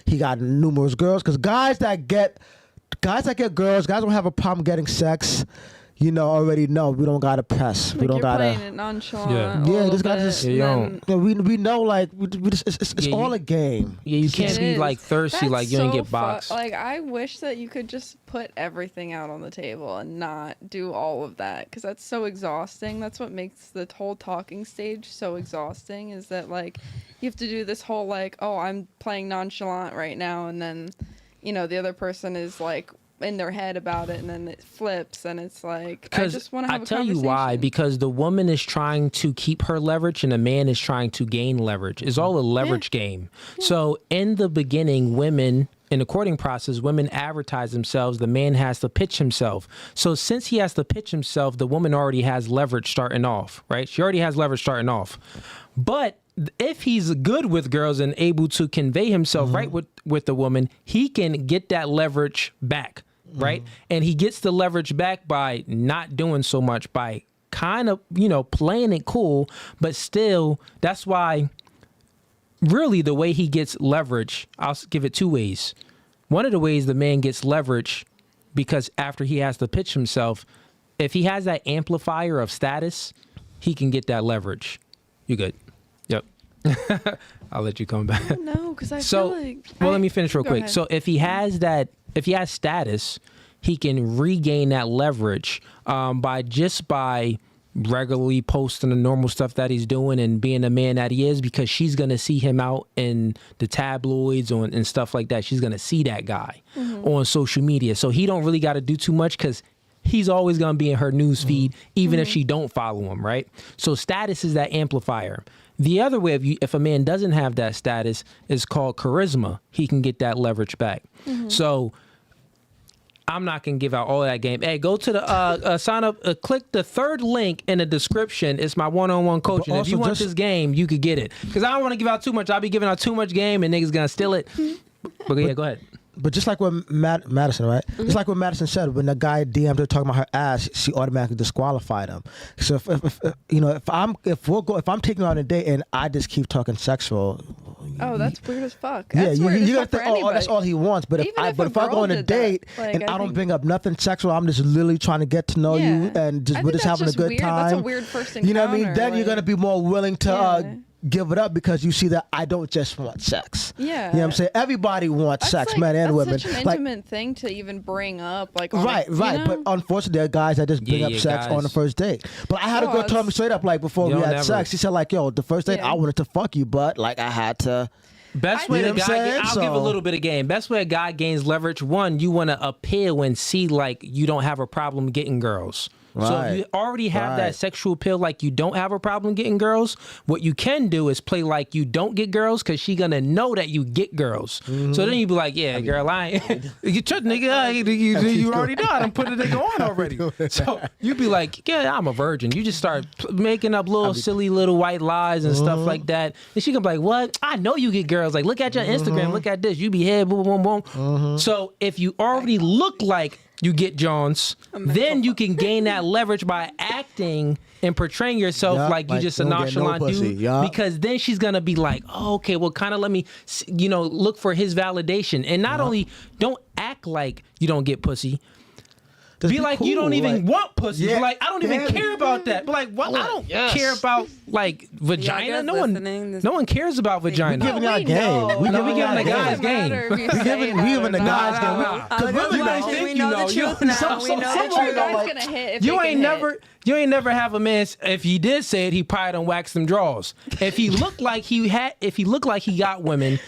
he got numerous girls. Because guys that get girls, guys don't have a problem getting sex. Already know we don't gotta press. Like we don't you're gotta. playing it nonchalant. Yeah, just gotta we know like it's all a game. Yeah, you can't be like thirsty, That's like you ain't so get boxed. Like I wish that you could just put everything out on the table and not do all of that because that's so exhausting. That's what makes the whole talking stage so exhausting. Is that like you have to do this whole like, oh, I'm playing nonchalant right now, and then the other person is like in their head about it, and then it flips, and it's like I just want to have a conversation. I tell you why, because the woman is trying to keep her leverage and the man is trying to gain leverage. It's all a leverage game. So in the beginning, women in the courting process, women advertise themselves. The man has to pitch himself. So since he has to pitch himself, the woman already has leverage starting off, right? She already has leverage starting off. But if he's good with girls and able to convey himself right with the woman, he can get that leverage back. Right. And he gets the leverage back by not doing so much, by kind of, playing it cool. But still, that's why really the way he gets leverage, I'll give it two ways. One of the ways the man gets leverage, because after he has to pitch himself, if he has that amplifier of status, he can get that leverage. You good? Yep. I'll let you come back. No, because I feel like. Well, let me finish real quick. Ahead. So if he has status, he can regain that leverage by regularly posting the normal stuff that he's doing and being the man that he is, because she's going to see him out in the tabloids and stuff like that. She's going to see that guy on social media. So he don't really got to do too much because he's always going to be in her news feed, even if she don't follow him, right? So status is that amplifier. The other way, if a man doesn't have that status, is called charisma. He can get that leverage back. So I'm not going to give out all that game. Hey, go to the sign up, click the third link in the description. It's my one-on-one coaching. If you want this game, you could get it. Because I don't want to give out too much. I'll be giving out too much game and niggas going to steal it. But yeah, go ahead. But just like what Madison, right? Just like what Madison said, when the guy DM'd her talking about her ass, she automatically disqualified him. So if I'm taking her on a date and I just keep talking sexual, that's weird as fuck. Yeah, that's weird you as fuck got to think, that's all he wants. But if I go on a date and I don't bring up nothing sexual, I'm just literally trying to get to know you and we're just having a good weird. time. That's a weird first encounter. You know what I mean? Then you're gonna be more willing to. Give it up because you see that I don't just want sex. Yeah. You know what I'm saying? Everybody wants sex, men and women. That's such an intimate thing to even bring up. Right. But unfortunately, there are guys that just bring up sex on the first date. But I had a girl tell me straight up, like, before we had sex, she said, like, yo, the first date, I wanted to fuck you, but, like, I had to... Best way I'll give a little bit of game. Best way a guy gains leverage, one, you want to appeal and see like you don't have a problem getting girls. So if Right. you already have Right. that sexual appeal, like you don't have a problem getting girls, what you can do is play like you don't get girls because she gonna know that you get girls. So then you be like, yeah, girl, I ain't. You trick nigga, you already know I done put a nigga on already. So you be like, yeah, I'm a virgin. You just start making up little silly little white lies and stuff like that. And she can be like, what? I know you get girls. Like, look at your Instagram. Look at this. You be here, boom, boom, boom. So if you already look like you get Jones, then you can gain that leverage by acting and portraying yourself Yup, like you like just a don't get no nonchalant pussy. dude. Yup. Because then she's gonna be like, oh, okay, well, kind of let me, look for his validation. And not only don't act like you don't get pussy. Just Be like you don't cool, even like- want pussy. Yeah. Be like, I don't even care about that. Be like, what? I don't care about like vagina. guys No one, listening, this- no one cares about vagina. Giving y'all game. We No, we giving giving y'all the game. guys game. We giving the guys game. Because women guys know. think we you know know. the You- truth now. some- We know the some- truth. Guy's gonna hit if You they ain't can hit. never have a man. If he did say it, he probably done waxed them draws. If he looked like he got women,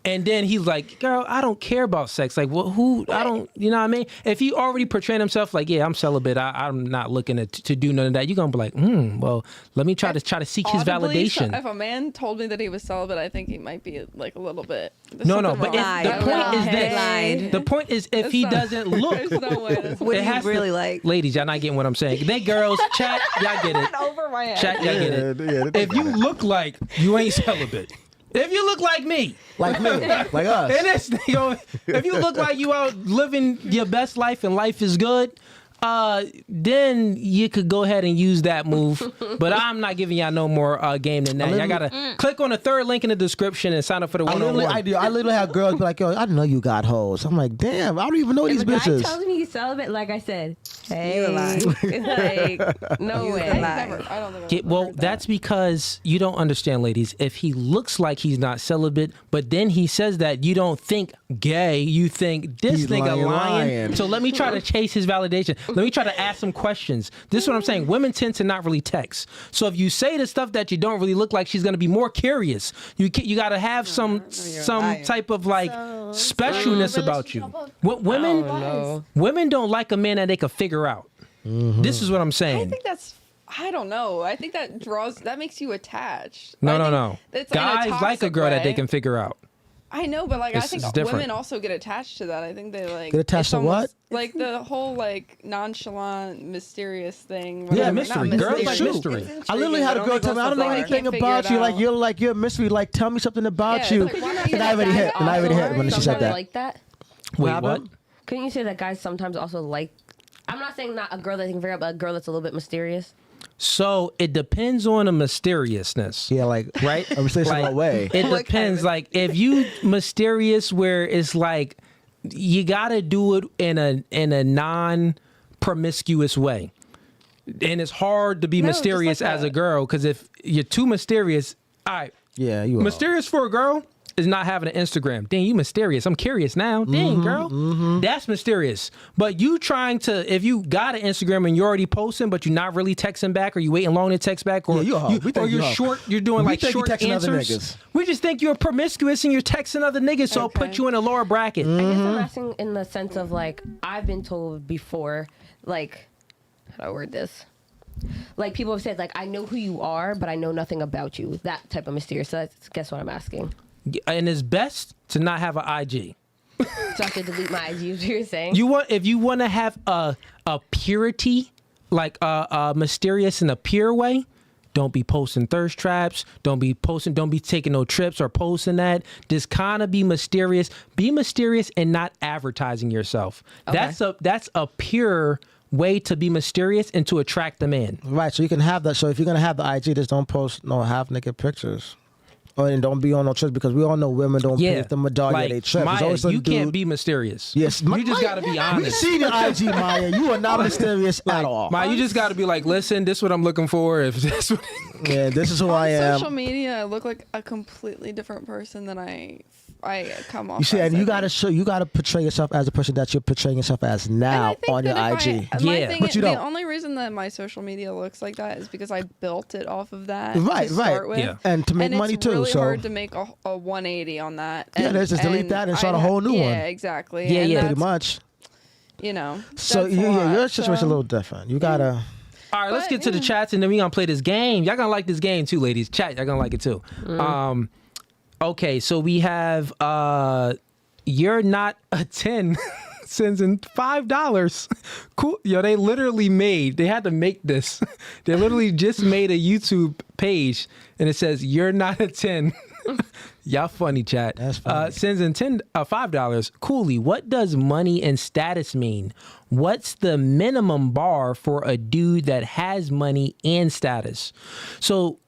and then he's like, girl, I don't care about sex. Like, well, who? I don't. You know what I mean? If he already portraying himself like, yeah, I'm celibate. I'm not looking to do none of that. You're gonna be like, well, let me try to seek his Audibly, validation. if a man told me that he was celibate, I think he might be like a little bit. there's No, something but wrong. the point is this. Lied. The point is if he doesn't look. There's no way. That's What do It you has to- really like? Ladies, y'all not getting what I'm saying. They girls, chat, y'all get it. over my head. Chat, y'all get it. If you look like you ain't celibate, if you look like me, Like me. Like us. and this, if you look like you out living your best life and life is good, then you could go ahead and use that move. But I'm not giving y'all no more game than that. Y'all gotta click on the third link in the description and sign up for the I one-on-one. literally have girls be like, yo, I know you got hoes. I'm like, damn, I don't even know these If a guy bitches. tells me he's celibate, like I said, hey, You a lie. it's like no You a way. lie. Never, I don't think I've Yeah, ever well, heard that. that's because you don't understand, ladies. If he looks like he's not celibate, but then he says that, you don't think gay. You think this He's nigga lying. lying. So let me try to chase his validation. Let me try to ask some questions. This is what I'm saying. Women tend to not really text. So if you say the stuff that you don't really look like, she's gonna be more curious. You got to have some lying. type of like specialness about you. What No. women don't like a man that they can figure out. This is what I'm I saying. think that's. I don't know. I think that makes you attached. No, I no, think no. it's in a Guys like a toxic girl that they way. can figure out. I know, but like I It's think different. women also get attached to that. I think they like Get attached it's to what? almost Like the whole like nonchalant, mysterious thing. Yeah, whatever. mystery. Not Girls like mysterious. mystery. I literally had a girl tell me, I don't know anything about you. Like you're a mystery. Like tell me something about Yeah, you. it's like, why don't you And I let already guys hit. And I already hit when she said Sometimes that. like that. Wait, happened? what? Couldn't you say that guys sometimes also like? I'm not saying not a girl that can figure out, but a girl that's a little bit mysterious. So it depends on the mysteriousness. Yeah, like Right? I'm saying Like, some way. It What kind depends. of Like if you mysterious where it's like you gotta do it in a non-promiscuous way. And it's hard to be No, just mysterious like as a that. girl, because if you're too mysterious, all right. Yeah, you are. Mysterious for a girl is not having an Instagram. Dang, you mysterious. I'm curious now. Mm-hmm, Dang, girl. That's mysterious. But you trying to, if you got an Instagram and you're already posting, but you're not really texting back, or you waiting long to text back, or Yeah, you a hoe. We think or you you're a hoe. short, you're doing We like think you short texting other answers. niggas. We just think you're promiscuous and you're texting other niggas, so it put Okay. you in a lower bracket. I guess Mm-hmm. I'm asking in the sense of like I've been told before, like how do I word this? Like people have said, like I know who you are, but I know nothing about you. That type of mysterious. So that's guess what I'm asking. And it's best to not have an IG. So I have to delete my IG. Is what you're saying? If you want to have a purity, like a mysterious in a pure way, don't be posting thirst traps. Don't be taking no trips or posting that. Just kind of be mysterious. Be mysterious and not advertising yourself. Okay. That's a pure way to be mysterious and to attract the man. Right, so you can have that. So if you're gonna have the IG, just don't post no half naked pictures. And don't be on no trips, because we all know women don't pay the majority of their trips. There's Maya, always some you can't dude- be mysterious. Yes, you just Maya, got to be We honest. see your IG, Maya. You are not mysterious at all. Maya, you just got to be like, listen, this is what I'm looking for. If this, Yeah, this is who On I am. social media, I look like a completely different person than I come off. You see, as, and I you think. gotta portray yourself as a person that you're portraying yourself as And I now think on your that if IG. my Yeah, thing but is, you the don't. only reason that my social media looks like that is because I built it off of that. Right, to right. start with. Yeah. And to make And money it's too. really so hard to make a 180 on that. Yeah, let's just delete that and start a I'd whole new one. Yeah, exactly. Yeah, and yeah. pretty that's, much. You know. So that's yeah, a lot, your situation's a so- little different. You gotta. All right, let's But, get to the chats, and then we gonna play this game. Y'all gonna like this game too, ladies. Chat, y'all gonna like it too. Okay, so we have you're not a 10 sends in $5. Cool. Yo, they had to make this. They literally just made a YouTube page, and it says you're not a 10. Y'all funny, chat. That's funny. Sends in $5. Cooley, what does money and status mean? What's the minimum bar for a dude that has money and status? So,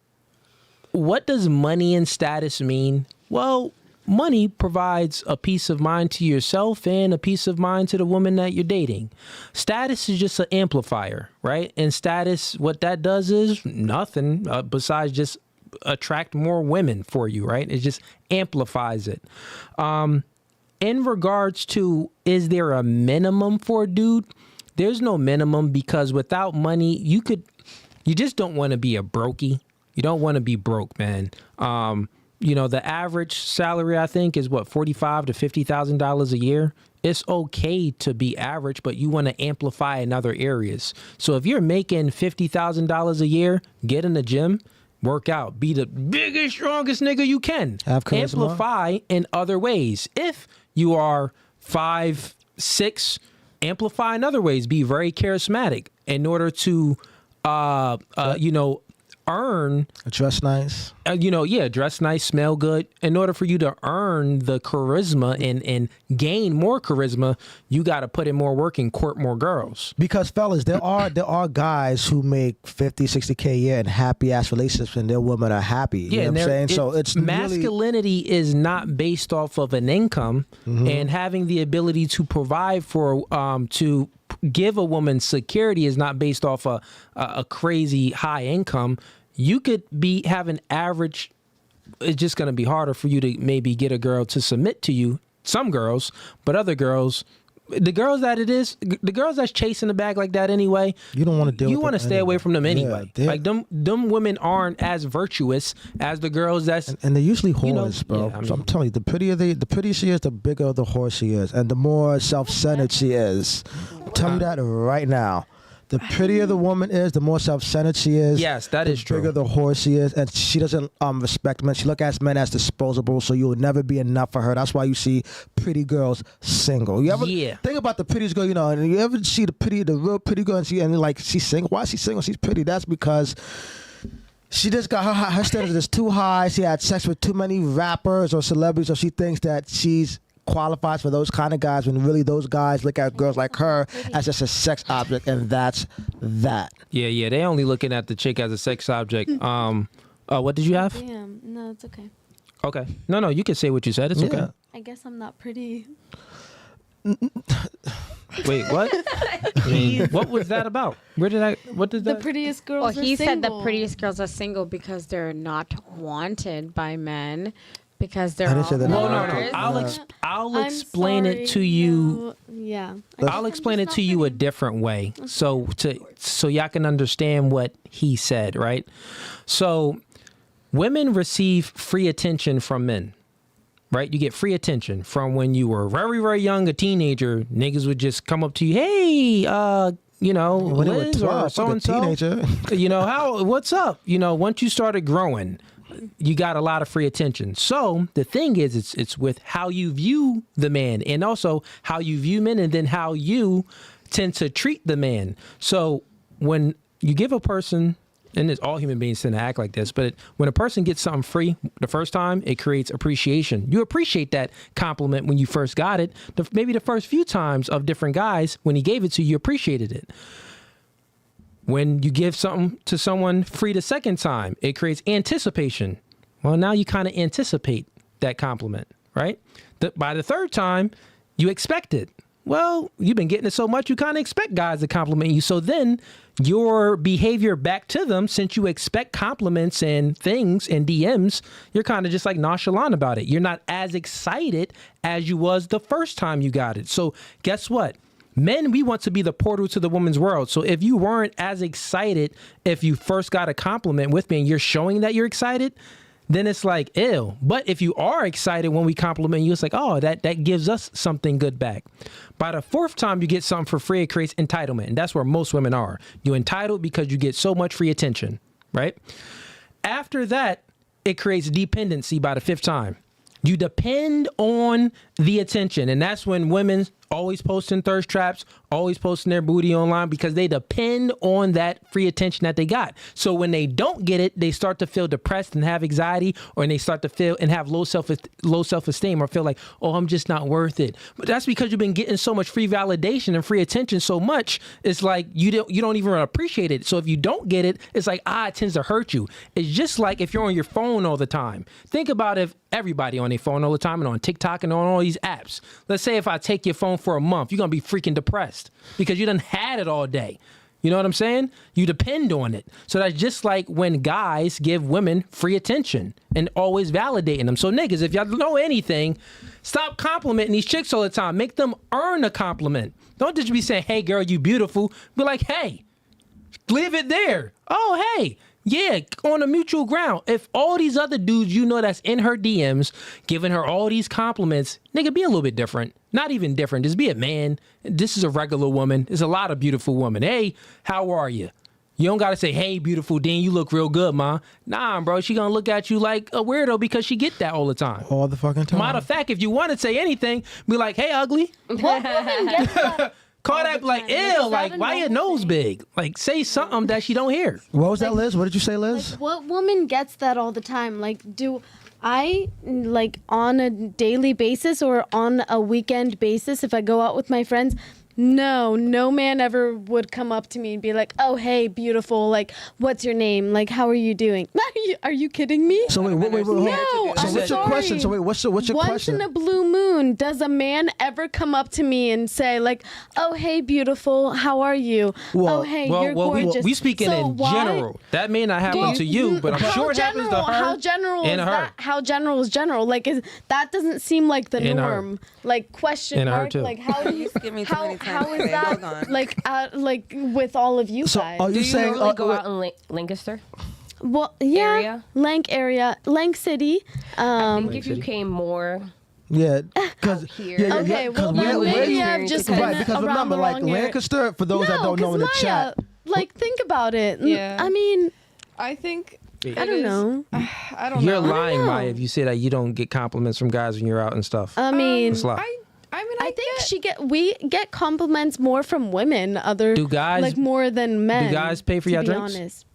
what does money and status mean? Well, money provides a peace of mind to yourself and a peace of mind to the woman that you're dating. Status is just an amplifier, right? And status, what that does is nothing besides just attract more women for you, right? It just amplifies it. In regards to, is there a minimum for a dude? There's no minimum, because without money, you just don't want to be a brokey. You don't want to be broke, man. The average salary, I think, is what, $45,000 to $50,000 a year. It's okay to be average, but you want to amplify in other areas. So if you're making $50,000 a year, get in the gym, work out, be the biggest, strongest nigga you can. Have charisma. Amplify in other ways. If you are 5'6", amplify in other ways. Be very charismatic in order to, earn. Dress nice. Dress nice, smell good. In order for you to earn the charisma and gain more charisma, you got to put in more work and court more girls. Because fellas, there are guys who make 50, 60K a year in happy ass relationships, and their women are happy. You know what I'm saying? So it's masculinity is not based off of an income, and having the ability to provide for to give a woman security is not based off a crazy high income. You could have an average. It's just going to be harder for you to maybe get a girl to submit to you. Some girls, but other girls, the girls that's chasing the bag like that anyway, you don't want to deal. You want to stay away from them anyway. Yeah, like them women aren't as virtuous as the girls and they're usually whores, bro. Yeah, So I'm telling you, the prettier she is, the bigger the whore she is, and the more self-centered she is. I'm telling you that right now. The prettier the woman is, the more self-centered she is. Yes, that is true. The bigger the whore she is, and she doesn't respect men. She looks at men as disposable, so you'll never be enough for her. That's why you see pretty girls single. You ever think about the prettiest girl, and you ever see the real pretty girl, and she's single. Why is she single? She's pretty. That's because she just got her standards is too high. She had sex with too many rappers or celebrities, so she thinks that she's qualifies for those kind of guys, when really those guys look at girls like her as just a sex object, and that's that. Yeah, they only looking at the chick as a sex object. What did you have? Damn, no, it's okay. Okay. No, you can say what you said. It's okay. I guess I'm not pretty. Wait, what? What was that about? What did The that? prettiest girls Well, are he said the single. prettiest girls are single because they're not wanted by men, because they're I didn't all say that. No. whores. I'll I'm explain sorry, it to you. no, yeah. I'll explain it to you a different way, so y'all can understand what he said, right? So, women receive free attention from men, right? You get free attention from when you were very, very young, a teenager. Niggas would just come up to you, hey, when they were Liz 12, or so and so, teenager. what's up? Once you started growing, you got a lot of free attention. So the thing is, it's with how you view the man, and also how you view men, and then how you tend to treat the man. So when you give a person, and it's all human beings tend to act like this, but when a person gets something free the first time, it creates appreciation. You appreciate that compliment when you first got it. Maybe the first few times of different guys, when he gave it to you, you appreciated it. When you give something to someone free the second time, it creates anticipation. Well, now you kind of anticipate that compliment, right? By the third time, you expect it. Well, you've been getting it so much, you kind of expect guys to compliment you. So then your behavior back to them, since you expect compliments and things and DMs, you're kind of just like nonchalant about it. You're not as excited as you was the first time you got it. So guess what? Men, we want to be the portal to the woman's world. So if you weren't as excited if you first got a compliment with me and you're showing that you're excited, then it's like ew. But if you are excited when we compliment you, it's like, oh, that gives us something good back. By the fourth time you get something for free, it creates entitlement. And that's where most women are. You're entitled because you get so much free attention, right? After that, it creates dependency by the fifth time. You depend on the attention. And that's when women always posting thirst traps, always posting their booty online because they depend on that free attention that they got. So when they don't get it, they start to feel depressed and have anxiety, or they start to feel and have low self-esteem or feel like, oh, I'm just not worth it. But that's because you've been getting so much free validation and free attention so much. It's like you don't even appreciate it. So if you don't get it, it's like, it tends to hurt you. It's just like if you're on your phone all the time. Think about if everybody on their phone all the time and on TikTok and on all these apps. Let's say if I take your phone for a month, you're going to be freaking depressed because you done had it all day. You know what I'm saying? You depend on it. So that's just like when guys give women free attention and always validating them. So niggas, if y'all know anything, stop complimenting these chicks all the time. Make them earn a compliment. Don't just be saying, hey girl, you beautiful. Be like, hey, leave it there. Oh, hey. Yeah, on a mutual ground. If all these other dudes you know that's in her DMs giving her all these compliments, nigga, be a little bit different. Not even different. Just be a man. This is a regular woman. There's a lot of beautiful women. Hey, how are you? You don't got to say, hey, beautiful Dean, you look real good, ma. Nah, bro, she going to look at you like a weirdo because she get that all the time. All the fucking time. Matter of fact, if you want to say anything, be like, hey, ugly. What woman gets that? Call that like, ew, like, why your nose big? Like, say something that she don't hear. What was that, Liz? What did you say, Liz? Like, what woman gets that all the time? Like, do I, like, on a daily basis or on a weekend basis, if I go out with my friends, no man ever would come up to me and be like, oh, hey, beautiful, like, what's your name? Like, how are you doing? Are you kidding me? So wait, hold on. No, So I'm what's your question? sorry. So wait, what's your Once question? in a blue moon, does a man ever come up to me and say like, "Oh, hey, beautiful, how are you? Well- oh, hey, you're we gorgeous." speaking So in why- general. That may not happen Well, to you, but I'm how sure it happens to her. How general and is her. that? How general is general? Like, that doesn't seem like the And her. norm. Like, question And her, mark. too. Like, how do you? Skip me too many times How is today. Hold that? on. Like with all of you So guys. are Do you you saying? normally go out in Lancaster? Well, yeah, area? Lank City. I think if you came more Yeah, because here. Okay, well, where- then where maybe you I've just experience been right, because around remember, the like wrong area. Lancaster, for those that No, don't know in the 'cause chat, like, think about it. Yeah. I mean, I think I it don't is- know. I don't You're know. lying, know. Maya, if you say that you don't get compliments from guys when you're out and stuff. I mean, It's a lie. I mean, I think we get compliments more from women, Do guys- like more than men. guys pay for to your be drinks? Honest.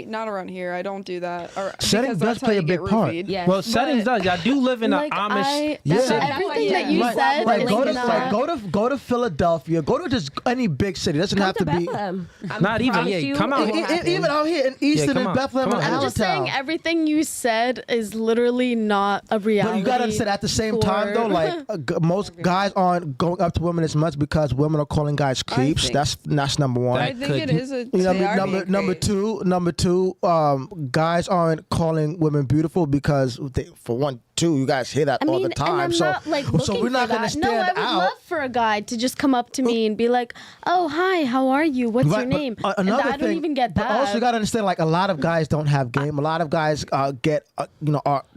not around here. I don't do that. Or, Setting because does that's how play a you get big part. roofied. Yes. Well, settings does. Y'all do live in Like, an Amish Yeah. city. Everything that you Right. said Right, is go to not. go to Philadelphia, go to just any big city. It doesn't have to be. Not even, yeah, come out. Even out here in Easton come and on, Bethlehem come and on. I'm just saying Allentown. everything you said is literally not a reality. But you gotta understand at the same time though, for- like most guys aren't going up to women as much because women are calling guys creeps. think- That's number one. I That think it could- is a. You know, They are being number creeps. two, guys aren't calling women beautiful because for one, two, you guys hear that I mean, all the time. and I'm so, not like looking so we're not for gonna that. stand No, I would out. love for a guy to just come up to me and be like, "Oh, hi, how are you? What's your Right, but, name?" another and I don't thing- even get but that. also, you gotta understand, like a lot of guys don't have game. A lot of guys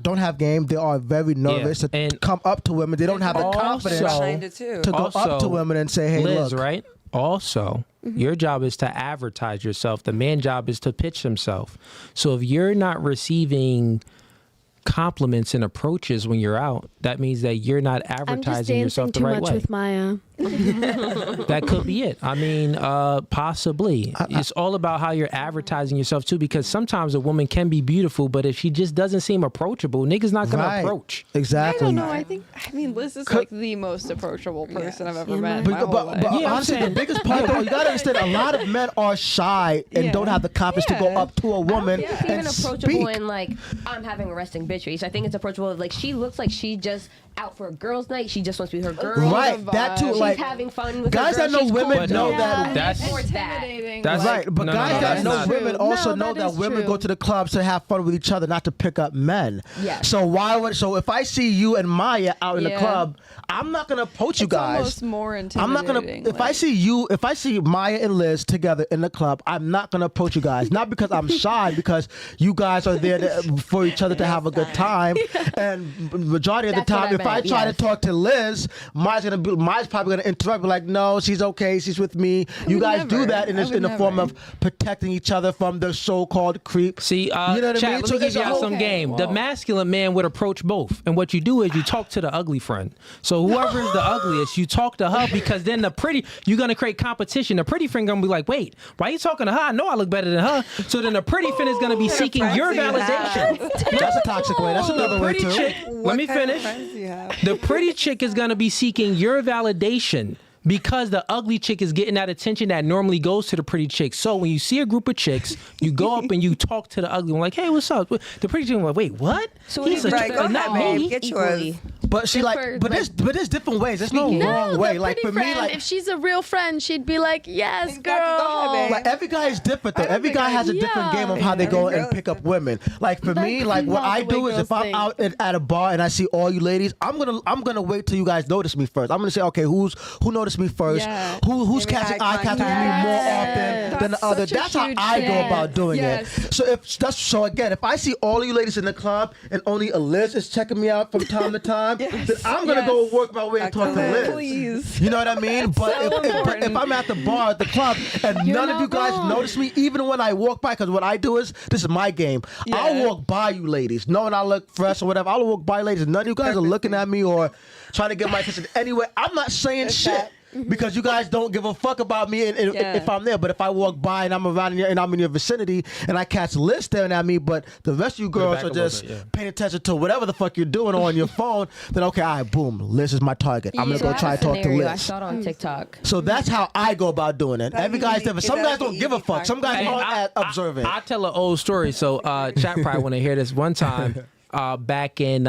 don't have game. They are very nervous to and- come up to women. They don't have the Also- confidence behind it too. to go up Also, to women and say, "Hey, Liz, look." right? Also, your job is to advertise yourself. The man's job is to pitch himself. So if you're not receiving compliments and approaches when you're out, that means that you're not I'm just advertising yourself dancing the too right much way. with Maya. That could be it. I mean, possibly. It's all about how you're advertising yourself too, because sometimes a woman can be beautiful, but if she just doesn't seem approachable, niggas not gonna Right. approach. I Exactly. don't know. I mean, Liz is like the most approachable person I've ever met in But, my whole but, life. but Yeah, I'm honestly, the saying- biggest part though, you gotta understand, a lot of men are shy and Yeah. don't have the confidence to go Yeah. up to a woman It's and even approachable speak. in like I'm having a resting bitch face. I think it's approachable. Like she looks like she just out for a girls' night. She just wants to be her girl. Right, that too. She's Like having fun with guys her that girl. know She's women cool. know Yeah. that. That's Intimidating. That's Right, but no, guys that that's know not women true. also No, know that that is women true. go to the clubs to have fun with each other, not to pick up men. Yes. So so if I see you and Maya out in the Yeah. club, I'm not gonna approach you It's guys. almost more I'm intimidating. not gonna. If I see Maya and Liz together in the club, I'm not gonna approach you guys. Not because I'm shy, because you guys are there for each other to have a good time. And majority of the That's what time, I if I meant, try yes. to talk to Liz, Maya's probably gonna interrupt. Be like, no, she's okay. She's with me. You would guys do never. that in I would the form never. of protecting each other from the so-called creep. See, you know what I chat, mean? let So me give it's a y'all whole- some Okay, game. The whoa. masculine man would approach both. And what you do is you talk to the ugly friend. So whoever is the ugliest, you talk to her, because then you're going to create competition. The pretty friend going to be like, wait, why are you talking to her? I know I look better than her. So then the pretty friend is going to be seeking your validation. That's a toxic way. That's another way Pretty too. chick, let me finish. Yeah. The pretty chick is going to be seeking your validation, because the ugly chick is getting that attention that normally goes to the pretty chick. So when you see a group of chicks, you go up and you talk to the ugly one, like, hey, what's up? The pretty chick is like, wait, what? So He's a Right, chick, go but ahead, not babe. me. Get Equally. yours. But she there's different ways. There's no wrong way. the Like pretty for me, friend, like if she's a real friend, she'd be like, yes, Exactly, go ahead, girl. babe. Like every guy is different though. I don't Every think guy I- has a different Yeah. game of how they go Every and girl pick is up women. Like for me, like what not I the do way is if girls I'm out at a bar and I see all you ladies, I'm gonna wait till you guys notice me first. I'm gonna say, okay, who noticed me first? Yeah. Who's Give me catching eye eye contact with me more often than the That's other? such a That's how huge I go thing. about doing Yes. it. So again, if I see all you ladies in the club and only a Liz is checking me out from time to time, then I'm gonna go work my way and talk to Liz. Please. You know what I mean? But if I'm at the bar at the club and You're none of not you guys wrong. notice me, even when I walk by, because what I do is, this is my game. I'll Yeah. walk by you ladies, knowing I look fresh or whatever. I'll walk by ladies, and none of you guys are looking at me or trying to get my attention. Anyway, I'm not saying shit. Because you guys don't give a fuck about me and Yeah. if I'm there. But if I walk by and I'm around here and I'm in your vicinity and I catch Liz staring at me, but the rest of you it girls back are a little just bit, yeah. paying attention to whatever the fuck you're doing on your phone, then okay, all right, boom, Liz is my target. I'm gonna So go I have try a to talk to scenario. I Liz. saw it on TikTok. So that's how I go about doing it. Every guy's different. Some guys don't give a fuck. Some guys aren't observant. I tell an old story. So chat probably want to hear this. One time, back in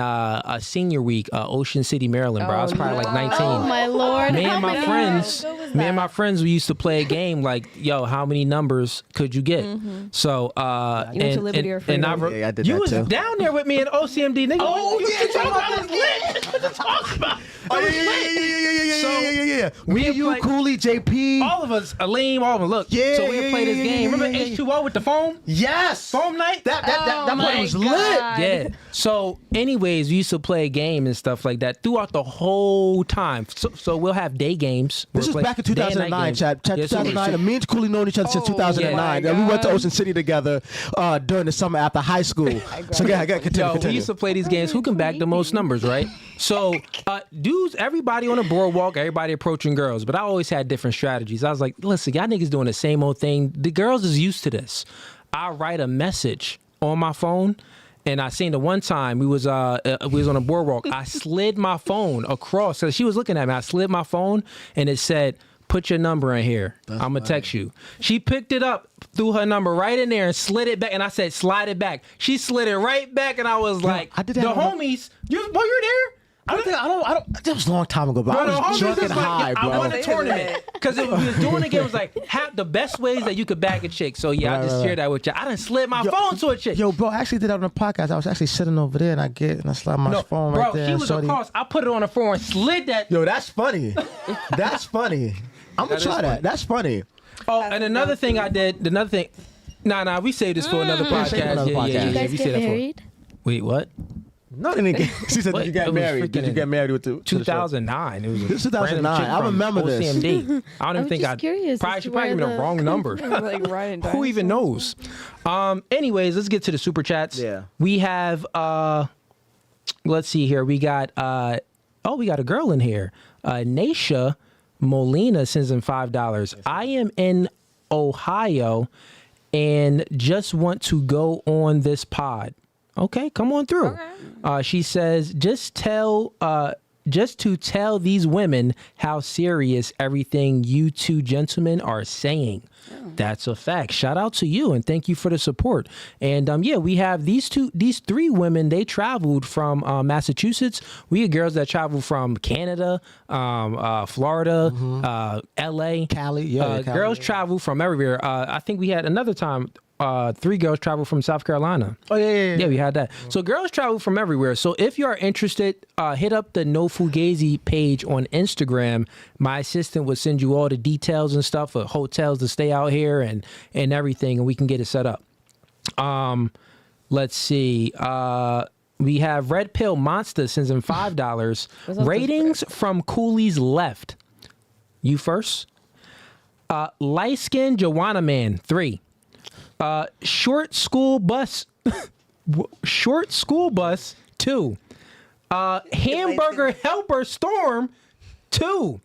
senior week, Ocean City, Maryland, bro. I was probably like 19. Oh my lord. Me How and my many friends, years ago was me and that? my friends, we used to play a game like, yo, how many numbers could you get? So, You went to Liberty or and I, Freedom? Yeah, I did you that was too. down there with me in OCMD, nigga. Oh, What yeah, you talking about? I was lit. What you talking about? Oh, I was yeah, lit. yeah. we Me, had you, played- Cooley, JP. All of us, Aleem, all of them. Look, Yeah, so we had yeah, played this yeah, game. yeah, Remember yeah, yeah. H2O with the foam? Yes. Foam night? That Oh party my was God. lit. Yeah. So, anyways, we used to play a game and stuff like that throughout the whole time. So we'll have day games. This We'll was play back in day and night 2009, games. Chad. Yeah, so 2009. And me and Cooley known each other since Oh, 2009. my And we went to God. Ocean City together during the summer after high school. So yeah, continue. Yo, we used to play these games. Who can back the most numbers, right? So, dudes, everybody on the boardwalk, everybody approaching girls. But I always had different strategies. I was like, listen, y'all niggas doing the same old thing. The girls is used to this. I write a message on my phone. And I seen the one time we was on a boardwalk. I slid my phone across. So she was looking at me. I slid my phone, and it said, "Put your number in here. I'm gonna text you." She picked it up, threw her number right in there, and slid it back. And I said, "Slide it back." She slid it right back, and I was like, I did that "The on- homies, you're there." I don't. That was a long time ago, but No, I no, was homies drunk was and like, high, I won bro. a tournament because we was doing it again. It was like the best ways that you could bag a chick. So yeah, I Right, just right, shared that with you. I done slid my phone to a chick. Yo, bro, I actually did that on the podcast. I was actually sitting over there, and I slide my phone bro, right there. she and was shorty- across. I put it on the floor and slid that. Yo, that's funny. That's funny. I'm gonna That is try funny. that. That's funny. Oh, and another thing I did. Another thing. Nah, we saved this for another podcast. save it for another podcast. Yeah, You guys we get saved that for. married? Wait, what? No, they didn't get. She said, What? "Did you get It was married? Did you freaking get married with the 2009. It was This is a random 2009. chick I from remember this. OCMD. I don't even was think just curious Probably, as she to probably gave me where the wrong number. Like riding Who even knows? Anyways, let's get to the super chats. Yeah. We have let's see here. We got we got a girl in here. Naisha Molina sends in $5. I am in Ohio and just want to go on this pod. Okay, come on through. She says, just tell to tell these women how serious everything you two gentlemen are saying. That's a fact. Shout out to you and thank you for the support. And yeah, we have these three women. They traveled from Massachusetts. We have girls that traveled from Canada, Florida, LA, Cali. Yeah, Cali, girls travel from everywhere. I think we had another time. 3 girls travel from South Carolina. Oh yeah. Yeah, we had that. So girls travel from everywhere. So if you are interested, hit up the No Fugazi page on Instagram. My assistant will send you all the details and stuff for hotels to stay out here and everything, and we can get it set up. Let's see. We have Red Pill Monster sends in $5. Ratings from Cooley's left. You first. Light Skin Joanna Man 3. Short school bus 2. Hamburger helper Storm 2.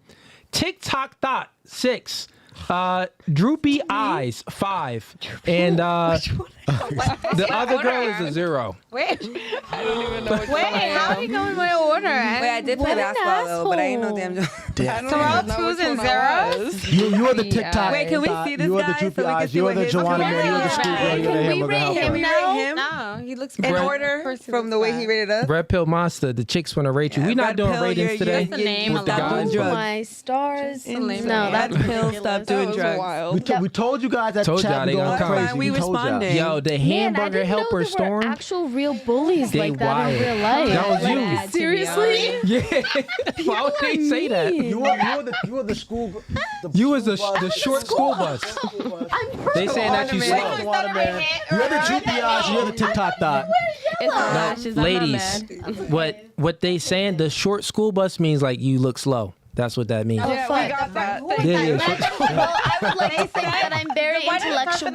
TikTok Thought 6. Droopy Eyes 5. And the other girl is a 0. Wait, I don't even know what how are you going in order? Wait, I did play basketball though, but I ain't know damn job. I don't So even all know twos which and one I was. You are the TikTok. Wait, can we see this You are the guy so droopy we can eyes. see You are what the his Joanna opinion man. You are the is? scoop girl. You are the hamburger helper. Can we rate him No, he looks in good. order from the way he rated us? Red Pill Monster, the chicks want to rate you. We're not Red doing Pill, ratings you're- today. the name with the alone. guys, Drugs. but My stars. the name No, of it. that's Red Pill, ridiculous. stop That doing was drugs. wild. We told you guys that Told y'all chat they be gonna going come. crazy. Fine, we told y'all. responded. Yo, the Man, I hamburger didn't helper know there Storm. were actual real bullies They like that wild. in real life. That was you. Bad, to be Seriously? honest. Yeah. Why would they say that? You were the school. You was the short school bus. They saying that you slow. You are the droopy eyes. You are the TikTok Thought. It's the lashes. I'm not Ladies, mad. what they saying? The short school bus means like you look slow. That's what that means. Yeah, we got that. Thank Yeah, you. yeah. Well, I would like to think that I'm very intellectual,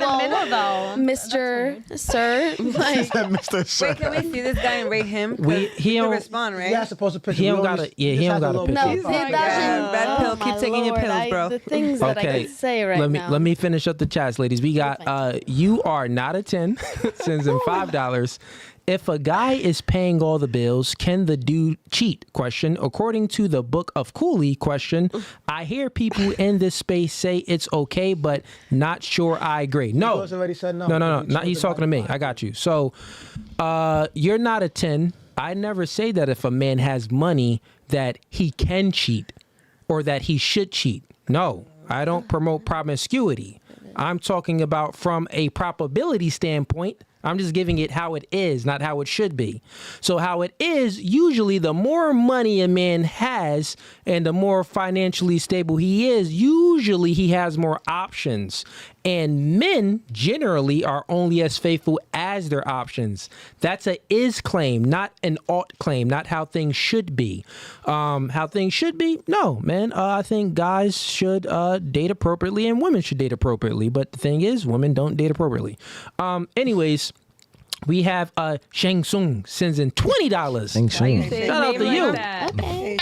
Mr. Sir. Like, Mr. Sir. Wait, can we see this guy and rate him? 'Cause He he can don't- respond, right? He has to post a picture. He don't We gotta- always- yeah, he just don't has gotta the picture. logo. no, He's it like, doesn't. Red pill, keep my taking your Lord, pills, bro. The things that I Okay, could say right now. let me finish up the chats, ladies. We got you are not a 10 sends in $5. If a guy is paying all the bills, can the dude cheat? Question. According to the book of Cooley, question. I hear people in this space say it's okay, but not sure I agree. No. Girls already said no. No. He's talking to me. I got you. So you're not a 10. I never say that if a man has money that he can cheat or that he should cheat. No, I don't promote promiscuity. I'm talking about from a probability standpoint. I'm just giving it how it is, not how it should be. So how it is, usually the more money a man has and the more financially stable he is, usually he has more options. And men generally are only as faithful as their options. That's a is claim, not an ought claim, not how things should be. How things should be? No, man. I think guys should date appropriately and women should date appropriately. But the thing is, women don't date appropriately. Anyways, we have Shang Tsung sends in $20. Shout out to you. Okay.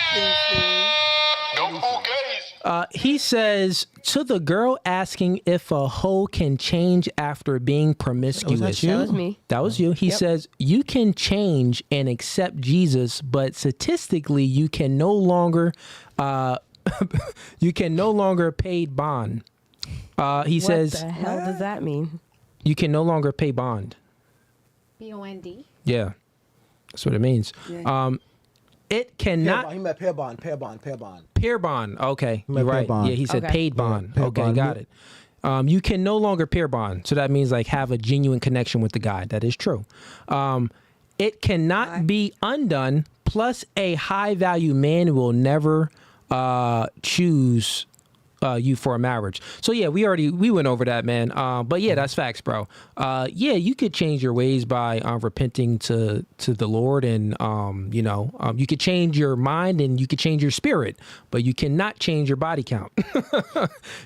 He says, to the girl asking if a hoe can change after being promiscuous. that you? That was me. That was you. He says, you can change and accept Jesus, but statistically, you can no longer pay bond. He says, What the hell does that mean? you can no longer pay bond. BOND. Yeah, that's what it means. Yeah. It cannot He meant pair bond. peer bond. Okay, He you're meant pair right. bond. Yeah, he said Okay. paid bond. pair Okay, bond. got it. You can no longer peer bond, so that means like have a genuine connection with the guy. That is true. It cannot be undone. Plus, a high value man will never choose you for a marriage. So yeah, we went over that, man. But yeah, that's facts, bro. Yeah, you could change your ways by repenting to the Lord, and you could change your mind and you could change your spirit, but you cannot change your body count.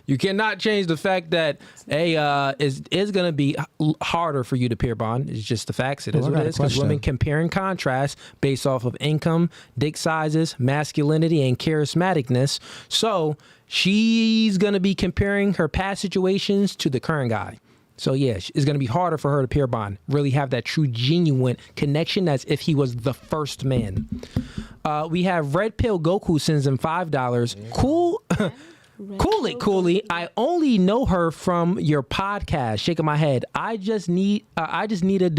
You cannot change the fact that is going to be harder for you to peer bond. It's just the facts. It is I what got it a is, because question. women compare and contrast based off of income, dick sizes, masculinity, and charismaticness. So she's going to be comparing her past situations to the current guy. So yeah, it's going to be harder for her to pair bond, really have that true, genuine connection as if he was the first man. We have Red Pill Goku sends him $5. Cool. Cooley. I only know her from your podcast. Shaking my head. I just need to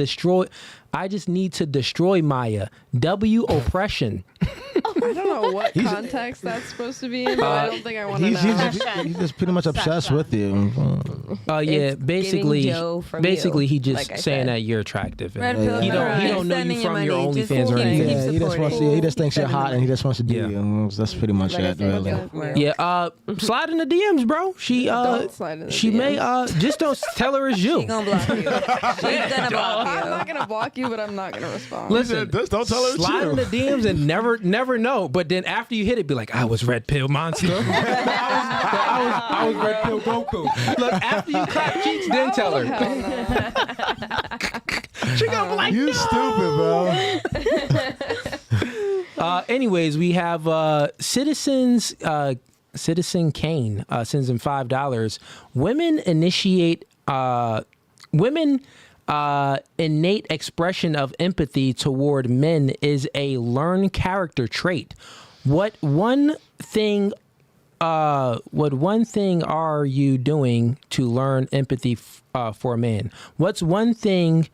destroy Maya. W oppression. I don't know what context that's supposed to be in, but I don't think I want to know. He's just pretty much obsessed with you. Yeah, It's basically, getting Joe from he just like I saying said. that you're attractive. Red And pill, he alright. don't know you Sending from you your money, just OnlyFans or keep anything. Yeah, he just thinks you're hot and he just wants to do Yeah. you. That's pretty much Like I it, said, really. Yeah, slide in the DMs, bro. She Don't slide in the she DMs. may just don't tell her it's you. She gonna block you. She's gonna block I'm you. not gonna block you, but I'm not gonna respond. Listen, Just don't tell her it's slide you. in the DMs and never know. But then after you hit it, be like, I was Red Pill Monster. I was Red Pill Goku. Look, after you clap cheeks, then tell her. Hell no. She gonna be like, You no. stupid, bro. Anyways, we have Citizen Kane sends him $5. Women innate expression of empathy toward men is a learned character trait. What one thing are you doing to learn empathy for a man? What's one thing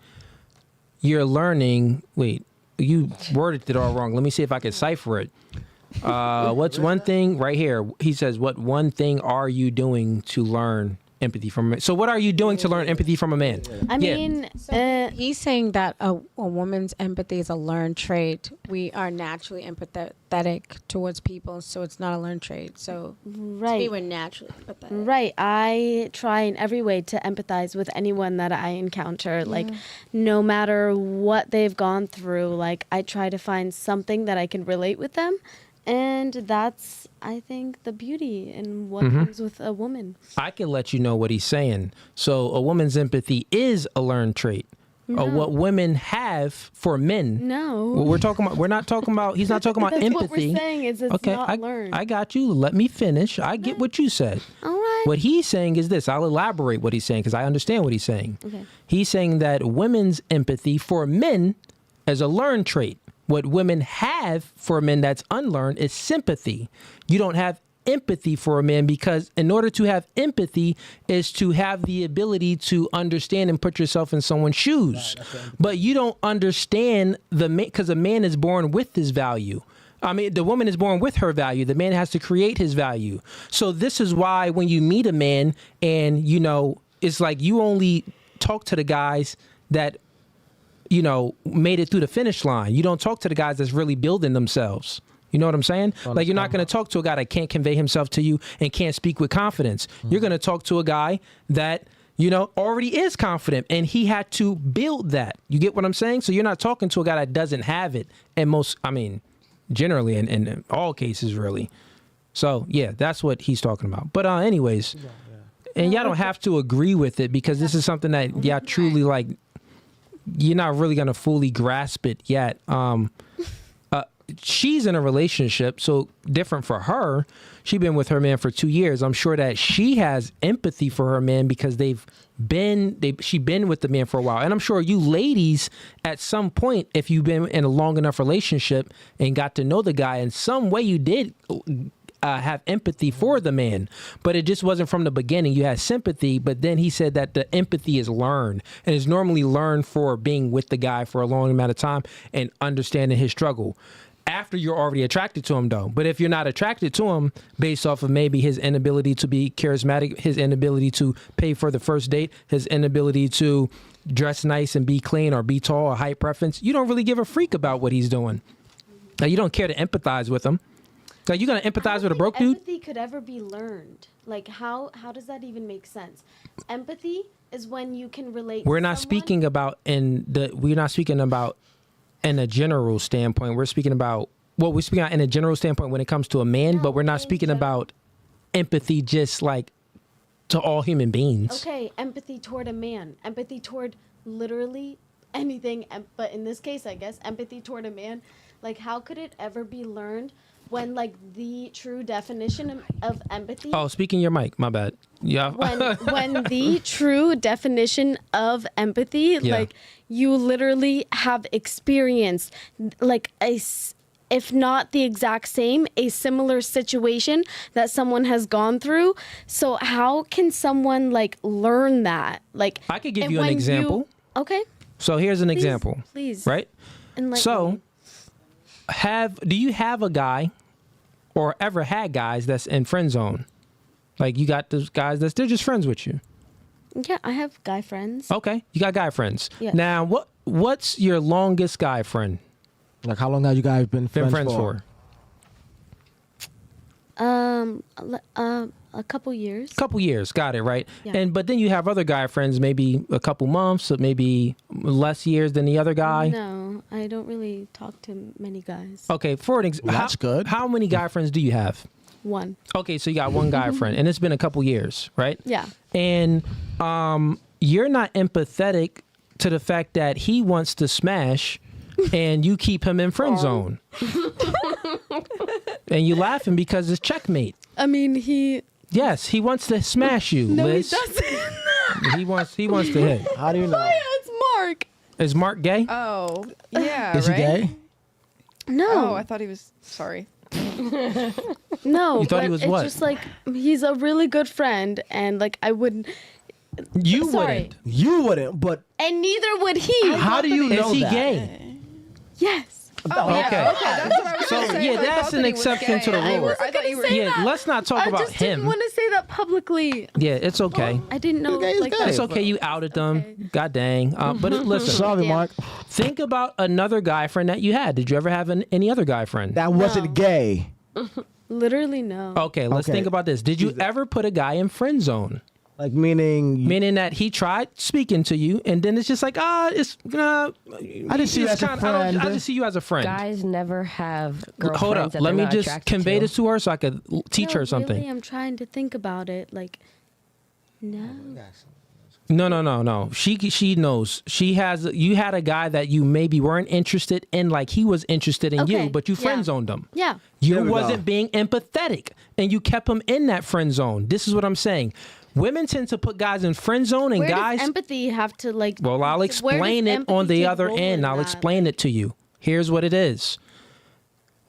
you're learning? Wait, you worded it all wrong. Let me see if I can cipher it. What's one thing right here? He says, what one thing are you doing to learn empathy from a man? So what are you doing to learn empathy from a man? I mean, He's saying that a woman's empathy is a learned trait. We are naturally empathetic towards people, so it's not a learned trait. So right. we're naturally empathetic. Right. I try in every way to empathize with anyone that I encounter. Like, no matter what they've gone through, like, I try to find something that I can relate with them. And that's, I think, the beauty in what comes with a woman. I can let you know what he's saying. So a woman's empathy is a learned trait. What women have for men. No. What we're talking about. We're not talking about. He's not talking about That's empathy. what we're saying is it's Okay, not learned. I got you. Let me finish. I get what you said. All right. What he's saying is this. I'll elaborate what he's saying because I understand what he's saying. Okay. He's saying that women's empathy for men is a learned trait. What women have for men that's unlearned is sympathy. You don't have empathy for a man because in order to have empathy is to have the ability to understand and put yourself in someone's shoes. But you don't understand the man because a man is born with his value. I mean, the woman is born with her value. The man has to create his value. So this is why when you meet a man and, it's like you only talk to the guys that made it through the finish line. You don't talk to the guys that's really building themselves. You know what I'm saying? Like you're not going to talk to a guy that can't convey himself to you and can't speak with confidence. You're going to talk to a guy that, already is confident and he had to build that. You get what I'm saying? So you're not talking to a guy that doesn't have it. And generally in all cases, really. So yeah, that's what he's talking about. But anyways, and y'all don't have to agree with it because this is something that y'all truly like. You're not really going to fully grasp it yet. She's in a relationship, so different for her. She's been with her man for 2 years. I'm sure that she has empathy for her man because she been with the man for a while. And I'm sure you ladies, at some point, if you've been in a long enough relationship and got to know the guy, in some way you did have empathy for the man, but it just wasn't from the beginning. You had sympathy, but then he said that the empathy is learned and is normally learned for being with the guy for a long amount of time and understanding his struggle. After you're already attracted to him, though. But if you're not attracted to him based off of maybe his inability to be charismatic, his inability to pay for the first date, his inability to dress nice and be clean or be tall or height preference, you don't really give a freak about what he's doing. Now, you don't care to empathize with him. Like, you gonna empathize with a broke dude? Empathy could ever be learned. Like, how does that even make sense? Empathy is when you can relate. We're not speaking about in a general standpoint. We're speaking about in a general standpoint when it comes to a man, but we're not speaking about empathy just like to all human beings. Okay, empathy toward a man, empathy toward literally anything, but in this case, I guess empathy toward a man. Like, how could it ever be learned when like the true definition of empathy. Oh, speaking your mic. My bad. Yeah. When the true definition of empathy, Yeah. like you literally have experienced like if not the exact same, a similar situation that someone has gone through. So how can someone like learn that? Like I could give and you an when example. Okay. So here's an example. Please. Right? Enlighten So, me. do you have a guy or ever had guys that's in friend zone? Like you got those guys they're just friends with you. Yeah, I have guy friends. Okay, you got guy friends. Yeah. Now, what's your longest guy friend Like, how long have you guys been friends for? A couple years. Couple years, got it, right? Yeah. But then you have other guy friends, maybe a couple months, or maybe less years than the other guy. No, I don't really talk to many guys. Okay, for an example, That's good. How many guy friends do you have? One. Okay, so you got one guy friend, and it's been a couple years, right? Yeah. And you're not empathetic to the fact that he wants to smash, and you keep him in friend zone. And you laughing because it's checkmate. I mean, he. Yes, he wants to smash you, No, Liz. he doesn't. He wants to hit. How do you know? Oh, yeah, it's Mark. Is Mark gay? Oh, yeah, Is he right? gay? No. Oh, I thought he was. Sorry. No. You thought but he was it's what? just like he's a really good friend, and like I wouldn't. You Sorry. wouldn't. You wouldn't, but And neither would he. how do you know Is he that? gay? Yes. Oh, Okay. yeah, okay. That's what I was So, gonna say. yeah, I thought that's that an he was exception gay. to the rule. I thought you were. say Yeah, that. let's not talk I about just didn't him. want to say that publicly. Yeah, it's okay. I didn't know. gay is Like gay. that. It's okay. You outed them. Okay. God dang. But listen, Sorry, Yeah. Mark. think about another guy friend that you had. Did you ever have any other guy friend? That wasn't No. gay. Literally no. Okay, let's Okay. think about this. Did you ever put a guy in friend zone? Like, meaning. Meaning that he tried speaking to you, and then it's just like, I just see you as a friend. I just see you as a friend. Guys never have girlfriends. Hold up. that Let they're me not just attracted convey to. this to her so I could teach No, her something. Really, I'm trying to think about it. Like, no. No. She knows. You had a guy that you maybe weren't interested in, like he was interested in Okay, you, but you yeah. friend zoned him. Yeah. You There we wasn't go. being empathetic, and you kept him in that friend zone. This is what I'm saying. Women tend to put guys in friend zone, and Where guys. does empathy have to like? Well, I'll where does explain it on empathy the take other role end. in I'll that? explain it to you. Here's what it is.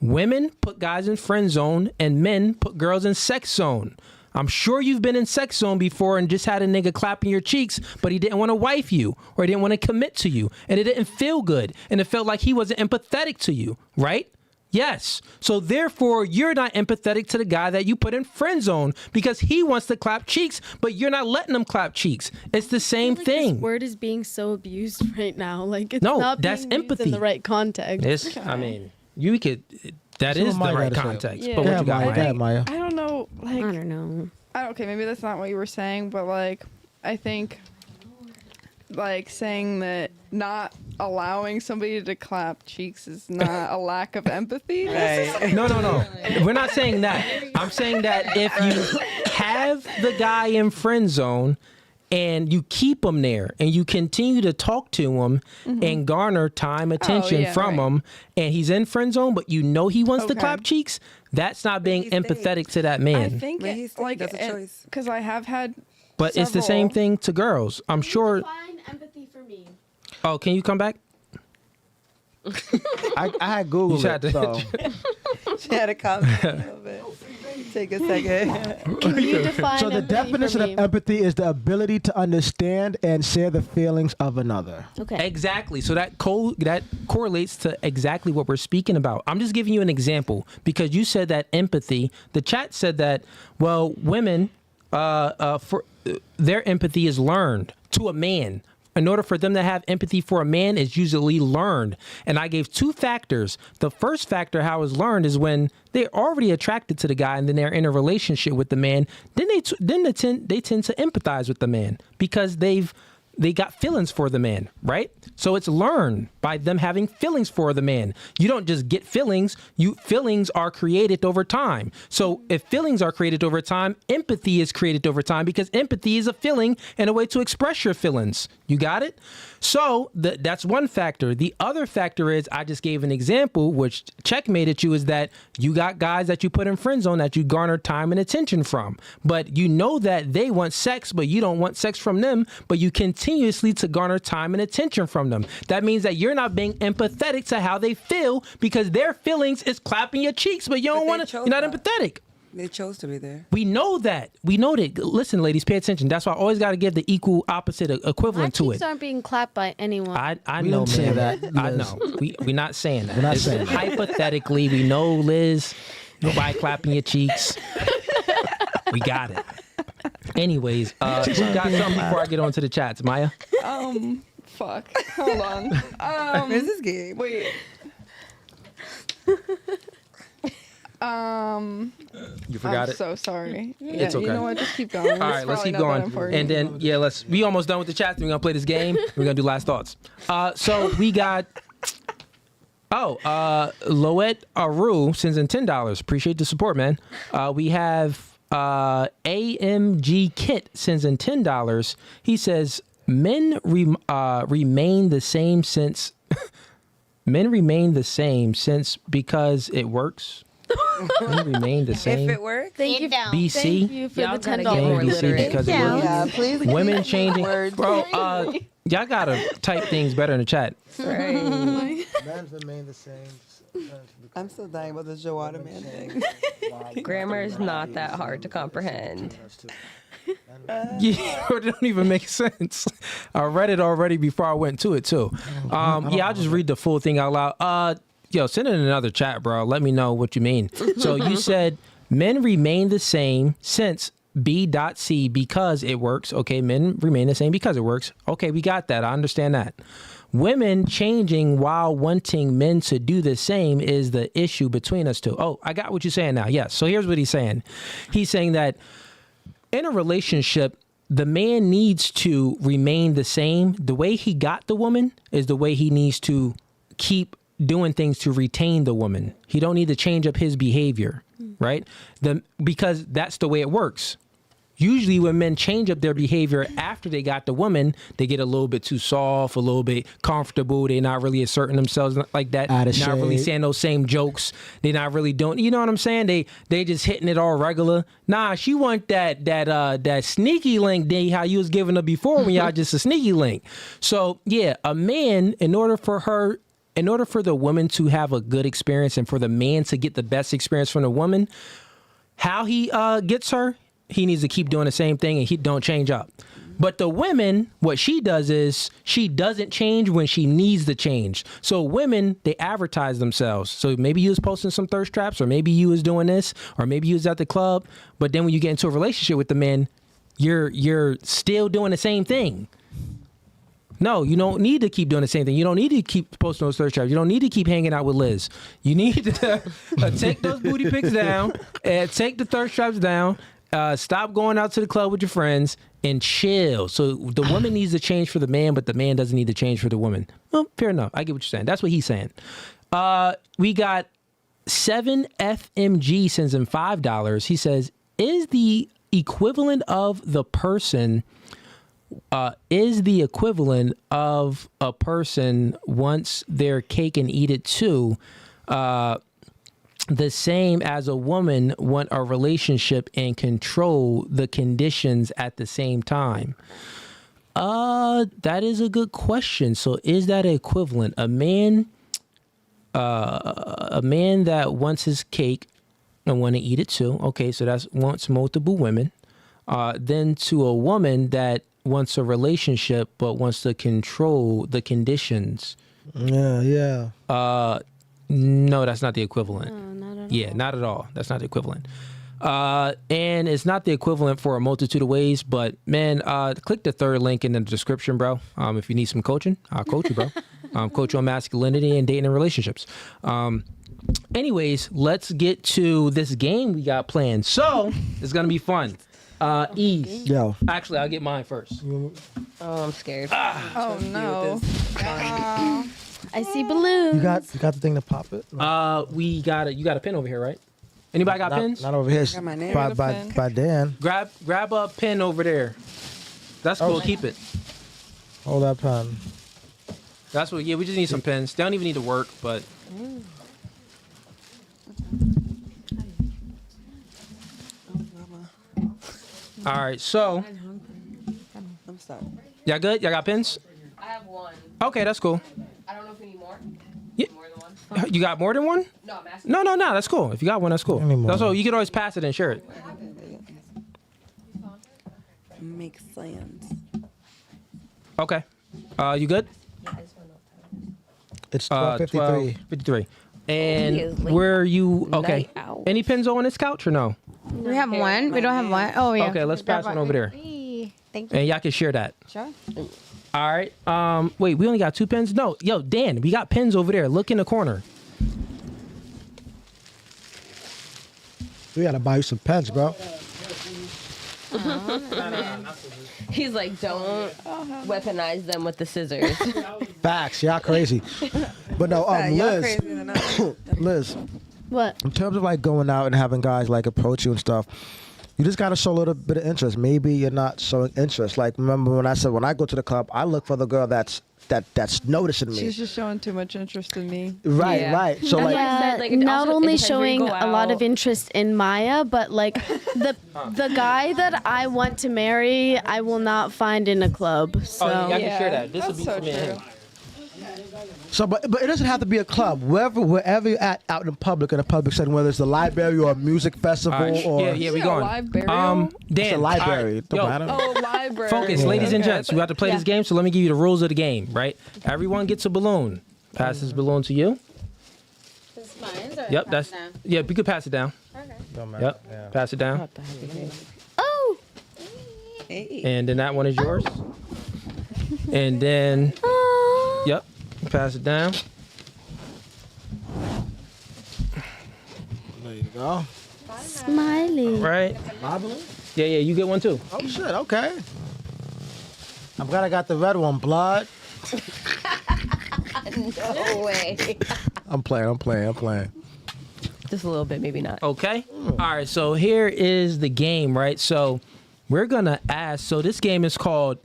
Women put guys in friend zone, and men put girls in sex zone. I'm sure you've been in sex zone before and just had a nigga clapping your cheeks, but he didn't want to wife you or he didn't want to commit to you, and it didn't feel good, and it felt like he wasn't empathetic to you, right? Yes. So therefore, you're not empathetic to the guy that you put in friend zone because he wants to clap cheeks, but you're not letting him clap cheeks. It's the same Like, thing. This word is being so abused right now. Like it's No, not that's being used empathy. in the right context. It's, I mean, you could. That So is the Maya right gotta say it. context. Yeah. But what Yeah, you got, Maya, Maya? go ahead, Maya. I don't know. I Like, don't know. okay, maybe that's not what you were saying, but like, I think, like, saying that not allowing somebody to clap cheeks is not a lack of empathy. No. We're not saying that. I'm saying that if you have the guy in friend zone and you keep him there and you continue to talk to him and garner time, attention yeah, from right. him, and he's in friend zone, but you know he wants to Okay. clap cheeks, that's not being he's empathetic to that I man. think But he's like that's a choice. because I have had. But it's the same several- thing to girls. I'm sure. Define empathy for me. Oh, can you come back? I had Googled You tried it, to- so. She had a comment a little bit. Take a second. Can you define So the empathy definition for of me? empathy is the ability to understand and share the feelings of another. Okay. Exactly. So that correlates to exactly what we're speaking about. I'm just giving you an example because you said that empathy. The chat said that, well, women, for their empathy is learned to a man. In order for them to have empathy for a man is usually learned. And I gave two factors. The first factor, how it's learned, is when they're already attracted to the guy and then they're in a relationship with the man. Then they tend to empathize with the man because they've they got feelings for the man, right? So it's learned by them having feelings for the man. You don't just get feelings. Feelings are created over time. So if feelings are created over time, empathy is created over time because empathy is a feeling and a way to express your feelings. You got it? So that's one factor. The other factor is I just gave an example, which checkmated you, is that you got guys that you put in friend zone that you garner time and attention from. But you know that they want sex, but you don't want sex from them, but you continuously to garner time and attention from them. That means that you're not being empathetic to how they feel because their feelings is clapping your cheeks, but you don't want to, you're not empathetic. They chose to be there. We know that. We know that. Listen, ladies, pay attention. That's why I always got to give the equal opposite equivalent to My it. cheeks aren't being clapped by anyone. I We know, didn't say man. that, I Liz. know. We're not saying that. We're not It's saying that. hypothetically, we know, Liz. Nobody clapping your cheeks. We got it. Anyways, who got something before I get on to the chats? Maya? Fuck. Hold on. Where's this game? Wait. You forgot I'm it? so sorry. It's Yeah, okay. You know what? Just keep going. All right, let's keep going. And then, we almost done with the chats. We're going to play this game. We're going to do last thoughts. So we got, Loet Aru sends in $10. Appreciate the support, man. We have AMG Kit sends in $10. He says, men remain the same since... Men remain the same since because it works. Men remain the same. If it works. Thank you. BC. Thank you for Y'all the gotta $10. get more BC literate. because it Yeah. works. Yeah, please. Women keep changing. words. Bro, y'all gotta type things better in the chat. Right. Men remain the same. I'm still dying about the Joanna man thing. Grammar is not that hard to comprehend. Yeah, it don't even make sense. I read it already before I went to it too. I'll just read the full thing out loud. Send in another chat, bro. Let me know what you mean. So you said men remain the same since B.C because it works. Okay, men remain the same because it works. Okay, we got that. I understand that. Women changing while wanting men to do the same is the issue between us two. Oh, I got what you're saying now. Yes. So here's what he's saying. He's saying that in a relationship, the man needs to remain the same. The way he got the woman is the way he needs to keep doing things to retain the woman. He don't need to change up his behavior, right? Because that's the way it works. Usually when men change up their behavior after they got the woman, they get a little bit too soft, a little bit comfortable. They're not really asserting themselves like that. Out of Not really shape. saying those same jokes. They're not really doing, you know what I'm saying? They just hitting it all regular. Nah, she want that sneaky link day how you was giving her before when y'all just a sneaky link. So yeah, a man, in order for the woman to have a good experience and for the man to get the best experience from the woman, how he gets her, he needs to keep doing the same thing and he don't change up. But the women, what she does is she doesn't change when she needs to change. So women, they advertise themselves. So maybe you was posting some thirst traps, or maybe you was doing this, or maybe you was at the club. But then when you get into a relationship with the man, you're still doing the same thing. No, you don't need to keep doing the same thing. You don't need to keep posting those thirst traps. You don't need to keep hanging out with Liz. You need to take those booty pics down, and take the thirst traps down. Stop going out to the club with your friends and chill. So the woman needs to change for the man, but the man doesn't need to change for the woman. Well, fair enough. I get what you're saying. That's what he's saying. We got 7FMG sends him $5. He says, is the equivalent of a person wants their cake and eat it too, the same as a woman want a relationship and control the conditions at the same time? That is a good question. So is that equivalent? A man that wants his cake and want to eat it too. Okay, so that's wants multiple women. Then to a woman that wants a relationship but wants to control the conditions. Yeah. No, that's not the equivalent. Not at all. Yeah, not at all. That's not the equivalent. And it's not the equivalent for a multitude of ways, but man, click the third link in the description, bro. If you need some coaching, I'll coach you, bro. Coach you on masculinity and dating and relationships. Anyways, let's get to this game we got planned. So it's going to be fun. Ease. Yo. Actually, I'll get mine first. Oh, I'm scared. Oh no. I see balloons. You got the thing to pop it? We got it. You got a pen over here, right? Anybody got pens? Not over here. Got my name. By Dan. Grab a pen over there. That's cool. Keep it. Hold that pen. That's what. Yeah, we just need some pens. They don't even need to work, but. All right, so I'm sorry. y'all good? Y'all got pens? I have one. Okay, that's cool. I don't know if we need more. Yeah. More than one. You got more than one? No, I'm asking. No, that's cool. If you got one, that's cool. Give me more. That's all. You can always pass it and share it. Make plans. Okay. You good? It's 12:53. 53. He And is late. where are you? Okay. Night out. Any pens on this couch or no? We have one. We don't have one. Oh yeah. Okay, let's pass one over there. Thank you. And y'all can share that. Sure. All right. Wait, we only got 2 pens? No. Yo, Dan, we got pens over there. Look in the corner. We gotta buy you some pens, bro. He's like, don't weaponize them with the scissors. Facts. Y'all crazy. But no, Y'all Liz. crazy than us. Liz. What? In terms of like going out and having guys like approach you and stuff, you just gotta show a little bit of interest. Maybe you're not showing interest. Like remember when I said when I go to the club, I look for the girl that's noticing me. She's just showing too much interest in me. Right, Yeah. right. So That's like, why I said, like, it not also- it only depends where you showing go a lot of out. interest in Maya, but like the guy that I want to marry, I will not find in a club. So Y'all can Yeah, share that. This will that's be so for me and true. him. but it doesn't have to be a club. Wherever you're at out in a public setting, whether it's the library or a music festival All right. or Yeah, we Yeah, going. library. Dan, it's a library. all right. It don't Yo, matter. Oh, library. Focus, ladies and Okay. gents. We have to play this game, so let me give you the rules of the game, right? Everyone gets a balloon. Pass this balloon to you. Yep, that's yeah. We could pass it down. Don't matter. Yep, Yeah. pass it down, oh, Hey. and then that one is yours. And then, yep, pass it down. There you go. smiley. Right? My balloon? Yeah, you get one too. Oh shit. Okay. I'm glad I got the red one. Blood. No way. I'm playing. Just a little bit, maybe not. Okay. All right. So here is the game, right? So we're gonna ask. So this game is called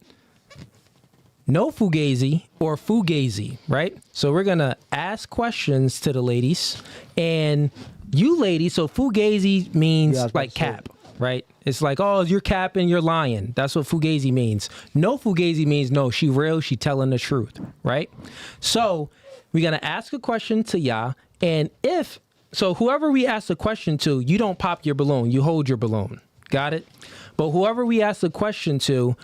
No Fugazi or Fugazee, right? So we're gonna ask questions to the ladies, and you ladies. So Fugazi means Yeah, I was about like to say. cap, right? It's like, oh, you're capping, you're lying. That's what Fugazi means. No Fugazi means no, she real, she telling the truth, right? So we're gonna ask a question to y'all, and if so, whoever we ask the question to, you don't pop your balloon, you hold your balloon. Got it? But whoever we ask the question to,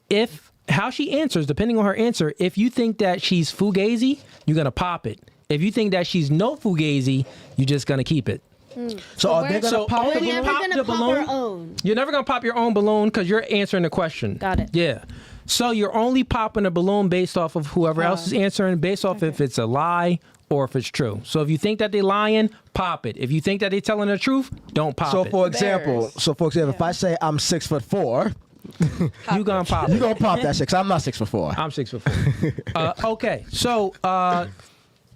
if how she answers, depending on her answer, if you think that she's Fugazi, you're gonna pop it. If you think that she's no Fugazi, you're just gonna keep it. So are they gonna So pop the only We're balloon? never pop gonna the pop balloon? our own. You're never gonna pop your own balloon because you're answering the question. Got it. Yeah. So you're only popping a balloon based off of whoever else is answering, based off if it's a lie or if it's true. So if you think that they're lying, pop it. If you think that they're telling the truth, don't pop So it. for example, if I say I'm 6'4", you gonna pop you it. gonna pop that 6. I'm not 6'4". I'm 6'4". Okay. So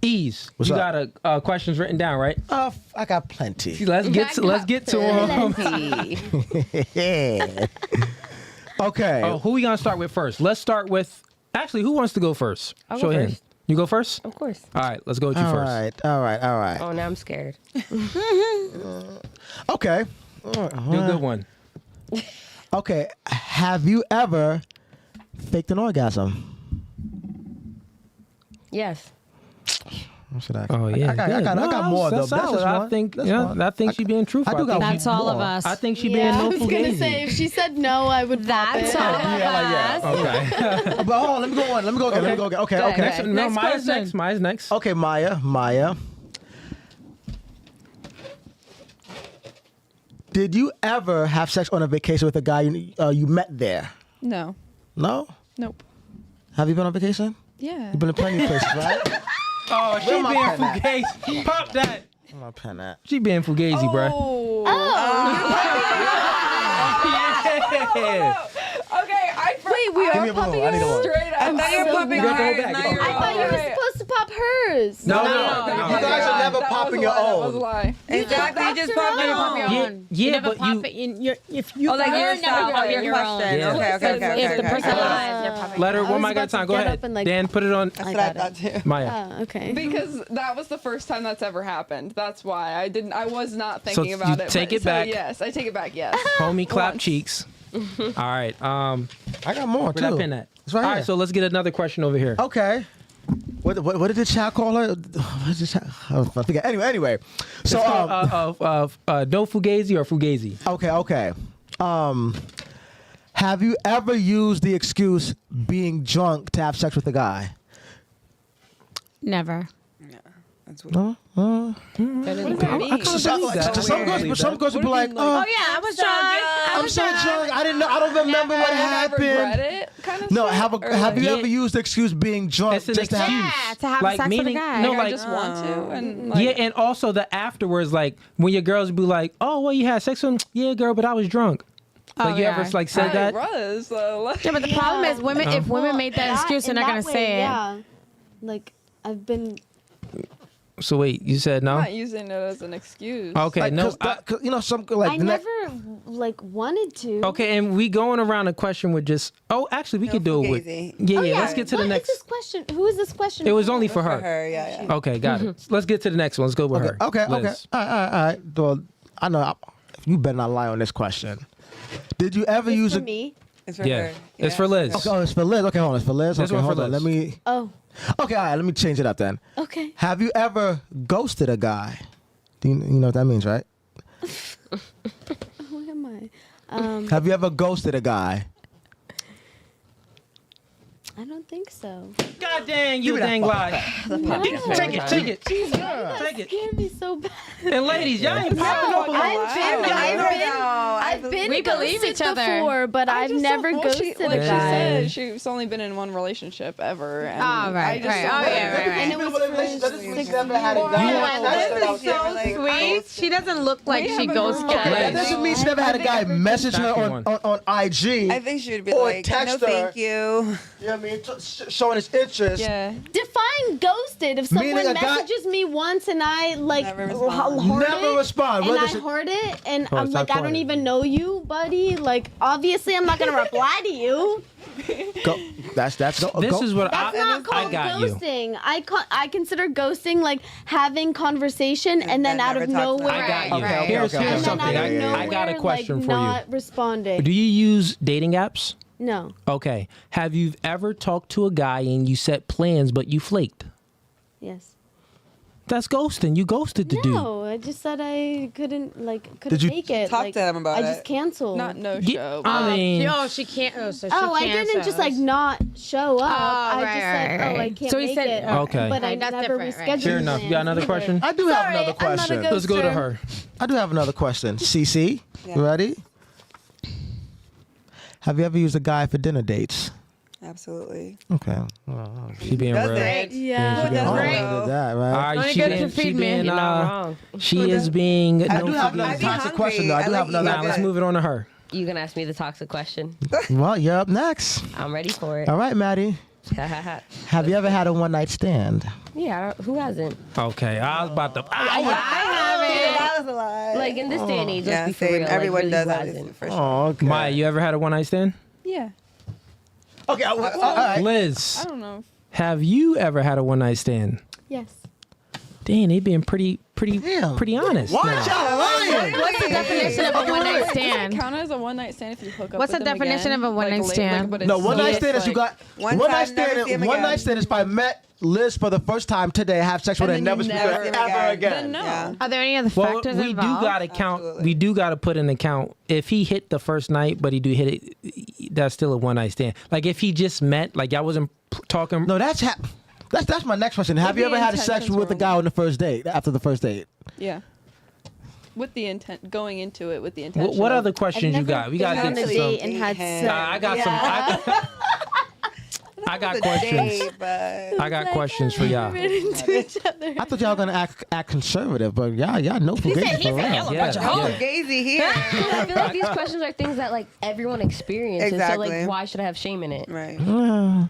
Ease, What's you up? got questions written down, right? I got plenty. Let's get to them. Yeah. Okay. Oh, who we gonna start with first? Let's start with. Actually, who wants to go first? I'll Show go of hands. first. You go first. Of course. All right, let's go with you All first. right. Oh, now I'm scared. Okay. Do a good one. Okay. Have you ever faked an orgasm? Yes. What should I? Oh yeah, I got more though. That's solid. just I one. think That's yeah, one. I think she being truthful. I do got That's all of more. us. I think she Yeah, I being was no gonna say fugazi. if she said no, I would pop That's it. all of Yeah, us. Okay. But hold on, let me go on. Let me go again. Okay. Go ahead. Next, no, Next Maya's question. next. Maya's next. Okay, Maya. Did you ever have sex on a vacation with a guy you met there? No. No? Nope. Have you been on vacation? Yeah. You've been to plenty of places, right? Oh, she Where my being pen at? fugazi. Pop that. Where my pen at? She being fugazi, bruh. Oh. Oh, Yeah. Okay, Wait, we Give are me a balloon. popping I need a hers? balloon. straight up. I thought you were popping Go hers. back. Now you're I thought you were supposed to pop hers. No. You guys are never popping your That was a own. lie. Exactly. You just popped your own. Yeah, but you. If you Oh, like you're yourself, never your your own. question. Yeah. Okay. If the person okay. lies, you're popping. Let her I one was mic at a about to time. Go get ahead. up and, like- Dan, put it on. That's what I thought too. Maya. Okay. Because that was the first time that's ever happened. That's why I was not thinking So about you it. take but- it back. Yes, I take it back. Yes. Homie, clap Once. cheeks. All right. I got more Where too. that pin at? It's right All here. right. So let's get another question over here. Okay. What did the chat call her? What did the chat? I forget. Anyway. So No Fugazi or Fugazi? okay. Have you ever used the excuse being drunk to have sex with a guy? Never. That's weird. No. Some girls would be like, Oh yeah, I was drunk. I'm so drunk. I didn't know. I don't remember what I regret happened. it. Kind of. No, stuff, or have you Yeah. ever used the excuse being drunk It's an just to have? excuse. Yeah, to have Like, sex with a meaning- guy. no, I like- just want to, and like, Yeah, and also the afterwards, like when your girls be like, "Oh, well, you had sex with him? Yeah, girl, but I was drunk." Like you yeah. ever like said I that? was. Like, Yeah, but the problem is women. If women made that excuse, they're in not gonna that way, say it. Yeah. Like I've been. So wait, you said I'm no? not using it as an excuse. Okay, Like, no. 'cause you know, some like I the next- never like wanted to. Okay, and we going around a question with just. Oh, actually, we could do it with. Fugazi. Yeah, Oh, yeah. Let's get to the What is next. this question? Who is this question? It was for? only for For her. her, yeah. Okay, got it. Let's get to the next one. Let's go with her. Okay. Liz. All right. Well, I know you better not lie on this question. Did you ever It's use for a? me. It's for Yeah, her. it's for Liz. Okay, it's for Liz. Okay, hold on. It's for Liz. This Okay, one for hold on. Liz. Let me. Oh. Okay, all right. Let me change it up then. Okay. Have you ever ghosted a guy? Do you know what that means, right? Who am I? Have you ever ghosted a guy? I don't think so. God dang, you dang lie. Take it. Take it. Scared me so bad. And ladies, y'all ain't popping no balloons. I've been We believe ghosted each other. before, but I've never ghosted a Like she guy. said, she's only been in one relationship ever. And Oh, right, I just right. Oh, yeah, right, right. And it was for 6 never had a Liz is so sweet. She doesn't look like she goes That guys. doesn't mean she never had a guy message her on IG. I think she would be Or like, text no, her. thank you. You know what I mean? Showing his interest. Yeah. Define ghosted. If someone Meaning a guy- messages me once and I like Never respond. heard Never it, respond. and Whether I she- heard it, and Oh, I'm it's like, not I don't funny. even know you, buddy. Like, obviously, I'm not gonna reply to you. Go. That's This go. is what That's not I called got you. ghosting. I consider ghosting like having conversation and then then out of never talk to nowhere. I got you. Okay, Here's okay. And then something. out of nowhere, I got a question like, for you. not responding. Do you use dating apps? No. Okay. Have you ever talked to a guy and you set plans but you flaked? Yes. That's ghosting. You ghosted the dude. No, I just said I couldn't Did you make it. talk like, to him about I it? just canceled. Not no Yeah, show. I mean, Oh, she can't. Oh, so she Oh, I didn't just like not show up. I right, just said, right, oh, I right. can't So he make said- it. Okay. But I Right, that's never different, right. rescheduled. Fair enough. You got another plans question? I do have Sorry, another I'm not a question. ghost. Let's go to Ghoster. her. I do have another question. CC, Yeah. you ready? Have you ever used a guy for dinner dates? Absolutely. Okay. She being Does real. it? Yeah. She being Oh, Right. real. did that, right? All right, Only she good being, to she feed me. being, You're not wrong. she is being. I no do have Fugazi. another I'd be toxic hungry. question, though. I I do like have another. Nah, let's move it on to her. You gonna ask me the toxic question? Well, you're up next. I'm ready for it. All right, Maddie. Have you ever had a one night stand? Yeah, who hasn't? Okay, I was about to. That was a lie. Like in this day and age, let's yeah, be for same. real. Everyone like, does really, that who hasn't? for sure. Oh, okay. Maya, you ever had a one night stand? Yeah. Okay, all right. Liz, I don't know. have you ever had a one night stand? Yes. Dang, they being pretty Damn. honest. Why now. y'all lying? What's the definition of a one night stand? Count as a one night stand if you hook up. What's with the them definition again, of a one-night like, late- stand? but No, it's one night just, stand is you like- got One one time, night never see stand. him One night again. stand is if I met Liz for the first time today, have sex with her, and then never you speak to her never ever Then again. no. Yeah. Are there any other Well, factors we involved? do got to count. Absolutely. We do got to put in account if he hit the first night, but he do hit it. That's still a one night stand. Like if he just met, like y'all wasn't talking. No, that's my next question. Have If you the ever had sex intentions with a were guy on the first date? After the first date? Yeah. With the intent, going into it with the intention. What of- other questions you got? We got to been on get a to date some. and had Nah, sex. I got some. I got a questions. date, but I got questions for y'all. Ran into each other. I thought y'all were gonna act conservative, but y'all know Fugazi for real. Yeah. Fugazi here. I feel like these questions are things that like everyone experiences. So Exactly. like, why should I have shame in it? Right.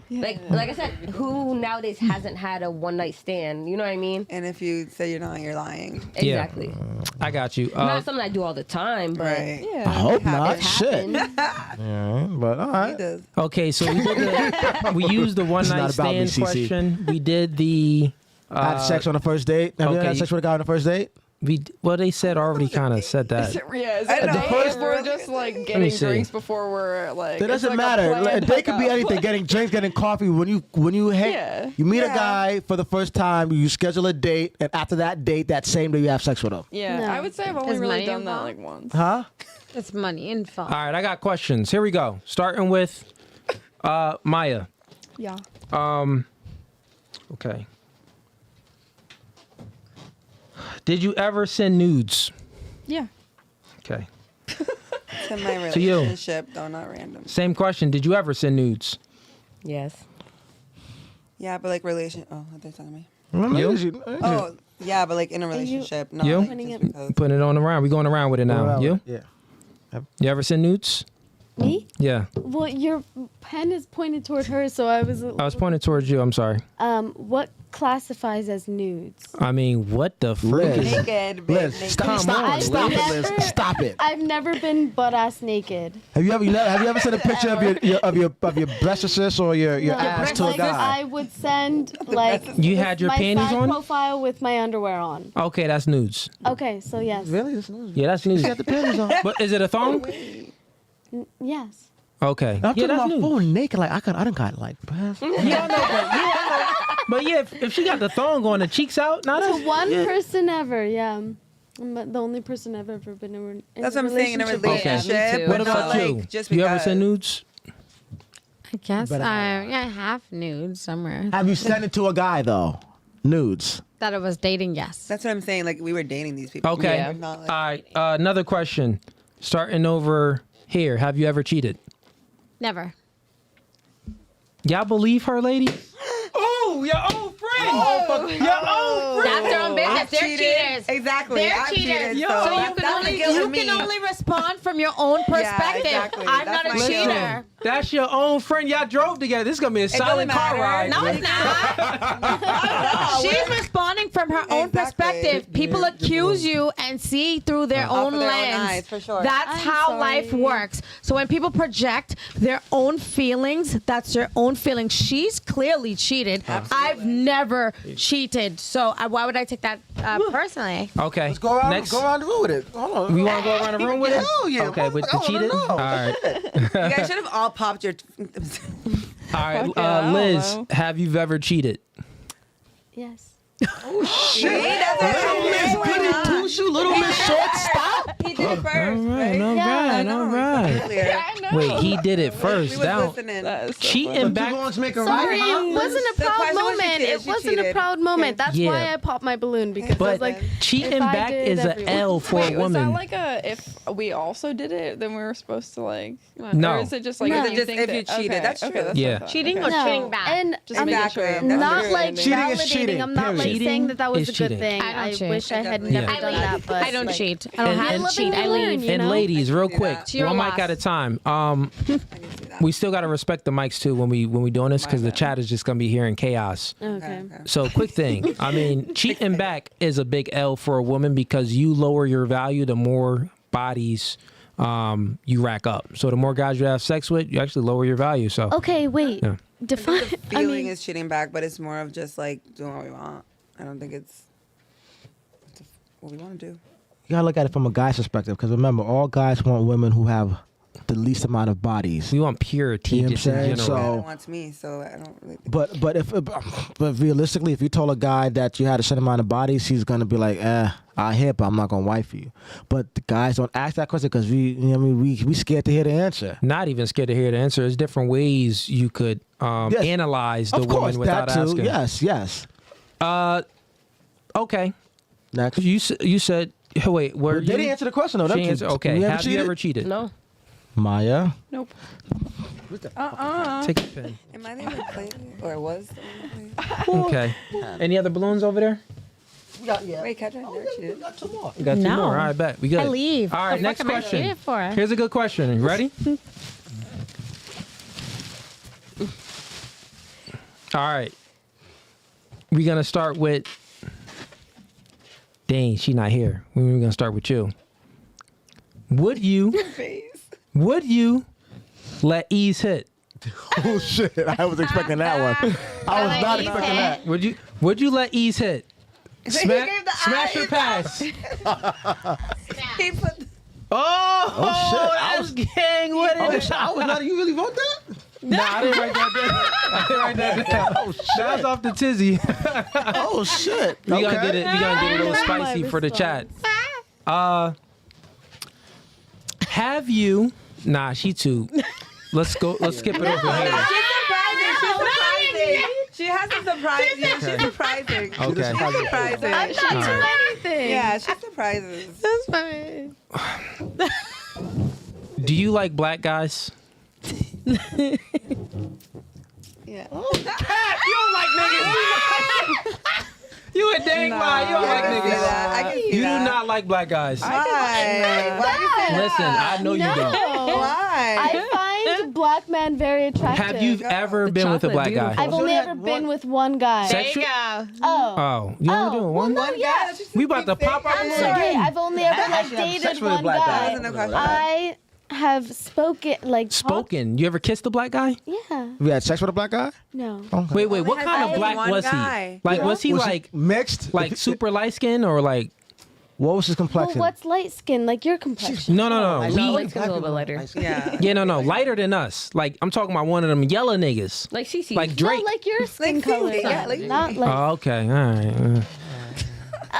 Like I said, who nowadays hasn't had a one night stand? You know what I mean? And if you say you're not, you're lying. Exactly. I got you. Not something I do all the time, but Right. I hope not. it Shit. happens. Yeah, but all He right. does. Okay, so we used the one It's night not about me, stand CC. question. We did the. Had sex on the first date. Have you okay. had sex with a guy on the first date? Well, they said already kind of said that. Yeah, is I it know. a date if we're just like getting see. drinks before we're like. It it's doesn't like a matter. planned They could be hookup. anything. Getting drinks, getting coffee. When you hang, Yeah. you meet a Yeah. guy for the first time, you schedule a date, and after that date, that same day you have sex with him. Yeah, No. I would say I've only Is really money done that involved? like once. Huh? It's money involved. All right, I got questions. Here we go. Starting with Maya. Yeah. Okay. Did you ever send nudes? Yeah. Okay. To my To you. relationship, though, not random. Same question. Did you ever send nudes? Yes. Yeah, but like Oh, they're telling me. You? Oh, yeah, but like in a relationship, not You? like just because. Putting it on around. We going around with it now. You? Yeah. You ever send nudes? Me? Yeah. Well, your pen is pointed toward her, so I was. I was pointing towards you. I'm sorry. What classifies as nudes? I mean, what the frick Liz. is Naked, Liz, naked. stop on, it. Stop it, Liz. Liz. Stop it. I've never been butt ass naked. Have you ever sent a picture of your breast assist or your No, ass to a like, guy? I would send like You had your my panties side on? profile with my underwear on. Okay, that's nudes. Okay, so yes. Really? That's news. Yeah, that's nudes. You got the panties on. But is it a thong? Yes. Okay. I'm Yeah, talking that's about nudes. full naked. Like I done got like breast. Yeah, I know, but yeah, if she got the thong on, the cheeks out, not To us. one yeah. person ever, yeah. I'm the only person I've ever been in That's what I'm saying in a relationship with. relationship. me too. but What not, about like, you? Just You ever because. send nudes? I guess Better I have nudes somewhere. Have you sent it to a guy though? Nudes. That I was dating, yes. That's what I'm saying. Like we were dating these people. Okay. Yeah. We're not, like, All right. Another question. Starting over here. Have you ever cheated? Never. Y'all believe her, lady? Oh, your old friend. Your old friend. That's their own business. I've They're cheated. cheaters. Exactly. They're I've cheaters. cheated, Yo. so So you that's can not only, the guilt you of me. can only respond from your own perspective. exactly. I'm That's not a my cheater. guilt. That's your own friend. Y'all drove together. This is gonna be a silent car matter. ride. No, it's not. She's responding from her own Exactly. perspective. People accuse you and see through their own of their own lens. eyes, for sure. That's I'm how sorry. life works. So when people project their own feelings, that's their own feelings. She's clearly cheated. I've never cheated. So why would I take that personally? Okay. Let's go around. Next. Go around the room with it. Hold on. We want to go around the room with it? Hell yeah. Okay, with the I wanna cheated? know. All right. You guys should have all popped your. All right. Fuck yeah, I don't Liz, know. have you ever cheated? Yes. See, that's what Little I'm Miss saying. Goody Two Shoe, Little Miss Shortstop. He did it first, All right. right? All Yeah, right. All right. Earlier. Wait, he did it We first. was Down. listening. That is so Cheating funny. back. to make a Sorry, right, it wasn't a The proud question was she moment. cheated, It she wasn't a cheated. proud moment. That's Yeah. why I popped my balloon because I was But like, cheating if I back did, is an everyone- L for Wait, a was that woman. like if we also did it, then we were supposed to like? No. Or is it just like No. if you Just think if you that, cheated, okay, that's okay, true. that's Yeah. what I thought. Cheating Okay. or cheating back? And Just I'm making Exactly. sure. That's not true. like Cheating is validating. cheating, I'm not like period. saying that was Is a good cheating. thing. I don't I cheat. wish I had definitely never Yeah. done that. But I don't like, cheat. I don't And- have and- to cheat. I leave. You And know? ladies, real do quick, that. To your one mic loss. at a time. I can see that. We still gotta respect the mics too when we doing this because the chat is just gonna be hearing chaos. Okay. So quick thing. I mean, cheating back is a big L for a woman because you lower your value the more bodies you rack up. So the more guys you have sex with, you actually lower your value. So Okay, wait. Yeah. Define. I Feeling mean, is cheating back, but it's more of just like doing what we want. I don't think it's what we want to do. You gotta look at it from a guy's perspective, because remember, all guys want women who have the least amount of bodies. we want purity You know what just I'm in saying? general. So- That wants me, so I don't really. Think But realistically, if you told a guy that you had a certain amount of bodies, he's gonna be like, I hear, but I'm not gonna wife you. But the guys don't ask that question because we scared to hear the answer. Not even scared to hear the answer. There's different ways you could Yes. analyze the Of course, woman without that too. asking. Yes. Okay. Next. You said wait. Were They didn't you? answer the question though. She Them answered, two- okay. we haven't Have you cheated? ever cheated? No. Maya? Nope. Take a pen. Am I the only player? Or was the only player? Okay. Any other balloons over there? Yeah. Wait, catch it. There she is. Got 2 more. We got 2 No. more. All right, bet. We good. I leave. All right, The next fuck am I question. here for? Here's a good question. You ready? All right. We're going to start with... Dang, she not here. We're going to start with you. Would you let Ease hit? Oh shit! I was expecting that one. I was not expecting that. Would you let Ease hit? Smash or pass? He put Oh, that's gang with it. I was not. You really wrote that? Nah, I didn't write that down. I didn't write that down. Oh shit! That's off the tizzy. Oh shit! We gotta get it. We gotta get it a little spicy for the chat. Have you? Nah, she too. Let's go. Let's skip it over here. She's surprising. She has to surprise you. She's surprising. Okay. She's surprising. I'm not doing anything. Yeah, she surprises. That's funny. Do you like black guys? Yeah. You don't like niggas. You a dang lie. You don't like I can see niggas. that. I can see You do that. not like black guys. Why? Why do you say Listen, that? I know you don't. Why? I find black men very attractive. Have you ever been with a black guy? I've only ever been with one guy. Sexual? Oh. Oh, you only doing one? One guy? We about to pop out I'm the sorry. game. I've only ever like actually have sex dated with a one black guy. guy. Wasn't a question. I have spoken like talked- Spoken. You ever kissed a black guy? Yeah. We had sex with a black guy? No. Wait. What has kind of only black one was guy. he? Like, was he like mixed? super light skin or like? What was his Well, complexion? what's light skin? Like your complexion. No. No, We. like a little bit lighter. Yeah. Yeah, no. Lighter than us. Like I'm talking about one of them yellow niggas. Like Cece. Like Drake. No, like your skin Like color. Cece, yeah, like not Cece. like. Oh, okay. All right.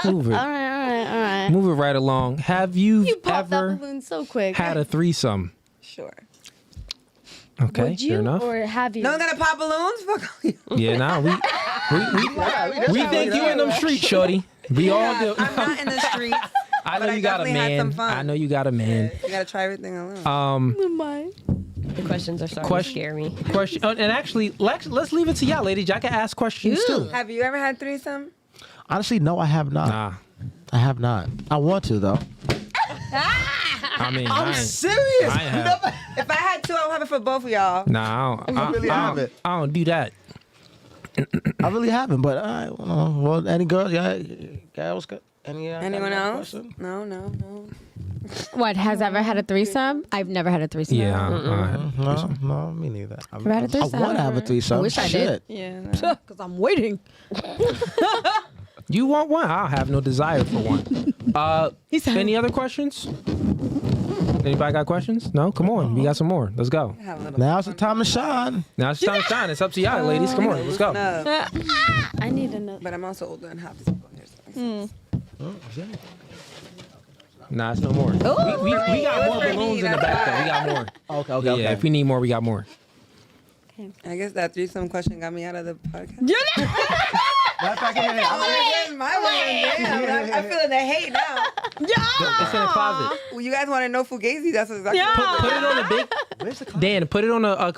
Move it. All right. Move it right along. Have you You popped that ever balloon so quick. had a threesome? Sure. Okay, Would you fair enough. or have you? No one's gonna pop balloons? Fuck you. Yeah, nah, we think you in them streets, shorty. We all do. I'm not in the streets. I know but I you got a definitely had some man. fun. I know you got a man. You gotta try everything alone. Mine. The questions are starting to scare me. Question. And actually, let's leave it to y'all, ladies. Y'all can ask questions too. Have you ever had threesome? Honestly, no, I have not. Nah, I have not. I want to though. I mean, I'm I ain't- serious. I ain't have. If I had two, I would have it for both of y'all. Nah, I really don't, haven't. I don't do that. I really haven't. But well, any girls? Yeah, girls. Anyone else? No. What, has ever had a threesome? I've never had a threesome. Yeah. No, me neither. Never had a threesome. I want to have a threesome. I wish I Shit. did. Yeah. No. Because I'm waiting. You want one? I'll have no desire for one. Any other questions? Anybody got questions? No? Come on. We got some more. Let's go. Have a little Now's the time to shine. Now it's time to shine. It's up to y'all, ladies. Come on. Let's go. No, I need another. but I'm also older and have to go here. Nah, it's no more. We got more balloons in the back, though. We got more. Okay. Yeah, if we need more, we got more. I guess that threesome question got me out of the podcast. Matter of fact, My one. I'm feeling the hate now. It's in the closet. Well, you guys want to know Fugazze? That's exactly. Put it on a big. Dan, put it on a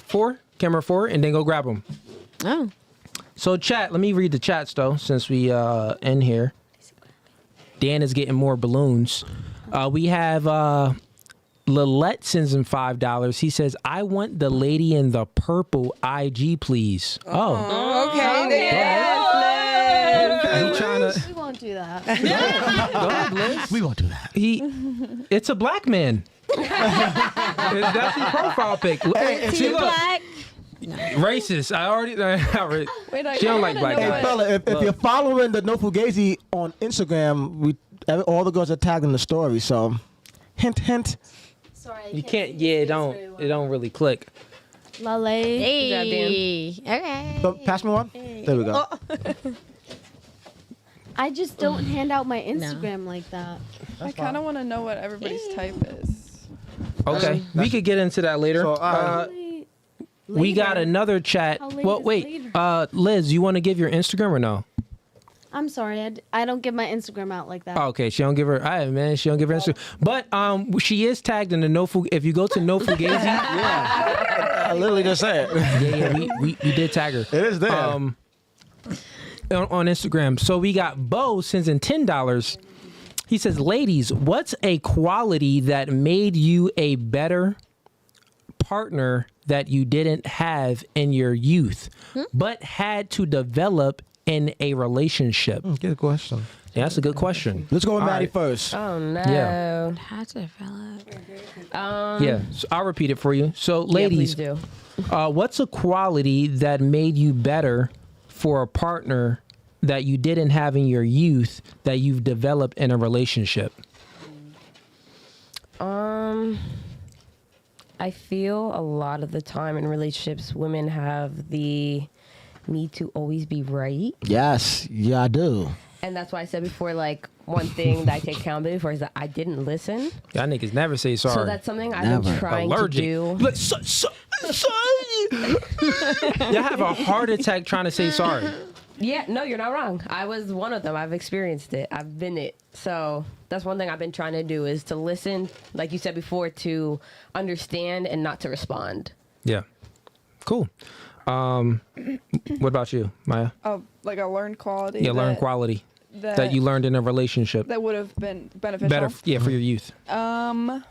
camera 4, and then go grab them. Oh. So, chat. Let me read the chats though, since we in here. Dan is getting more balloons. We have Lillette sends him $5. He says, "I want the lady in the purple IG, please." Oh, Okay. he trying to. We won't do that. Go ahead, Liz. we won't do that. It's a black man. That's his profile pic. Hey, see, look. Black. Racist. I already. Wait, She don't like black Hey, guys. fella, if you're following the No Fugazi on Instagram, all the girls are tagged in the story. So, hint. Sorry. You can't. Yeah, it don't really click. Lale. Hey. Okay. So, pass me one. There we go. I just don't hand out my Instagram like that. I kind of want to know what everybody's type is. Okay, we could get into that later. So, We got another chat. How late Well, is wait. later? Liz, you want to give your Instagram or no? I'm sorry, I don't give my Instagram out like that. Oh, okay, she don't give her. All right, man, she don't give her Instagram. But she is tagged in the No Fugazi. If you go to No Fugazi, I literally just said. we did tag her. It is there. On Instagram. So we got Bo sends in $10. He says, ladies, what's a quality that made you a better partner that you didn't have in your youth, but had to develop in a relationship? Good question. Yeah, that's a good question. Let's go with All Maddie right. first. Oh no. Yeah. Had to develop. Yeah, so I'll repeat it for you. So, ladies, Yeah, please do. what's a quality that made you better for a partner that you didn't have in your youth that you've developed in a relationship? I feel a lot of the time in relationships, women have the need to always be right. Yes, yeah, I do. And that's why I said before, like, one thing that I take accountability for is that I didn't listen. Y'all niggas never say sorry. So that's something I've been trying Allergic. to do. Like, sorry. Y'all have a heart attack trying to say sorry. Yeah, no, you're not wrong. I was one of them. I've experienced it. I've been it. So that's one thing I've been trying to do is to listen, like you said before, to understand and not to respond. Yeah. Cool. What about you, Maya? Like a learned quality. Yeah, learn quality that you learned in a relationship. That would have been beneficial. Better, yeah, for your youth. I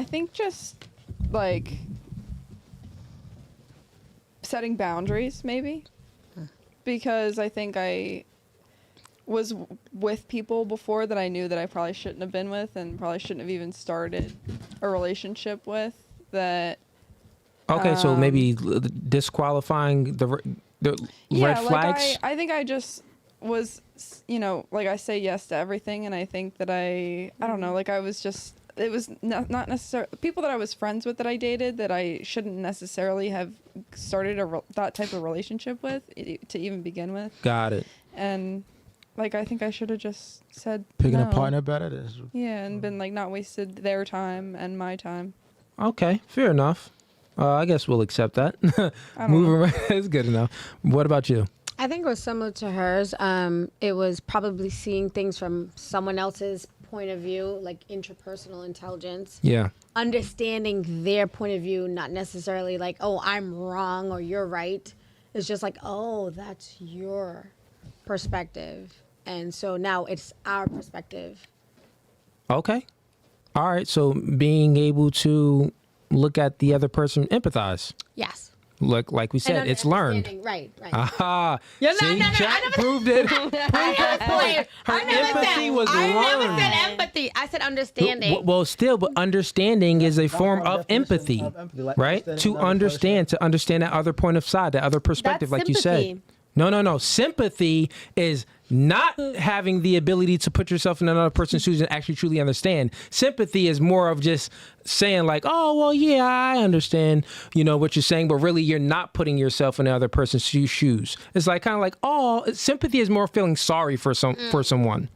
think just like setting boundaries, maybe, because I think I was with people before that I knew that I probably shouldn't have been with, and probably shouldn't have even started a relationship with. That. Okay, so maybe disqualifying the red flags. I think I just was, like I say yes to everything, and I think that I don't know, like I was just, it was not necessarily people that I was friends with that I dated that I shouldn't necessarily have started that type of relationship with to even begin with. Got it. And like I think I should have just said Picking no. a partner better. Yeah, and been like not wasted their time and my time. Okay, fair enough. I guess we'll accept that. I don't Moving know. right, it's good enough. What about you? I think it was similar to hers. It was probably seeing things from someone else's point of view, like interpersonal intelligence. Yeah. Understanding their point of view, not necessarily like, oh, I'm wrong or you're right. It's just like, oh, that's your perspective. And so now it's our perspective. Okay. All right. So being able to look at the other person, empathize. Yes. Like we said, it's learned. Right. Aha. Yeah, See, no, Jack I never- proved it. Her empathy was I never learned. said empathy. I said understanding. Well, still, but understanding is a form of empathy, right? To understand that other point of side, that other perspective, That's like you sympathy. said. No. Sympathy is not having the ability to put yourself in another person's shoes and actually truly understand. Sympathy is more of just saying like, oh, well, yeah, I understand, what you're saying, but really you're not putting yourself in the other person's shoes. It's like kind of like, oh, sympathy is more feeling sorry for someone.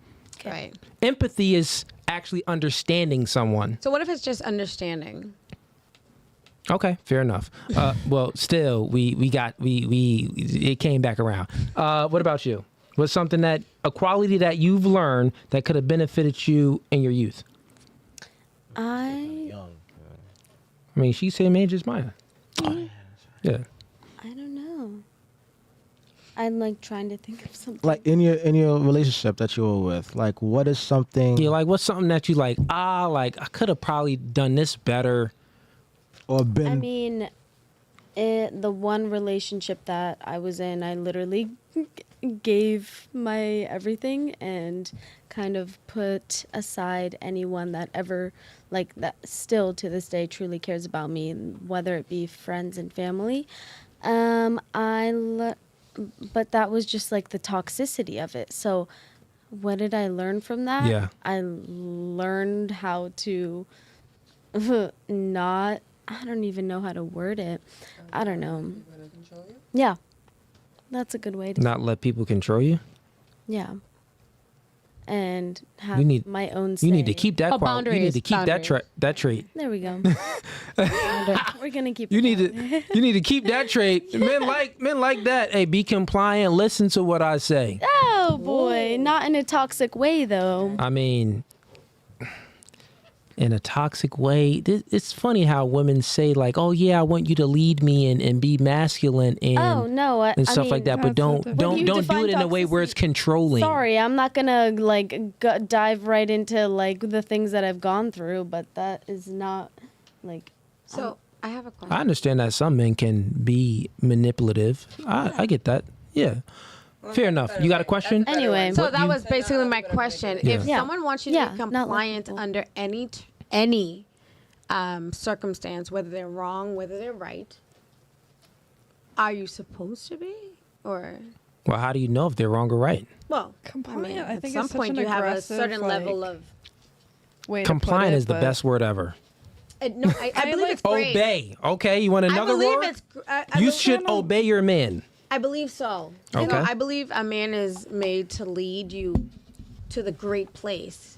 Right. Empathy is actually understanding someone. So what if it's just understanding? Okay, fair enough. Well, still, it came back around. What about you? What's something a quality that you've learned that could have benefited you in your youth? I mean, she's same age as Maya. Yeah. I don't know. I'm like trying to think of something. Like in your relationship that you were with, like what is something? Yeah, like what's something that you like I could have probably done this better. Or been. I mean, the one relationship that I was in, I literally gave my everything and kind of put aside anyone that ever, like, that still to this day truly cares about me, whether it be friends and family. But that was just like the toxicity of it. So what did I learn from that? Yeah. I learned how to not, I don't even know how to word it. I don't know. Yeah. That's a good way to Not let people control you? Yeah. and have You need- my own say. You need to keep that. Oh, You need boundaries, to keep that trait. There we go. We're gonna keep. You it need going. to. You need to keep that trait. Men like that. Hey, be compliant. Listen to what I say. Oh boy, not in a toxic way though. I mean, in a toxic way. It's funny how women say like, "Oh yeah, I want you to lead me and be masculine and Oh no, and stuff like that." But don't When don't you do define it in a way where it's controlling. Sorry, I'm not gonna like dive right into like the things that I've gone through, but that is not like. So I have a question. I understand that some men can be manipulative. I get that. Yeah. Fair enough. You got a question? Anyway, So that was basically my question. Yeah. If Yeah. someone wants you to Yeah, be not like compliant people. under any circumstance, whether they're wrong, whether they're right, are you supposed to be? Or Well, how do you know if they're wrong or right? well, Compliant, I at think some it's such point an you have a aggressive, certain level like, of. way to Compliant put it, is the but best word ever. No, I believe it's great. Obey. Okay, you want I another believe word? it's. I You believe- should obey your men. I believe so. You Okay. know, I believe a man is made to lead you to the great place.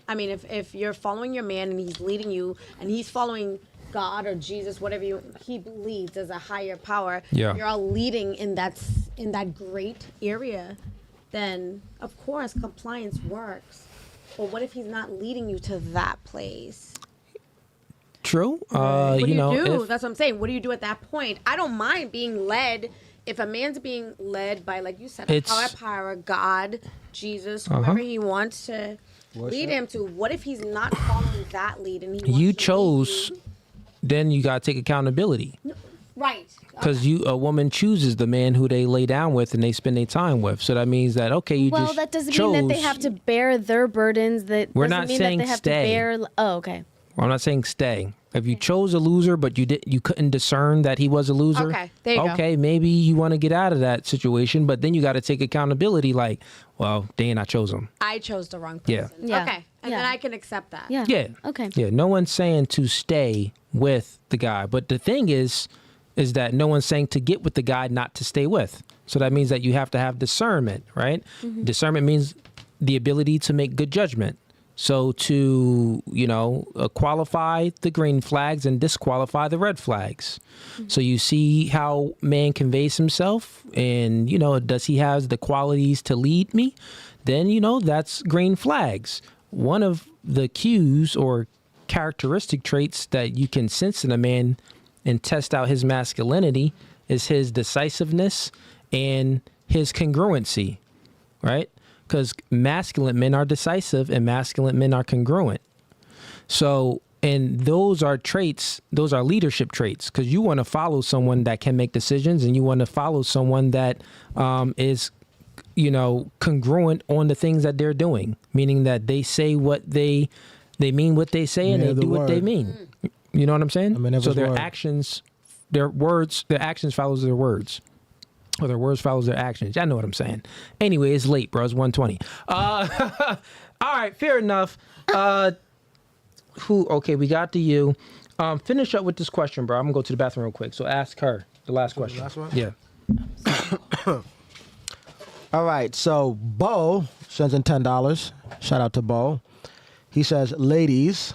I mean, if you're following your man and he's leading you and he's following God or Jesus, whatever he believes as a higher power, Yeah. you're all leading in that great area, then of course compliance works. But what if he's not leading you to that place? True. What do you know, do? if- That's what I'm saying. What do you do at that point? I don't mind being led. If a man's being led by, like you said, a It's- higher power, God, Jesus, Uh-huh. whoever he wants to lead him to, what if he's not following that lead and he wants you to chose, lead then you got to take accountability. you? Right. Because a woman chooses the man who they lay down with and they spend their time with. So that means that, okay, you well, just that doesn't chose. mean that they have to bear their burdens. That We're doesn't not mean saying that they have stay. to bear. Oh, okay. Well, I'm not saying stay. If you chose a loser, but you couldn't discern that he was a loser. Okay, there you go. Okay, maybe you want to get out of that situation, but then you got to take accountability. Like, well, Dan, I chose him. I chose the wrong Yeah. person. Yeah. Okay. And then Yeah. I can accept that. Yeah. Yeah. Okay. Yeah. No one's saying to stay with the guy, but the thing is that no one's saying to get with the guy, not to stay with. So that means that you have to have discernment, right? Mm-hmm. Discernment means the ability to make good judgment. So to, qualify the green flags and disqualify the red flags. So you see how man conveys himself and, does he have the qualities to lead me? Then, that's green flags. One of the cues or characteristic traits that you can sense in a man and test out his masculinity is his decisiveness and his congruency, right? Because masculine men are decisive and masculine men are congruent. So, and those are traits, those are leadership traits, because you want to follow someone that can make decisions and you want to follow someone that is, congruent on the things that they're doing, meaning that they say what they mean what they say and Man they of the do what they word. mean. You know what I'm saying? I mean, that so was their word. actions, their actions follows their words. Or their words follows their actions. Y'all know what I'm saying. Anyway, it's late, bro. It's 1:20. All right, fair enough. Okay, we got to you. Finish up with this question, bro. I'm gonna go to the bathroom real quick. So ask her the last question. last one? Yeah. All right, so Bo sends in $10. Shout out to Bo. He says, ladies,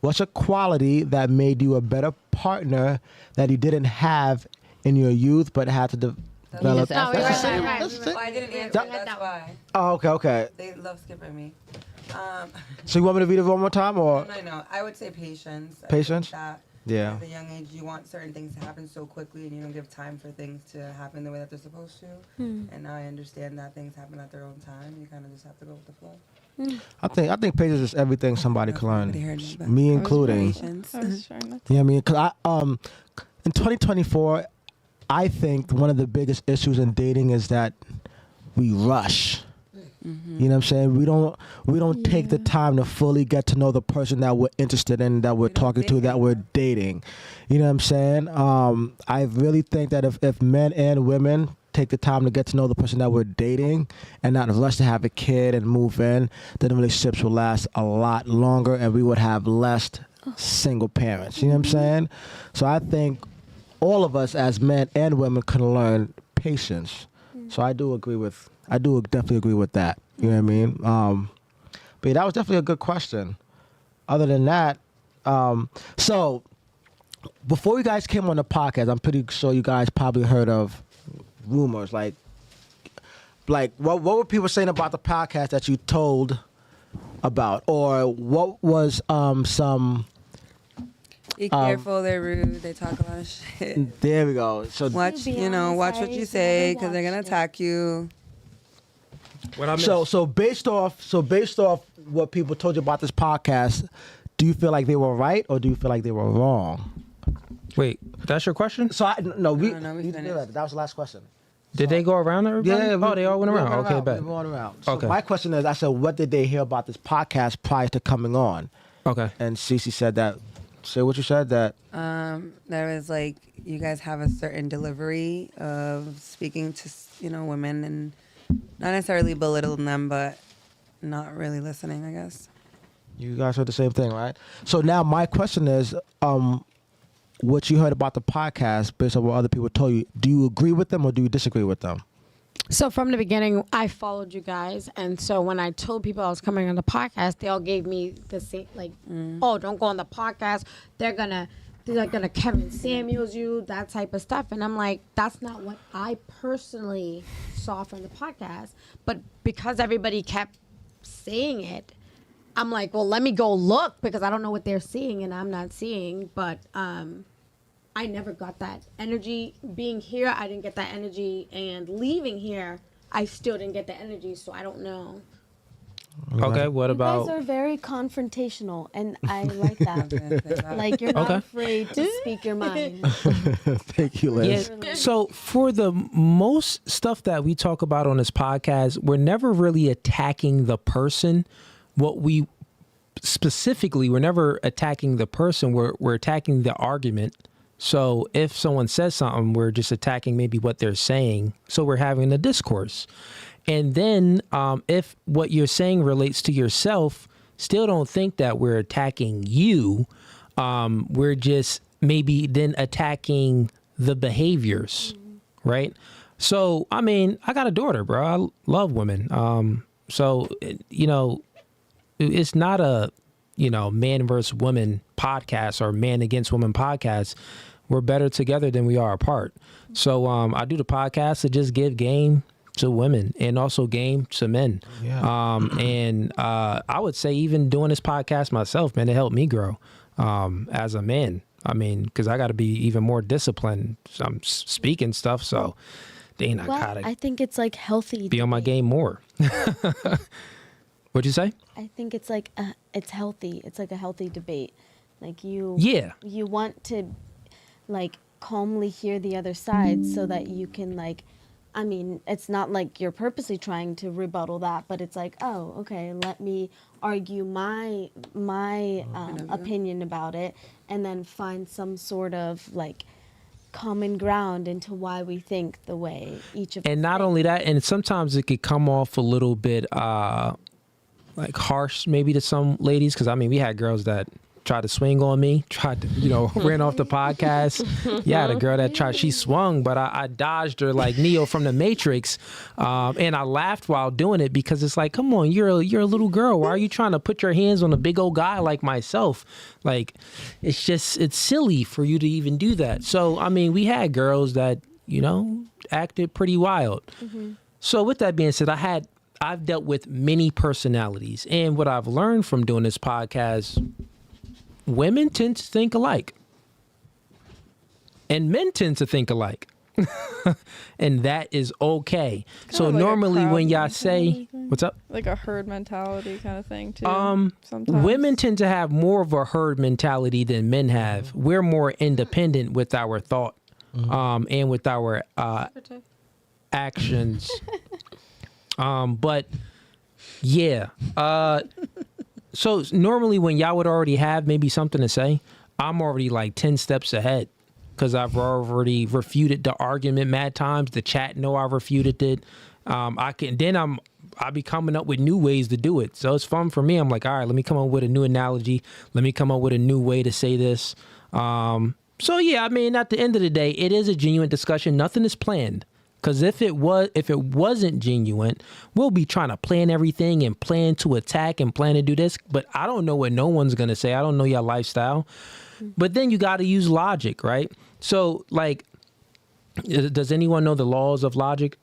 what's a quality that made you a better partner that you didn't have in your youth but had to develop? No, That's the right, same. right. That's the same. Well, I didn't answer. That- That's why Oh, okay. they love skipping me. So you want me to read it one more time, or? No. I would say patience. I Patience? think that Yeah. At a young age, you want certain things to happen so quickly, and you don't give time for things to happen the way that they're supposed to. And now I understand that things happen at their own time. You kind of just have to go with the flow. I think patience is everything somebody can learn, Nobody heard me, but me including. patience. I was trying not You know what I mean? Because in 2024, I think one of the biggest issues in dating is that we rush. You know what I'm saying? We don't take the time to fully get to know the person that we're interested in, that we're talking to, that we're dating. You know what I'm saying? I really think that if men and women take the time to get to know the person that we're dating and not rush to have a kid and move in, then the relationships will last a lot longer and we would have less single parents. You know what I'm saying? So I think all of us as men and women can learn patience. So I do definitely agree with that. You know what I mean? But yeah, that was definitely a good question. Other than that, so before you guys came on the podcast, I'm pretty sure you guys probably heard of rumors like what were people saying about the podcast that you told about, or what was some? Be careful. They're rude. They talk a lot of shit. There we go. So Watch, watch what you say because they're gonna attack you. What I so based off what people told you about this podcast, do you feel like they were right or do you feel like they were wrong? Wait, that's your question? So we finished. that was the last question. Did they go around everybody? Yeah, they all went around. Okay, bet. We went around. So Okay. my question is, I said, what did they hear about this podcast prior to coming on? Okay. And Cece said that. Say what you said. That There was like you guys have a certain delivery of speaking to women and not necessarily belittling them, but not really listening. I guess. you guys heard the same thing, right? So now my question is, what you heard about the podcast based on what other people told you, do you agree with them or do you disagree with them? So from the beginning, I followed you guys, and so when I told people I was coming on the podcast, they all gave me the same, like, oh, don't go on the podcast. They're gonna Kevin Samuels you, that type of stuff, and I'm like, that's not what I personally saw from the podcast. But because everybody kept saying it, I'm like, well, let me go look because I don't know what they're seeing and I'm not seeing. But I never got that energy being here. I didn't get that energy, and leaving here, I still didn't get the energy. So I don't know. Okay, what You about? guys are very confrontational, and I like that. Like, you're not Okay. afraid to speak your mind. Thank you, Liz. Yeah. So for the most stuff that we talk about on this podcast, we're never really attacking the person. What we specifically, we're never attacking the person. We're attacking the argument. So if someone says something, we're just attacking maybe what they're saying. So we're having a discourse. And then if what you're saying relates to yourself, still don't think that we're attacking you. We're just maybe then attacking the behaviors, right? So, I mean, I got a daughter, bro. I love women. So, it's not a, man versus woman podcast or man against woman podcast. We're better together than we are apart. So I do the podcast to just give game to women and also game to men. Yeah. And I would say even doing this podcast myself, man, it helped me grow as a man. I mean, because I got to be even more disciplined. I'm speaking stuff, so dang, I gotta I think it's like healthy. be on my game more. What'd you say? I think it's like it's healthy. It's like a healthy debate. Like you want to like calmly hear the other side so that you can it's not like you're purposely trying to rebuttal that, but it's like, oh, okay, let me argue my opinion about it and then find some sort of like common ground into why we think the way each of us And not think. only that, and sometimes it could come off a little bit like harsh maybe to some ladies, because I mean we had girls that tried to swing on me, tried to ran off the podcast. Yeah, the girl that she swung, but I dodged her like Neo from the Matrix, and I laughed while doing it because it's like, come on, you're a little girl, why are you trying to put your hands on a big old guy like myself? Like, it's silly for you to even do that. So I mean, we had girls that acted pretty wild. So with that being said, I've dealt with many personalities, and what I've learned from doing this podcast, women tend to think alike, and men tend to think alike, and that is okay. So like a normally crowd when y'all mentality say, thing. what's up? Like a herd mentality kind of thing too. Sometimes Women tend to have more of a herd mentality than men have. We're more independent with our thought, and with our actions. But yeah, so normally when y'all would already have maybe something to say, I'm already like 10 steps ahead because I've already refuted the argument mad times. The chat know I refuted it. I be coming up with new ways to do it. So it's fun for me. I'm like, all right, let me come up with a new analogy. Let me come up with a new way to say this. So yeah, I mean, at the end of the day, it is a genuine discussion. Nothing is planned. Because if it wasn't genuine, we'll be trying to plan everything and plan to attack and plan to do this. But I don't know what no one's gonna say. I don't know your lifestyle. But then you got to use logic, right? So, like, does anyone know the laws of logic?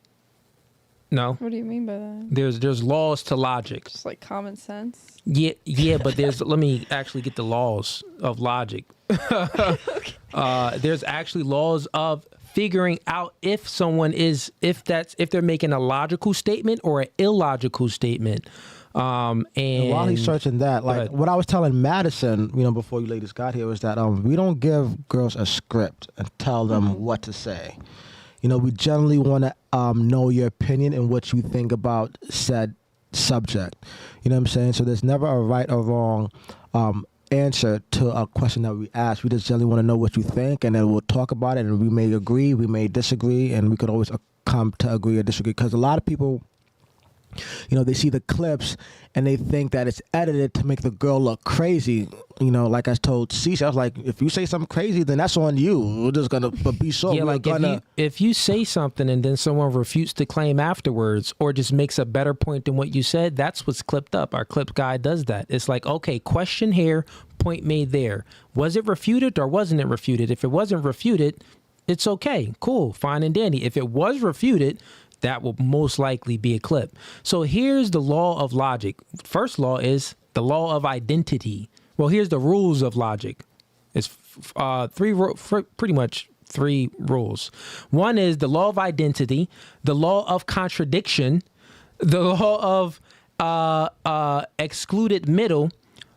No. What do you mean by that? There's laws to logic. Just like common sense. Yeah, but let me actually get the laws of logic. There's actually laws of figuring out if they're making a logical statement or an illogical statement. And while he's searching that, like what I was telling Madison, before you ladies got here, was that we don't give girls a script and tell them what to say. We generally want to know your opinion and what you think about said subject. You know what I'm saying? So there's never a right or wrong answer to a question that we ask. We just generally want to know what you think, and then we'll talk about it, and we may agree, we may disagree, and we could always come to agree or disagree. Because a lot of people, they see the clips and they think that it's edited to make the girl look crazy. Like I told Cece, I was like, if you say something crazy, then that's on you. We're just gonna be so. Yeah, like if you say something and then someone refutes to claim afterwards, or just makes a better point than what you said, that's what's clipped up. Our clip guy does that. It's like, okay, question here, point made there. Was it refuted or wasn't it refuted? If it wasn't refuted, it's okay, cool, fine and dandy. If it was refuted, that will most likely be a clip. So here's the law of logic. First law is the law of identity. Well, here's the rules of logic. It's pretty much three rules. One is the law of identity, the law of contradiction, the law of excluded middle,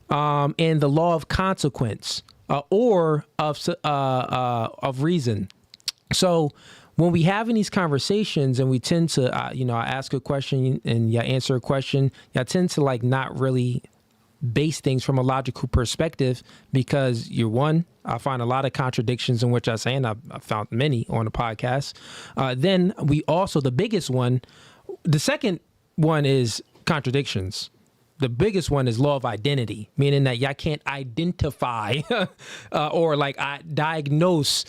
and the law of consequence, or of reason. So when we having these conversations and we tend to, I ask a question and you answer a question, I tend to like not really base things from a logical perspective, because I find a lot of contradictions in which I say, and I found many on the podcast. Then we also, the biggest one, the second one is contradictions. The biggest one is law of identity, meaning that y'all can't identify or like diagnose,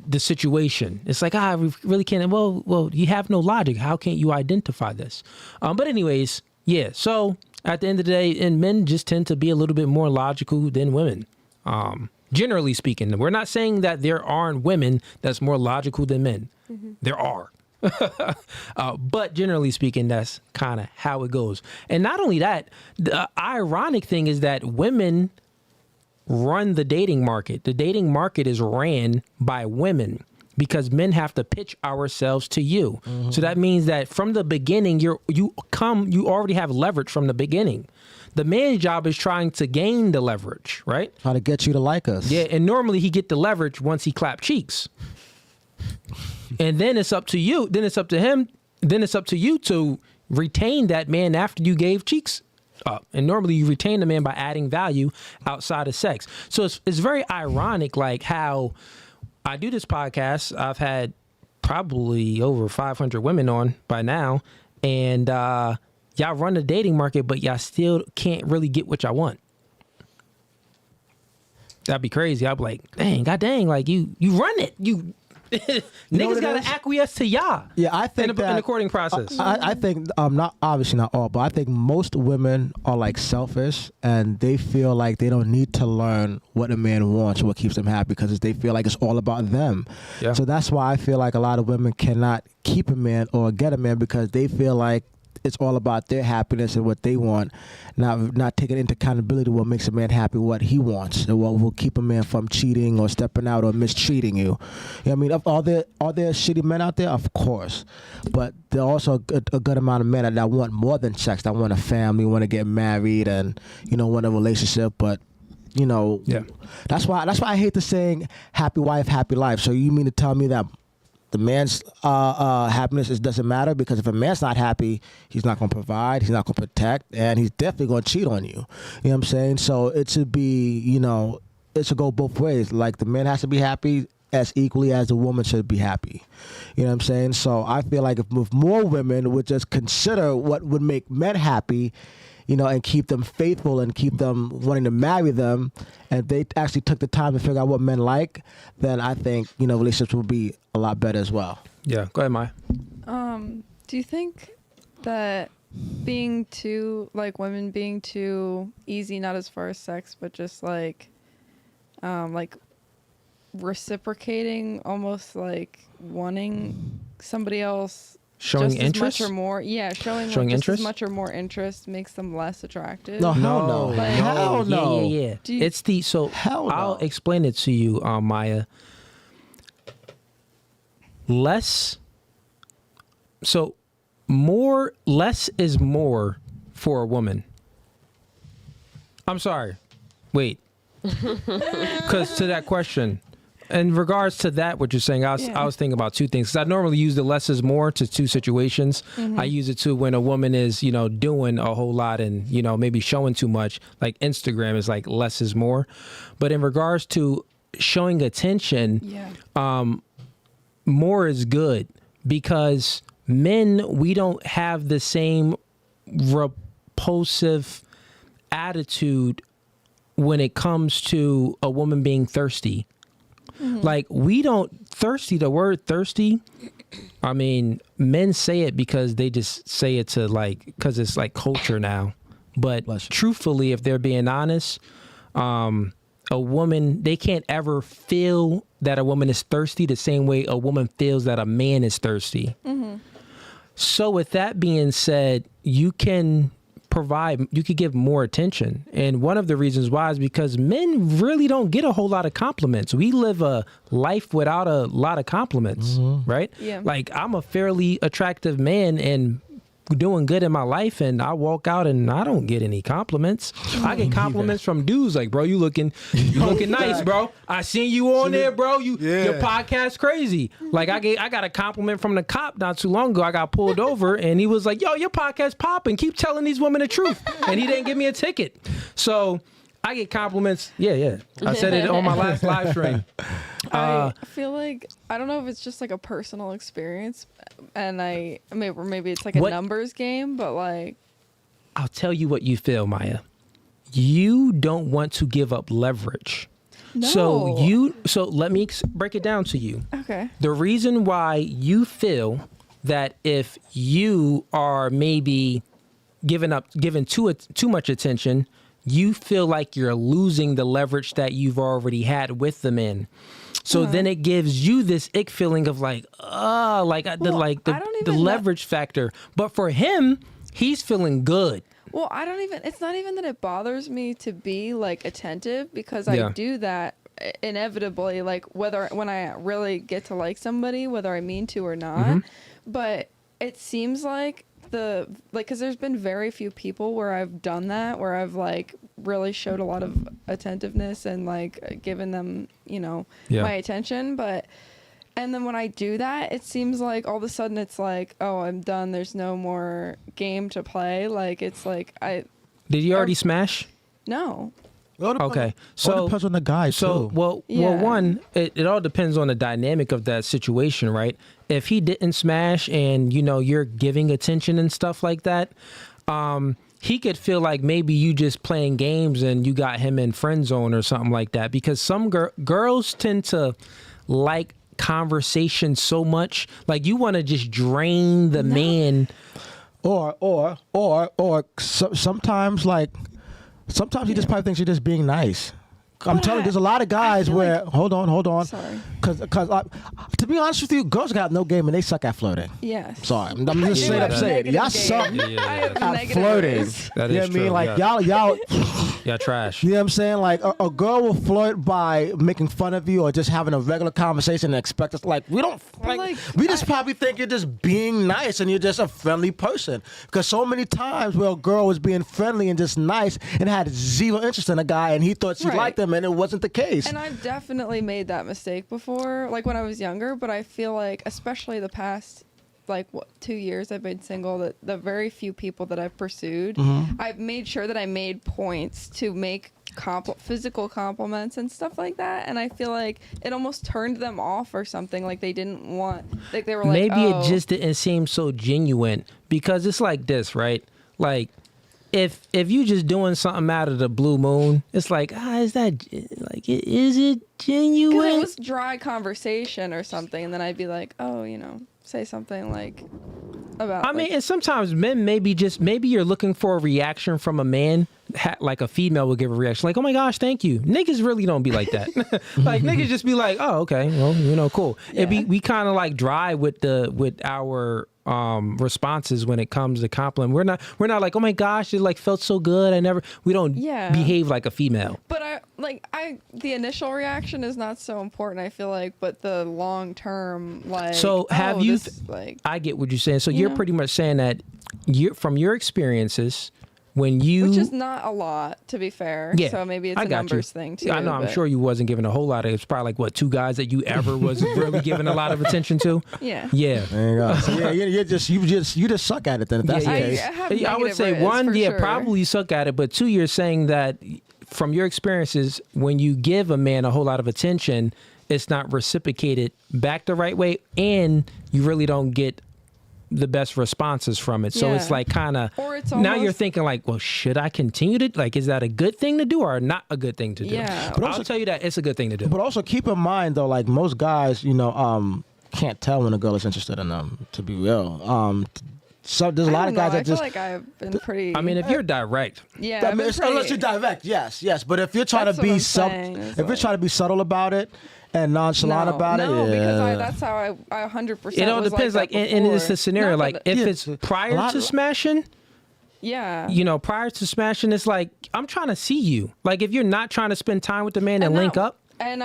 the situation. It's like, we really can't. Well, you have no logic. How can't you identify this? But anyways, yeah. So at the end of the day, and men just tend to be a little bit more logical than women. Generally speaking, we're not saying that there aren't women that's more logical than men. Mm-hmm. There are. But generally speaking, that's kind of how it goes. And not only that, the ironic thing is that women run the dating market. The dating market is ran by women because men have to pitch ourselves to you. Mm-hmm. So that means that from the beginning, you already have leverage from the beginning. The man's job is trying to gain the leverage, right? Trying to get you to like us. Yeah, and normally he get the leverage once he clap cheeks. And then it's up to you. Then it's up to him. Then it's up to you to retain that man after you gave cheeks up. And normally you retain the man by adding value outside of sex. So it's very ironic, like how I do this podcast. I've had probably over 500 women on by now, and y'all run the dating market, but y'all still can't really get what y'all want. That'd be crazy. I'd be like, god dang, like you run it. Niggas gotta acquiesce to y'all. Yeah, I think in the courting process. I think not all, but I think most women are like selfish, and they feel like they don't need to learn what a man wants or what keeps them happy, because they feel like it's all about them. Yeah. So that's why I feel like a lot of women cannot keep a man or get a man, because they feel like it's all about their happiness and what they want, not taking into accountability what makes a man happy, what he wants, and what will keep a man from cheating or stepping out or mistreating you. You know what I mean? Are there shitty men out there? Of course. But there are also a good amount of men that want more than sex, that want a family, want to get married, and, want a relationship. But, yeah. That's why I hate the saying, happy wife, happy life. So you mean to tell me that the man's happiness doesn't matter? Because if a man's not happy, he's not going to provide, he's not going to protect, and he's definitely going to cheat on you. You know what I'm saying? So it should be, it should go both ways. Like, the man has to be happy as equally as the woman should be happy. You know what I'm saying? So I feel like if more women would just consider what would make men happy, and keep them faithful and keep them wanting to marry them, and if they actually took the time to figure out what men like, then I think, relationships will be a lot better as well. Yeah, go ahead, Maya. Do you think that being too, like, women being too easy, not as far as sex, but just like reciprocating, almost like wanting somebody else Showing just interest? as much or more, showing like, just interest? as much or more interest makes them less attractive? No, hell no. Like- Hell no. Yeah. Do you- It's the Hell no. I'll explain it to you, Maya. Less is more for a woman. I'm sorry. Wait. Because to that question, in regards to that, what you're saying, I was thinking about two things. 'Cause I normally use the less is more to two situations. I use it to when a woman is, doing a whole lot and, maybe showing too much. Like Instagram is like less is more. But in regards to showing attention, more is good, because men, we don't have the same repulsive attitude when it comes to a woman being thirsty. Like, we don't thirsty, the word thirsty, I mean, men say it because they just say it to because it's like culture now. But truthfully, if they're being honest, a woman, they can't ever feel that a woman is thirsty the same way a woman feels that a man is thirsty. So with that being said, you can give more attention. And one of the reasons why is because men really don't get a whole lot of compliments. We live a life without a lot of compliments, right? Yeah. Like, I'm a fairly attractive man and doing good in my life, and I walk out and I don't get any compliments. I get compliments from dudes like, bro, you looking nice, bro. I seen you on there, bro. Your podcast crazy. Like, I got a compliment from the cop not too long ago. I got pulled over and he was like, yo, your podcast popping. Keep telling these women the truth. And he didn't give me a ticket. So I get compliments. Yeah. I said it on my last live stream. I feel like, I don't know if it's just like a personal experience, and maybe it's like a numbers game, but like, I'll tell you what you feel, Maya. You don't want to give up leverage. No. So let me break it down to you. okay. The reason why you feel that if you are maybe given too much attention, you feel like you're losing the leverage that you've already had with the men. So then it gives you this ick feeling of like, the leverage factor. But for him, he's feeling good. Well, it's not even that it bothers me to be like attentive, because I do that inevitably, like when I really get to like somebody, whether I mean to or not. But it seems like because there's been very few people where I've done that, where I've like really showed a lot of attentiveness and like given them, my attention. And then when I do that, it seems like all of a sudden it's like, oh, I'm done. There's no more game to play. Like, it's like Did you already smash? No. Okay, So it depends on the guy too. Well, one, it all depends on the dynamic of that situation, right? If he didn't smash and you're giving attention and stuff like that, he could feel like maybe you just playing games and you got him in friend zone or something like that. Because some girls tend to like conversation so much, like you want to just drain the man, or sometimes Sometimes he just probably thinks you're just being nice. I'm telling you, there's a lot of guys where, like, hold on. Sorry. Because to be honest with you, girls got no game and they suck at flirting. Yes. Sorry. I'm just straight up saying it. Y'all suck at flirting. That You know is what I mean? true, Like, yeah. y'all. Yeah, trash. You know what I'm saying? Like, a girl will flirt by making fun of you or just having a regular conversation and expect us. Like, we don't. We just probably think you're just being nice and you're just a friendly person. Because so many times where a girl was being friendly and just nice and had zero interest in a guy and he thought she liked him and it wasn't the case. And I've definitely made that mistake before, like when I was younger. But I feel like, especially the past, 2 years I've been single, that the very few people that I've pursued, I've made sure that I made points to make physical compliments and stuff like that. And I feel like it almost turned them off or something. Like they didn't want, like they were like, maybe it just didn't seem so genuine, because it's like this, right? Like, if you just doing something out of the blue moon, it's like, is that like, is it genuine? Because it was dry conversation or something, and then I'd be like, oh, say something like about. I mean, and sometimes men maybe you're looking for a reaction from a man, like a female would give a reaction, like, oh my gosh, thank you. Niggas really don't be like that. Like niggas just be like, oh, okay, well, cool. Yeah. We kind of like dry with our responses when it comes to compliment. We're not like, oh my gosh, it like felt so good. We don't behave like a female. But the initial reaction is not so important, I feel like, but the long term, like. So have you? I get what you're saying. So you're pretty much saying that from your experiences. When you, which is not a lot, to be fair. Yeah, so maybe it's a numbers thing too. I know. I'm sure you wasn't giving a whole lot of. It's probably like 2 guys that you ever was really giving a lot of attention to. Yeah. Yeah. There you go. So you just suck at it then. If that's the case. I would say 1, sure. probably suck at it, but 2, you're saying that from your experiences, when you give a man a whole lot of attention, it's not reciprocated back the right way, and you really don't get the best responses from it. So it's like kind of now you're thinking like, well, should I continue to, like, is that a good thing to do or not a good thing to do? Yeah. But I'll tell you that it's a good thing to do. But also keep in mind though, like most guys, can't tell when a girl is interested in them, to be real. So there's a lot of guys that just. I feel like I've been pretty. I mean, if you're direct. Yeah. Unless you're direct, yes. But if you're trying to be subtle about it, and nonchalant about it. Because that's how I 100%. It all depends. Like, and it's a scenario. Like, if it's prior to smashing. Yeah. Prior to smashing, it's like, I'm trying to see you. Like, if you're not trying to spend time with the man and link up. And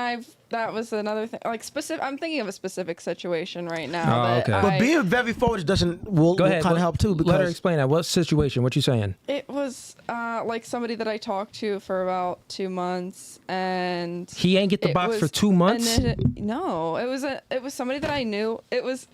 that was another thing. Like, I'm thinking of a specific situation right now. Okay. But being very forward will kind of help too. Because let her explain that. What situation? What you saying? It was like somebody that I talked to for about 2 months, and he ain't get the box for 2 months. No, it was somebody that I knew. It was.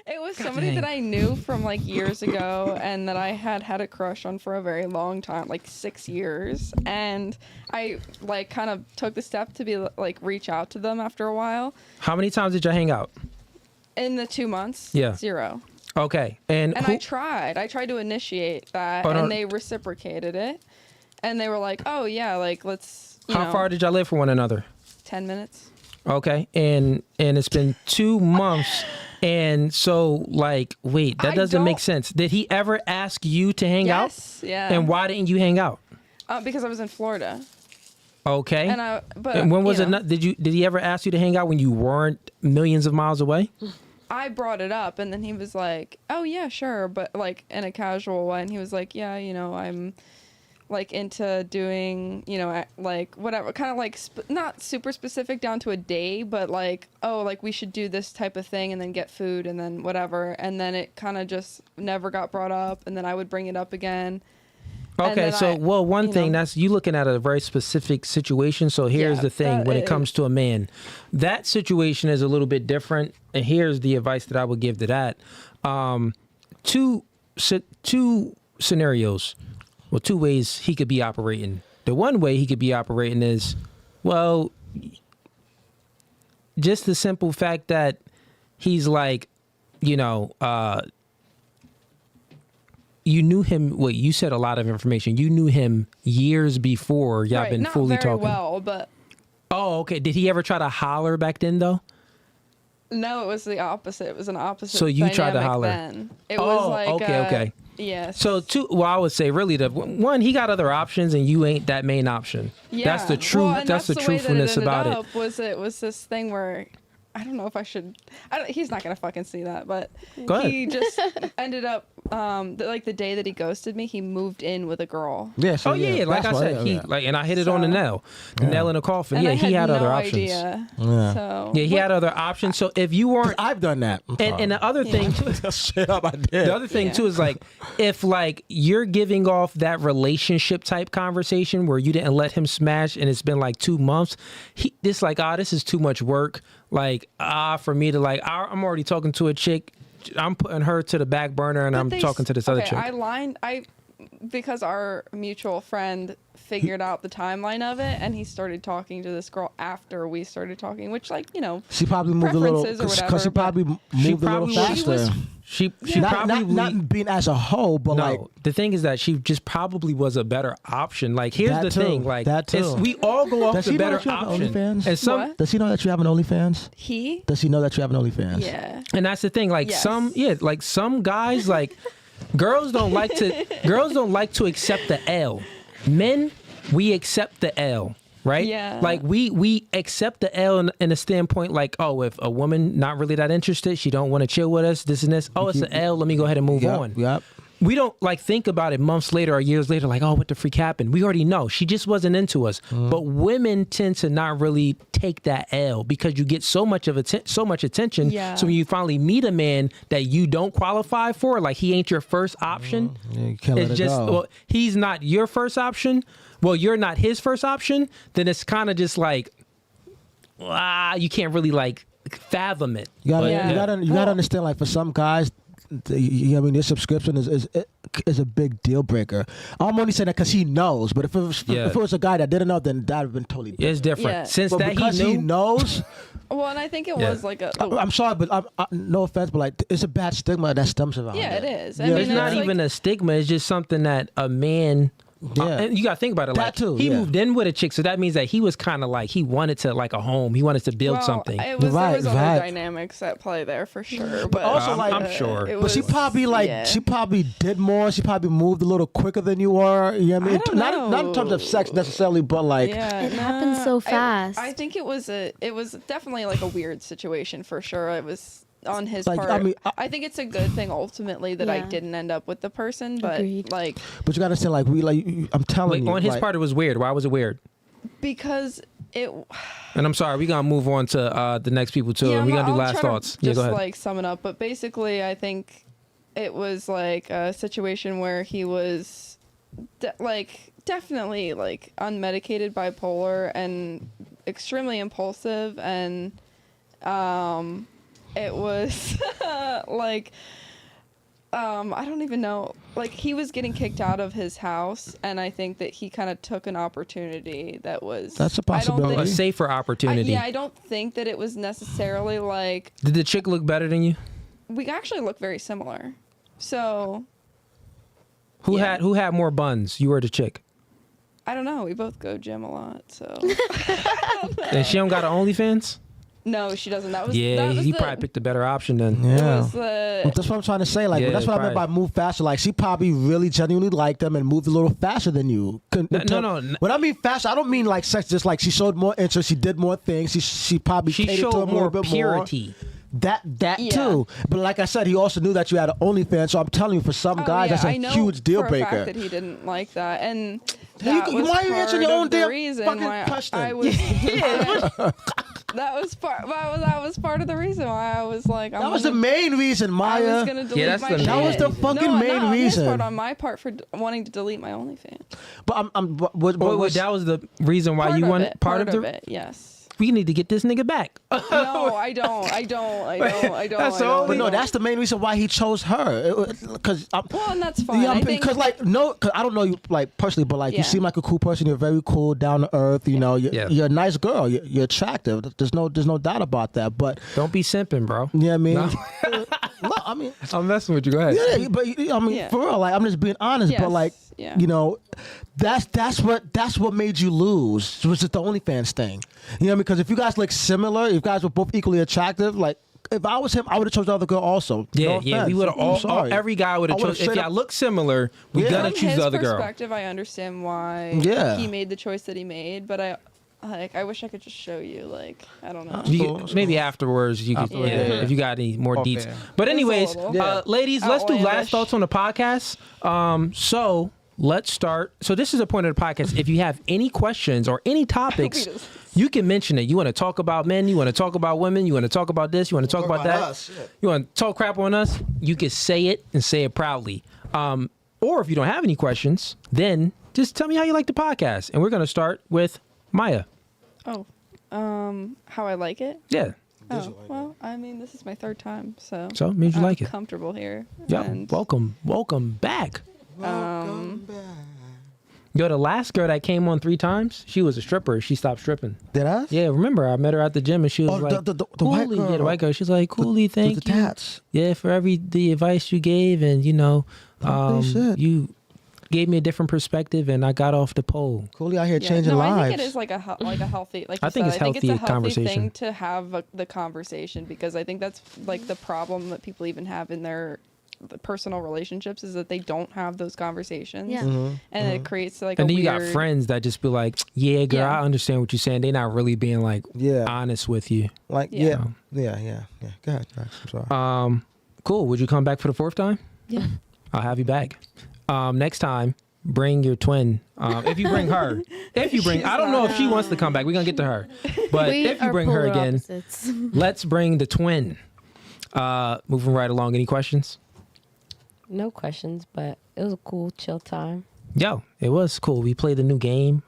It was somebody that I knew from like years ago, and that I had a crush on for a very long time, like 6 years. And I like kind of took the step to be like reach out to them after a while. How many times did you hang out? In the 2 months? Yeah. 0. Okay. And I tried to initiate that, and they reciprocated it. And they were like, oh yeah, like let's. How far did y'all live from one another? 10 minutes. Okay. And it's been 2 months. And so, like, wait, that doesn't make sense. Did he ever ask you to hang out? Yes, yeah. And why didn't you hang out? Because I was in Florida. Okay. And when was it? Did he ever ask you to hang out when you weren't millions of miles away? I brought it up, and then he was like, "Oh yeah, sure," but like in a casual way. And he was like, "Yeah, I'm." Like into doing, like whatever, kind of like not super specific down to a day, but like, oh, like we should do this type of thing and then get food and then whatever. And then it kind of just never got brought up, and then I would bring it up again. Okay, so one thing that's you looking at a very specific situation. So here's the thing: when it comes to a man, that situation is a little bit different. And here's the advice that I would give to that: two scenarios. Well, 2 ways he could be operating. The one way he could be operating is, well, just the simple fact that he's like, you knew him. Wait, you said a lot of information. You knew him years before y'all been fully talking. Not very well, but. Oh, okay. Did he ever try to holler back then, though? No, it was the opposite. It was an opposite. So you tried to holler. Then. It was like okay. Yes. So I would say really one, he got other options and you ain't that main option. Yeah. That's the truth. Well, that's the truthfulness about it. It was this thing where I don't know if I should. He's not gonna fucking see that, but Go ahead. He just ended up the day that he ghosted me, he moved in with a girl. Yeah. So like I said, and I hit it on the nail, nail in the coffin. And he had other no options. Idea. Yeah. So he had other options. So if you weren't, I've done that. And the other thing, straight up, I did. The other thing too is like if like you're giving off that relationship type conversation where you didn't let him smash and it's been like 2 months, this is too much work. Like for me to like I'm already talking to a chick, I'm putting her to the back burner and I'm talking to this other chick. because our mutual friend figured out the timeline of it, and he started talking to this girl after we started talking, which, like, you know, she probably moved a little preferences or whatever. because she probably moved a little faster. She not, probably not being as a whole, but no. like The thing is that she just probably was a better option. Like, here's That the too. thing. Like, That too. we all go off Does the she know better that you have an option. OnlyFans? And some, What? does she know that you have an OnlyFans? He? Does she know that you have an OnlyFans? Yeah. and that's the thing. Like Yes. some guys, like girls don't like to accept the L. Men, we accept the L. Right? Yeah. Like we accept the L in a standpoint like, oh, if a woman not really that interested, she don't want to chill with us, this and this. Oh, it's an L. Let me go ahead and move on. Yep. We don't like think about it months later or years later, like, oh, what the freak happened? We already know. She just wasn't into us. But women tend to not really take that L because you get so much attention. Yeah. So when you finally meet a man that you don't qualify for, like he ain't your first option. Yeah, you can't let It's it just go. well, he's not your first option. Well, you're not his first option. Then it's kind of just like, you can't really like fathom it. You gotta, But, you gotta understand. Like for some guys, I mean, their subscription is a big deal breaker. I'm only saying that because he knows. But if it was a guy that didn't know, then that would have been totally different. It's different. Yeah. Since But that because he knew, knows, Well, and I think it was like a. I'm sorry, but no offense, but like it's a bad stigma that stems around. Yeah, it. it is. I Yeah, mean, it's not like- even a stigma. It's just something that a man. Yeah. And you gotta think about it. That Like too, he yeah. moved in with a chick, so that means that he was kind of like he wanted to like a home. He wanted to build well, something. It was, Right, there was right. other dynamics at play there for sure. But also, like- I'm sure. it But she was- probably yeah. she probably did more. She probably moved a little quicker than you were. You know what I mean? I don't Not in terms of know. sex necessarily, but like Yeah, It happens so fast. I think it was definitely like a weird situation for sure. It was on his Like, part. I mean, I think it's a good thing ultimately that I Yeah. didn't end up with the person, but Agreed. like But you gotta understand, like I'm telling Wait, you, on his like, part, it was weird. Why was it weird? because it. And I'm sorry, we gonna move on to the next people too. Yeah, and we I'm- gonna do I'll last try to thoughts. Yeah, Just go ahead. like sum it up, but basically, I think it was like a situation where he was definitely like unmedicated bipolar and extremely impulsive, and it was like I don't even know, like he was getting kicked out of his house, and I think that he kind of took an opportunity that was That's a I don't possibility. A think- safer opportunity. I don't think that it was necessarily like Did the chick look better than you? we actually look very similar. So Who Yeah. had more buns? You or the chick? I don't know. We both go gym a lot, so And she don't got an OnlyFans? no, she doesn't. That was Yeah, that was he the, probably picked a better option then. it Yeah. was the That's what I'm trying to say. Like Yeah, that's what I meant by probably. move faster. Like she probably really genuinely liked them and moved a little faster than you. No. When I mean faster, I don't mean like sex. Just like she showed more interest. She did more things. She probably She catered to showed him a more little bit purity. That Yeah. too. But like I said, he also knew that you had an OnlyFans. So I'm telling you, for some Oh, guys, yeah, that's a I know huge deal for a breaker. fact that he didn't like that, and There you that go. was Why are you part answering your own of the damn reason fucking why question? I was. That was part. That was part of the reason why I was like. That was the main reason, I Maya. was gonna delete that's my the shit. main- That was the fucking no, main not on his reason. part, on my part for wanting to delete my OnlyFans. But Wait, that was the reason why you wanted part of the. it. Yes. We need to get this nigga back. No, I don't. That's all. But no, that's the main reason why he chose her. Because Well, and that's fine. yeah, I think because like no, because I don't know you like personally, but like you Yeah. seem like a cool person. You're very cool, down to earth. You know, Yeah. you're a nice girl. You're attractive. There's no doubt about that. But Don't be simping, bro. yeah, I mean, No. no, I mean, I'm messing with you. Go ahead. yeah, but I mean, Yeah. for real, like I'm just being honest. Yes, But like, yeah. you know, that's what made you lose. Was it the OnlyFans thing? You know, because if you guys look similar, if you guys were both equally attractive, like. If I was him, I would have chosen the other girl also. Yeah, No yeah. offense. We would have I'm all sorry. every guy would have I would've chosen. If straight y'all up- look similar, we Yeah. gonna from choose his the other girl. perspective, I understand why Yeah. he made the choice that he made, but I wish I could just show you. Like, I don't know. Maybe afterwards you could, Afterwards, yeah, yeah. if you got any more Okay. deets. But anyways, Just a little. ladies, let's do last Outlandish. thoughts on the podcast. So let's start. So this is a point of the podcast. If you have any questions or any topics, We just- you can mention it. You want to talk about men, you want to talk about women, you want to talk about this, you want to talk about that. us, yeah. You want to talk crap on us, you can say it and say it proudly. Or if you don't have any questions, then just tell me how you like the podcast. And we're going to start with Maya. Oh, how I like it? Yeah. Oh, well, I mean, this is my third time, so. So, means you I'm like it. comfortable here. Yeah. and- Welcome back. Yo, the last girl that came on 3 times, she was a stripper. She stopped stripping. Did I? Yeah, remember I met her at the gym and she was like, the white Cooley. girl. Yeah, the white girl. She's like, Cooley, thank With you. the tats. Yeah, for the advice you gave, and shit. you gave me a different perspective, and I got off the pole. Cooley out here Yeah, changing no, lives. I think it is like a healthy. Like you I think said, it's I think it's a healthy healthy conversation. thing to have the conversation, because I think that's like the problem that people even have in their personal relationships, is that they don't have those conversations. Yeah. And it creates like And a then you weird... got friends that just be like, yeah, girl, Yeah. I understand what you're saying. They're not really being like Yeah. honest with you. Like, Yeah. yeah. Go ahead, Max. I'm sorry. Cool. Would you come back for the 4th time? Yeah. I'll have you back. Next time, bring your twin. If you bring her. I don't know if she wants to come back. We're going to get to her. But We if you are bring her polar again, opposites. let's bring the twin. Moving right along. Any questions? No questions, but it was a cool, chill time. Yo, it was cool. We played a new game.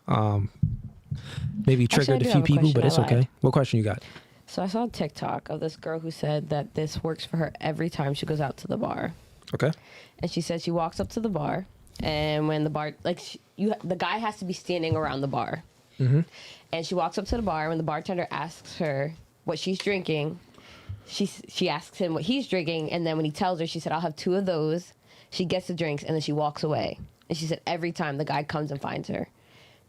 Maybe Actually, I triggered do a few have a people, but question. it's I okay. lied. What question you got? So I saw a TikTok of this girl who said that this works for her every time she goes out to the bar. Okay. And she said she walks up to the bar, and when the bar, the guy has to be standing around the bar. Mm-hmm. And she walks up to the bar. When the bartender asks her what she's drinking, she asks him what he's drinking, and then when he tells her, she said, "I'll have 2 of those." She gets the drinks, and then she walks away. And she said every time the guy comes and finds her.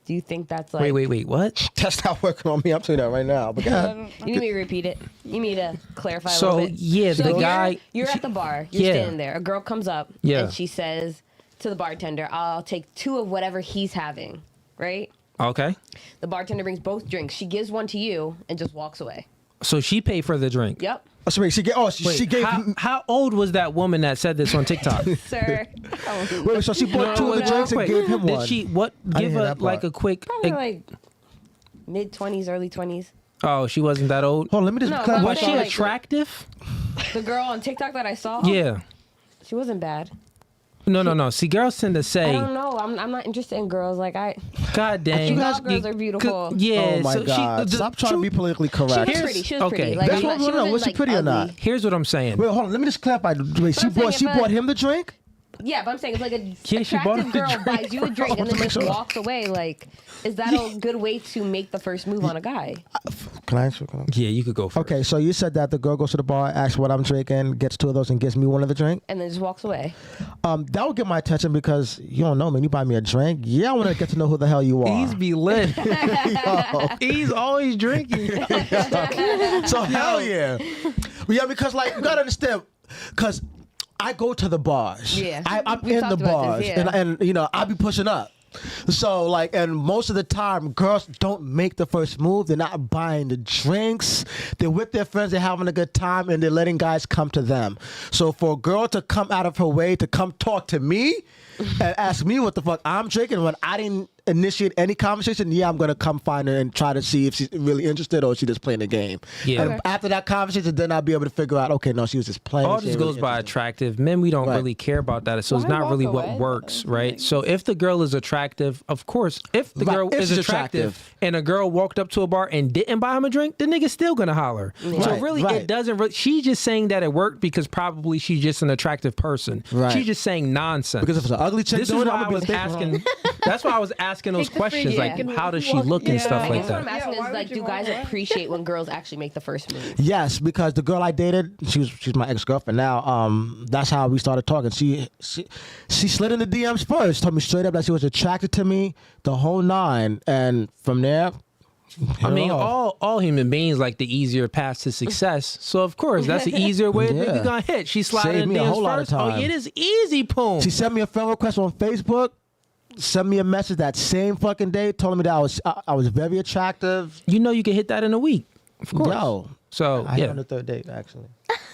Do you think that's like... Wait, what? That's not working on me. I'm saying that right now. But go ahead. You need me to repeat it. You need me to clarify a So, little bit. yeah, the you're- guy- You're at the bar. You're Yeah. standing there. A girl comes up, Yeah. and she says to the bartender, "I'll take 2 of whatever he's having," right? Okay. The bartender brings both drinks. She gives one to you and just walks away. So she paid for the drink. Yep. Oh, so wait, she gave. How old was that woman that said this on TikTok? Sir. Wait, so she bought 2 of the drinks and Wait, gave him did one. she what? I Give didn't hear her that like part. a quick. Probably like mid-20s, early 20s. Oh, she wasn't that old. Hold on, let me just No, clarify. Was she like- attractive? The girl on TikTok that I saw, Yeah. she wasn't bad. No. See, girls tend to I say, don't know. I'm not interested in girls. Like "God dang, All girls are beautiful. Yeah. Oh my so God! She, Stop trying to be politically She was correct. pretty. She was okay. pretty. Like, That's I'm what not- I wanna know. wasn't, Was she like, pretty or not? ugly. Here's what I'm saying. Wait, hold on. Let me just clarify. Wait, she I'm saying if bought him the drink. Yeah, but I'm saying if like a Yeah, she bought attractive him the girl drink. buys you a drink and then Make just sure. walks away, like, is that a good way to make the first move on a guy? Can I answer? Yeah, you could go first. Okay, so you said that the girl goes to the bar, asks what I'm drinking, gets 2 of those, and gives me one of the drink. And then just walks away. That would get my attention because you don't know me. You buy me a drink. Yeah, I want to get to know who the hell you are. He's be lit. He's always drinking. So hell yeah. But yeah, because like you gotta understand, because I go to the bars. Yeah. I'm We've in the talked about bars, this, yeah. and you know I be pushing up. So like, and most of the time, girls don't make the first move. They're not buying the drinks. They're with their friends. They're having a good time, and they're letting guys come to them. So for a girl to come out of her way to come talk to me and ask me what the fuck I'm drinking when I didn't initiate any conversation, yeah, I'm gonna come find her and try to see if she's really interested or is she just playing the game. Yeah. And after that conversation, then I'll be able to figure out, okay, no, she was just playing. All She just ain't goes really by interested. attractive. Men, we don't Right. really care about that. So it's Why not walk really away, what though? works, right? So if the girl is attractive, of course, if the Right, girl if is she's attractive, attractive. and a girl walked up to a bar and didn't buy him a drink, the nigga's still gonna holler. So Right, really, right. it doesn't. She's just saying that it worked because probably she's just an attractive person. Right. She's just saying nonsense. Because if it's an ugly chick this is doing it, why I'm I gonna was be like, asking. That's why I was asking those Take the free questions, like drink and how does she walk- look and Yeah. stuff I like guess what I'm that. asking Yeah, why is, like, would do you guys walk away? appreciate when girls actually make the first move? Yes, because the girl I dated, she's my ex-girlfriend now. That's how we started talking. She slid in the DMs first, told me straight up that she was attracted to me, the whole 9, and from there. I mean, hit it off. all human beings like the easier path to success. So of course, that's the easier way Yeah. nigga gonna hit. She slid Saved in me a DMs whole lot of first. Oh, time. it is easy, poom. She sent me a friend request on Facebook. Sent me a message that same fucking day, telling me that I was very attractive. You know you can hit that in a week. Of course. Yo, So I hit yeah, on the 3rd date actually.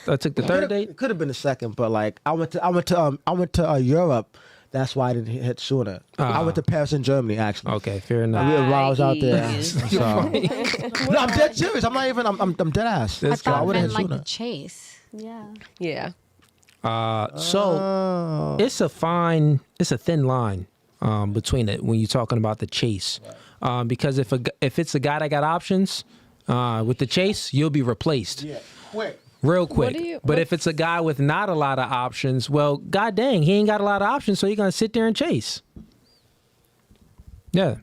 I took the third date. It could have been the 2nd, but like I went to Europe. That's why I didn't hit sooner. I went to Paris and Germany actually. Okay, fair enough. While I was out there. Nice. So. No, I'm dead serious. I'm not even. I'm dead ass. That's So I Thought would have men hit like sooner. the chase. Yeah. Yeah. So it's a thin line between it when you're talking about the chase, because if it's a guy that got options with the chase, you'll be replaced. Yeah, quick. real quick. But if it's a guy with not a lot of options, well, god dang, he ain't got a lot of options, so you're gonna sit there and chase. Yeah.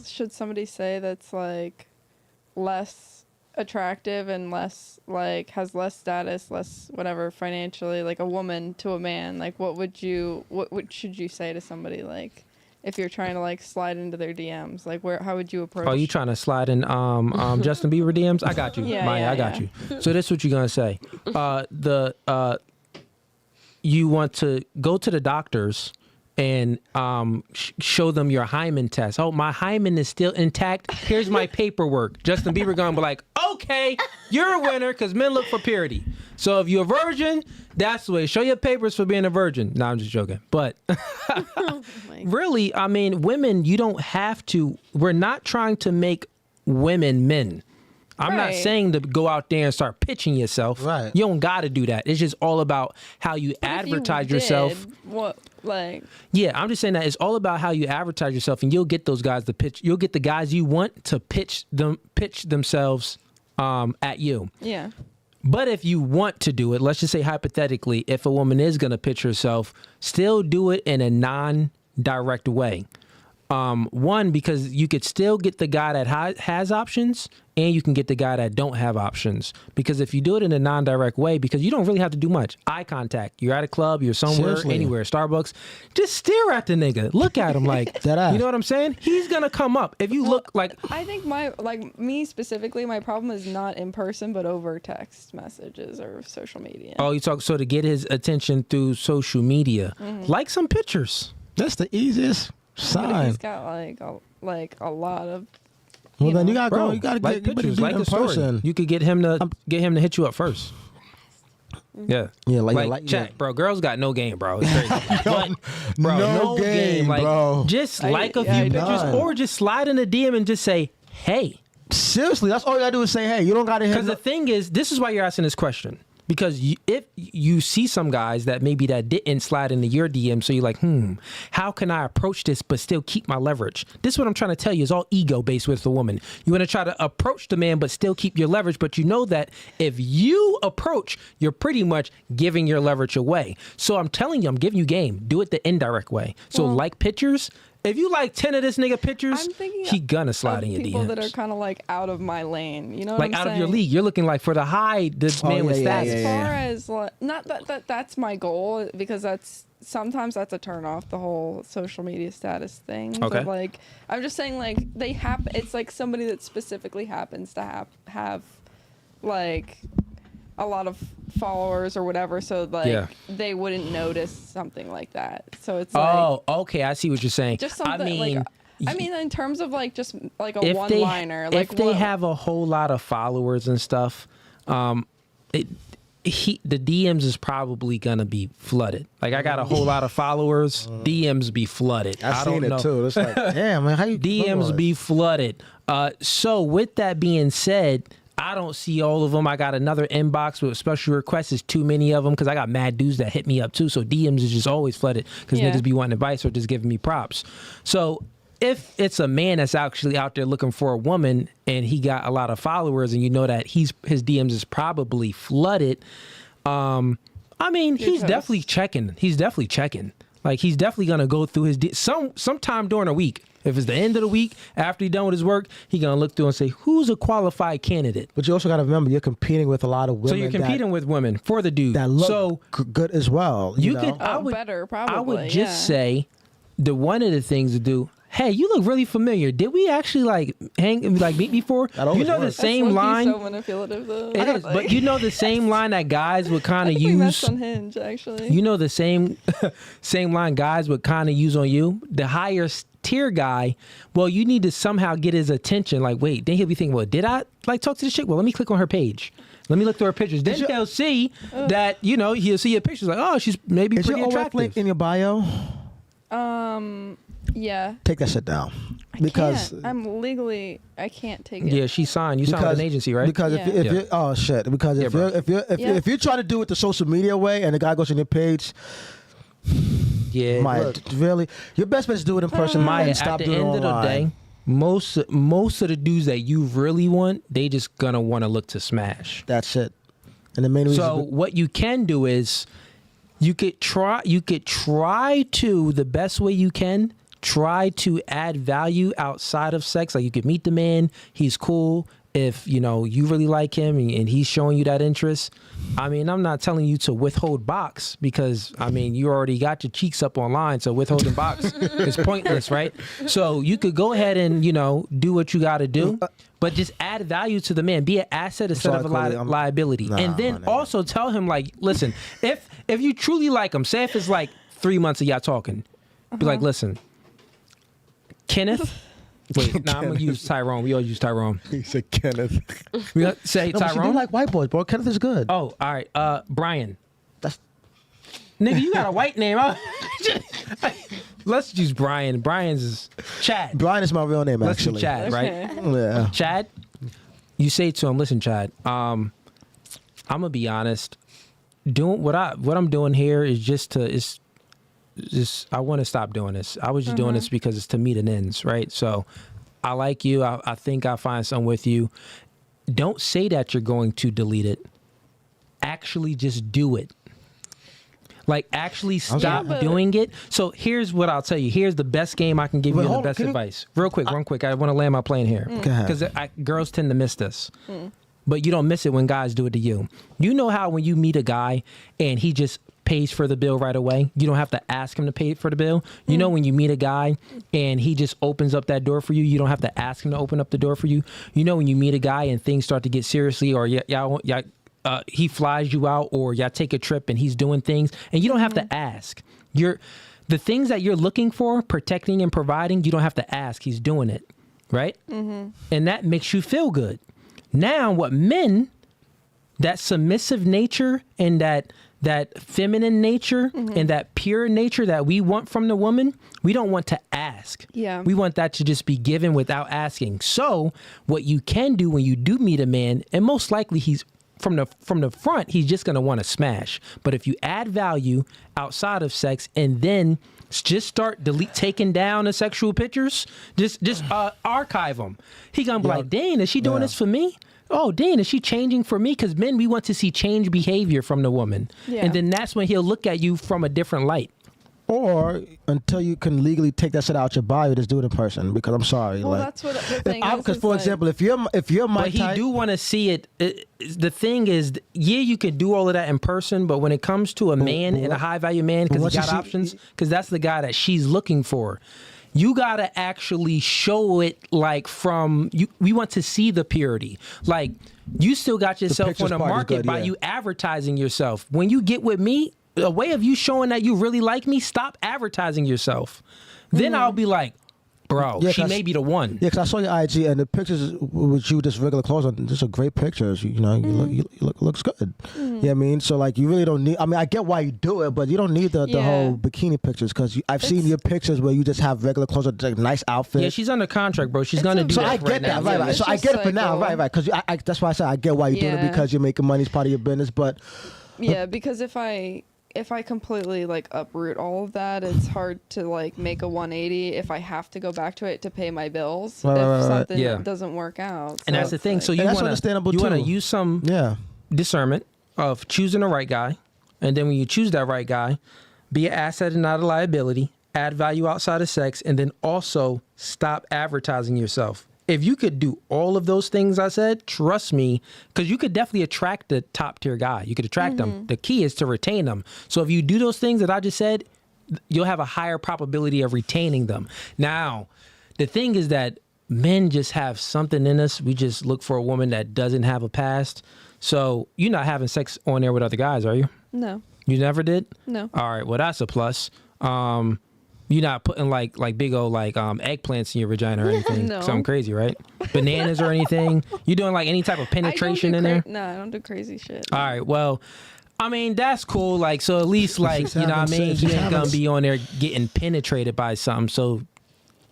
Should somebody say that's like less attractive and less like has less status, less whatever financially, like a woman to a man? Like what should you say to somebody like if you're trying to like slide into their DMs? Like how would you approach? Oh, you trying to slide in Justin Bieber DMs? I got you, Maya. I got you. So this is what you're gonna say. You want to go to the doctors and show them your hymen test. Oh, my hymen is still intact. Here's my paperwork. Justin Bieber gonna be like, okay, you're a winner because men look for purity. So if you're a virgin, that's the way. Show your papers for being a virgin. No, I'm just joking. But really, I mean, women, you don't have to. We're not trying to make women men. I'm not saying to go out there and start pitching yourself. Right. You don't got to do that. It's just all about how you advertise yourself. What, like? Yeah, I'm just saying that it's all about how you advertise yourself, and you'll get those guys to pitch. You'll get the guys you want to pitch themselves at you. Yeah. But if you want to do it, let's just say hypothetically, if a woman is going to pitch herself, still do it in a non-direct way. One, because you could still get the guy that has options, and you can get the guy that don't have options. Because if you do it in a non-direct way, because you don't really have to do much. Eye contact. You're at a club, you're somewhere, Seriously. anywhere, Starbucks. Just stare at the nigga. Look at him like, you know what I'm saying? He's going to come up. If you look like... I think me specifically, my problem is not in person, but over text messages or social media. Oh, you talk, so to get his attention through social media. Mm-hmm. Like some pictures. That's the easiest But sign. he's got a lot of. Well, then you know. gotta go. You gotta like get pictures, like in a story. person. You could get him to hit you up first. Yeah, Yeah, like check, bro. Girls got no game, bro. It's crazy. But, bro, no game, Like, bro. just like a few pictures, or just slide in a DM and just say, "Hey." Seriously, that's all you gotta do is say, "Hey." You don't gotta hit. Because the thing is, this is why you're asking this question. Because if you see some guys that maybe that didn't slide into your DM, so you're like, how can I approach this but still keep my leverage? This is what I'm trying to tell you is all ego based with the woman. You want to try to approach the man but still keep your leverage, but you know that if you approach, you're pretty much giving your leverage away. So I'm telling you, I'm giving you game. Do it the indirect way. So like pictures. If you like 10 of this nigga pictures, he gonna slide in your people DMs. that are kind of like out of my lane. You know what like I'm out saying? of your league. You're looking like for the high, this man with stats. As far as like, not that's my goal, because sometimes that's a turn off, the whole social media status thing. Okay. But like, I'm just saying, like, they happen. It's like somebody that specifically happens to have like a lot of followers or whatever, so like they wouldn't notice something like that. So it's like, okay, I see what you're saying. just something I mean, in terms of like just like a if one-liner, if they have a whole lot of followers and stuff, the DMs is probably gonna be flooded. Like I got a whole lot of followers, DMs be flooded. I've I seen don't know. it too. It's like, damn, man, how you DMs be flooded. So with that being said, I don't see all of them. I got another inbox with special requests. There's too many of them because I got mad dudes that hit me up too. So DMs is just always flooded because niggas be wanting advice or just giving me props. So if it's a man that's actually out there looking for a woman and he got a lot of followers and you know that his DMs is probably flooded, I mean, he's definitely checking. He's definitely checking. Like he's definitely gonna go through his sometime during the week. If it's the end of the week after he's done with his work, he's gonna look through and say, "Who's a qualified candidate?" But you also got to remember, you're competing with a lot of women. So you're competing with women for the dude that look so good as well. You know? could. I would better probably. I would just say, one of the things to do. Hey, you look really familiar. Did we actually like meet before? You know the same line. So manipulative though. It is, but you know the same line that guys would kind of We use. messed on Hinge actually. You know the same line guys would kind of use on you. The higher tier guy, well, you need to somehow get his attention. Like, wait, then he'll be thinking, well, did I like talk to this chick? Well, let me click on her page. Let me look through her pictures. Then they'll see that, he'll see your pictures like, oh, she's maybe Is pretty your OF attractive. link in your bio? Yeah. Take that shit down. Because I'm legally, I can't take it. Yeah, she signed. You signed with an agency, right? Because if you're oh shit. Because if you're trying to do it the social media way and the guy goes on your page, yeah, Maya, really, your best bet is do it in person. Maya, and stop at the doing end it of the online. day, most of the dudes that you really want, they just gonna want to look to smash. That's it. And the main reason. So what you can do is you could try to, the best way you can, try to add value outside of sex. Like you could meet the man, he's cool. If you really like him and he's showing you that interest, I mean, I'm not telling you to withhold box because I mean you already got your cheeks up online, so withholding box is pointless, right? So you could go ahead and do what you got to do, but just add value to the man, be an asset instead of a liability, and then also tell him like, listen, if you truly like him, say if it's like 3 months of y'all talking, be like, listen, Kenneth. Wait, nah, I'm gonna use Tyrone. We all use Tyrone. He said Kenneth. We say No, but she do Tyrone. like white boys, bro. Kenneth is good. Oh, all right. Brian. That's Nigga, you got a white name. Let's use Brian. Brian's is Chad. Brian is my real name, Let's do actually. Chad, right? Yeah. Chad, you say to him, listen, Chad, I'm gonna be honest. Doing what I'm doing here is just I want to stop doing this. I was just doing this because it's to meet an ends, right? So I like you. I think I'll find something with you. Don't say that you're going to delete it. Actually just do it. Like actually stop doing it. So here's what I'll tell you. Here's the best game I can give you and the best advice. Real quick. I want to land my plane here. Because girls tend to miss this. But you don't miss it when guys do it to you. You know how when you meet a guy and he just pays for the bill right away, you don't have to ask him to pay for the bill. You know when you meet a guy and he just opens up that door for you, you don't have to ask him to open up the door for you. You know when you meet a guy and things start to get seriously, or he flies you out, or y'all take a trip and he's doing things and you don't have to ask. The things that you're looking for, protecting and providing, you don't have to ask. He's doing it, right? And that makes you feel good. Now what men, that submissive nature and that feminine nature and that pure nature that we want from the woman, we don't want to ask. Yeah. We want that to just be given without asking. So what you can do when you do meet a man, and most likely he's from the front, he's just going to want to smash. But if you add value outside of sex and then just start taking down the sexual pictures, just archive them. He going to be like, dang, is she doing this for me? Oh, dang, is she changing for me? Because men, we want to see change behavior from the woman. Yeah. And then that's when he'll look at you from a different light. Or until you can legally take that shit out your body, just do it in person. Because I'm sorry, well, that's what the thing is. Because for example, if you're my but type, he do want to see it. The thing is, you could do all of that in person, but when it comes to a man and a high value man, because he got options, because that's the guy that she's looking for. You gotta actually show it like from you. We want to see the purity. Like you still got yourself on the market by you advertising yourself. When you get with me, a way of you showing that you really like me, stop advertising yourself. Then I'll be like, bro, she may be the one. Yeah, because I saw your IG and the pictures with you just regular clothes on. These are great pictures. You look looks good. You know what I mean? So like, you really don't need. I mean, I get why you do it, but you don't need the whole bikini pictures because I've seen your pictures where you just have regular clothes on, like nice outfits. Yeah, she's under contract, bro. She's gonna do so that. I get that, right? So I get it for now, right? Because that's why I said I get why you're doing it because you're making money as part of your business, but yeah, because if I completely like uproot all of that, it's hard to like make a 180 if I have to go back to it to pay my bills if something doesn't work out. And that's the thing. So you want to use some discernment of choosing the right guy, and then when you choose that right guy, be an asset and not a liability. Add value outside of sex, and then also stop advertising yourself. If you could do all of those things I said, trust me, because you could definitely attract the top tier guy. You could attract them. The key is to retain them. So if you do those things that I just said, you'll have a higher probability of retaining them. Now, the thing is that men just have something in us. We just look for a woman that doesn't have a past. So you're not having sex on there with other guys, are you? No. You never did? No. All right. Well, that's a plus. You're not putting like big old eggplants in your vagina or anything. No. Something crazy, right? Bananas or anything. You doing like any type of penetration in there? No, I don't do crazy shit. All right. Well, I mean that's cool. Like so, at least like you know what I mean. You ain't gonna be on there getting penetrated by something. So.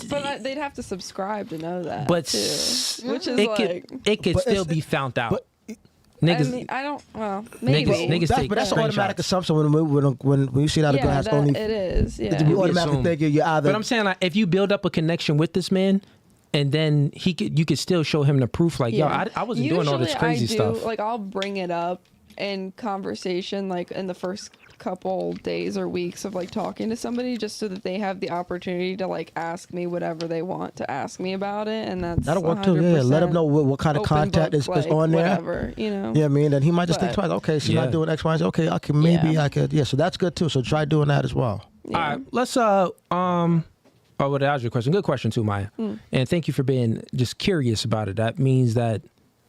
But they'd have to subscribe to know that. But too, which is it could still be found out. Niggas, I mean, I don't. Well, maybe. Niggas take but that's an automatic screenshots. assumption when you see that a girl has only. It is. Yeah. You automatically think you're either. But I'm saying like if you build up a connection with this man, and then you could still show him the proof. Like, yo, I wasn't doing all this crazy stuff. Like, I'll bring it up in conversation, like in the first couple days or weeks of like talking to somebody, just so that they have the opportunity to like ask me whatever they want to ask me about it. And that'll work too. Yeah, let him know what kind of content is on there. Whatever, you know. Yeah, I mean, and he might just think twice. Okay, she's not doing X, Y, Z. Okay, I could. Yeah, so that's good too. So try doing that as well. Yeah. All right, let's oh, well, that was your question. Good question too, Maya. And thank you for being just curious about it. That means that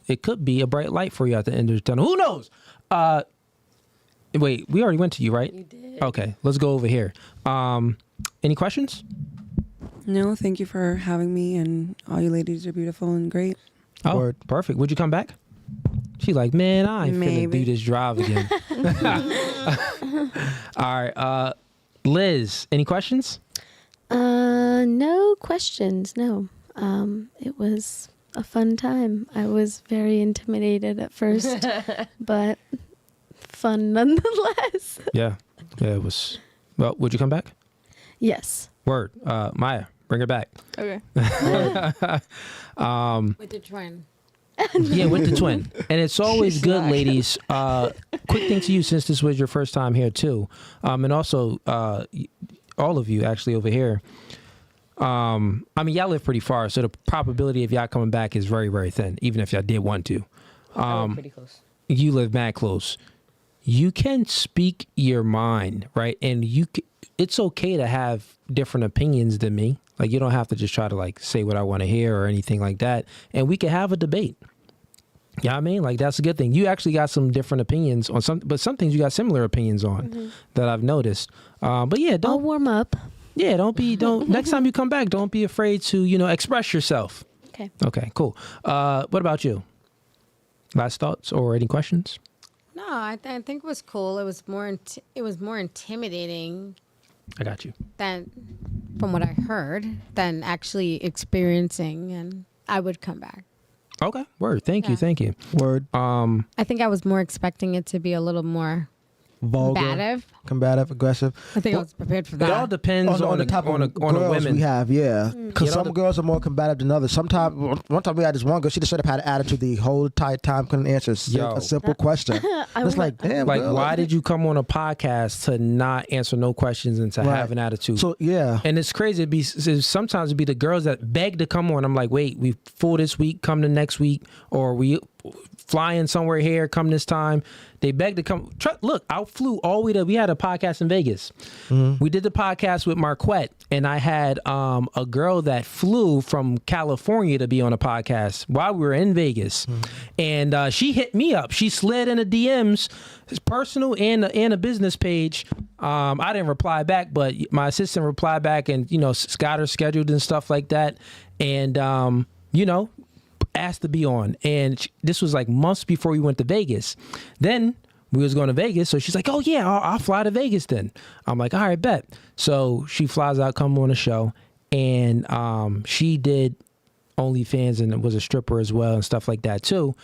it could be a bright light for you at the end of the tunnel. Who knows? Wait, we already went to you, right? You did. Okay, let's go over here. Any questions? No, thank you for having me, and all you ladies are beautiful and great. Oh, Word. Perfect. Would you come back? She's like, man, I ain't finna do this drive again. All right, Liz, any questions? No questions. No. It was a fun time. I was very intimidated at first, but fun nonetheless. Yeah, it was. Well, would you come back? Yes. Word. Maya, bring her back. Okay. With the twin. Yeah, with the twin. And it's always good, ladies. Quick thing to you, since this was your first time here too, and also all of you actually over here. I mean, y'all live pretty far, so the probability of y'all coming back is very, very thin, even if y'all did want to. Pretty close. You live mad close. You can speak your mind, right? And it's okay to have different opinions than me. Like, you don't have to just try to like say what I want to hear or anything like that. And we can have a debate. You know what I mean? Like, that's a good thing. You actually got some different opinions on but some things you got similar opinions on that I've noticed. But yeah, I'll warm up. Yeah, don't next time you come back, don't be afraid to, express yourself. Okay. Okay, cool. What about you? Last thoughts or any questions? No, I think it was cool. It was more intimidating. I got you. Than from what I heard than actually experiencing, and I would come back. Okay. Word. Thank you. Word. I think I was more expecting it to be a little more vulgar, combative, aggressive. I think I was prepared for that. It all depends on the type of girls women we have. Yeah, because some girls are more combative than others. Sometimes, one time we had this one girl. She just straight up had an attitude the whole entire time, couldn't answer a simple question. It's like, damn. Like, girl, why did you come on a podcast to not answer no questions and to have an attitude? So yeah, and it's crazy. Sometimes it'd be the girls that beg to come on. I'm like, wait, we full this week, come the next week, or we flying somewhere here, come this time. They begged to come. Look, I flew all the way to. We had a podcast in Vegas. We did the podcast with Marquette, and I had a girl that flew from California to be on a podcast while we were in Vegas, and she hit me up. She slid in the DMs, personal and a business page. I didn't reply back, but my assistant replied back, and got her scheduled and stuff like that, and asked to be on. And this was like months before we went to Vegas. Then we was going to Vegas, so she's like, oh yeah, I'll fly to Vegas then. I'm like, all right, bet. So she flies out, come on the show, and she did OnlyFans and was a stripper as well and stuff like that too.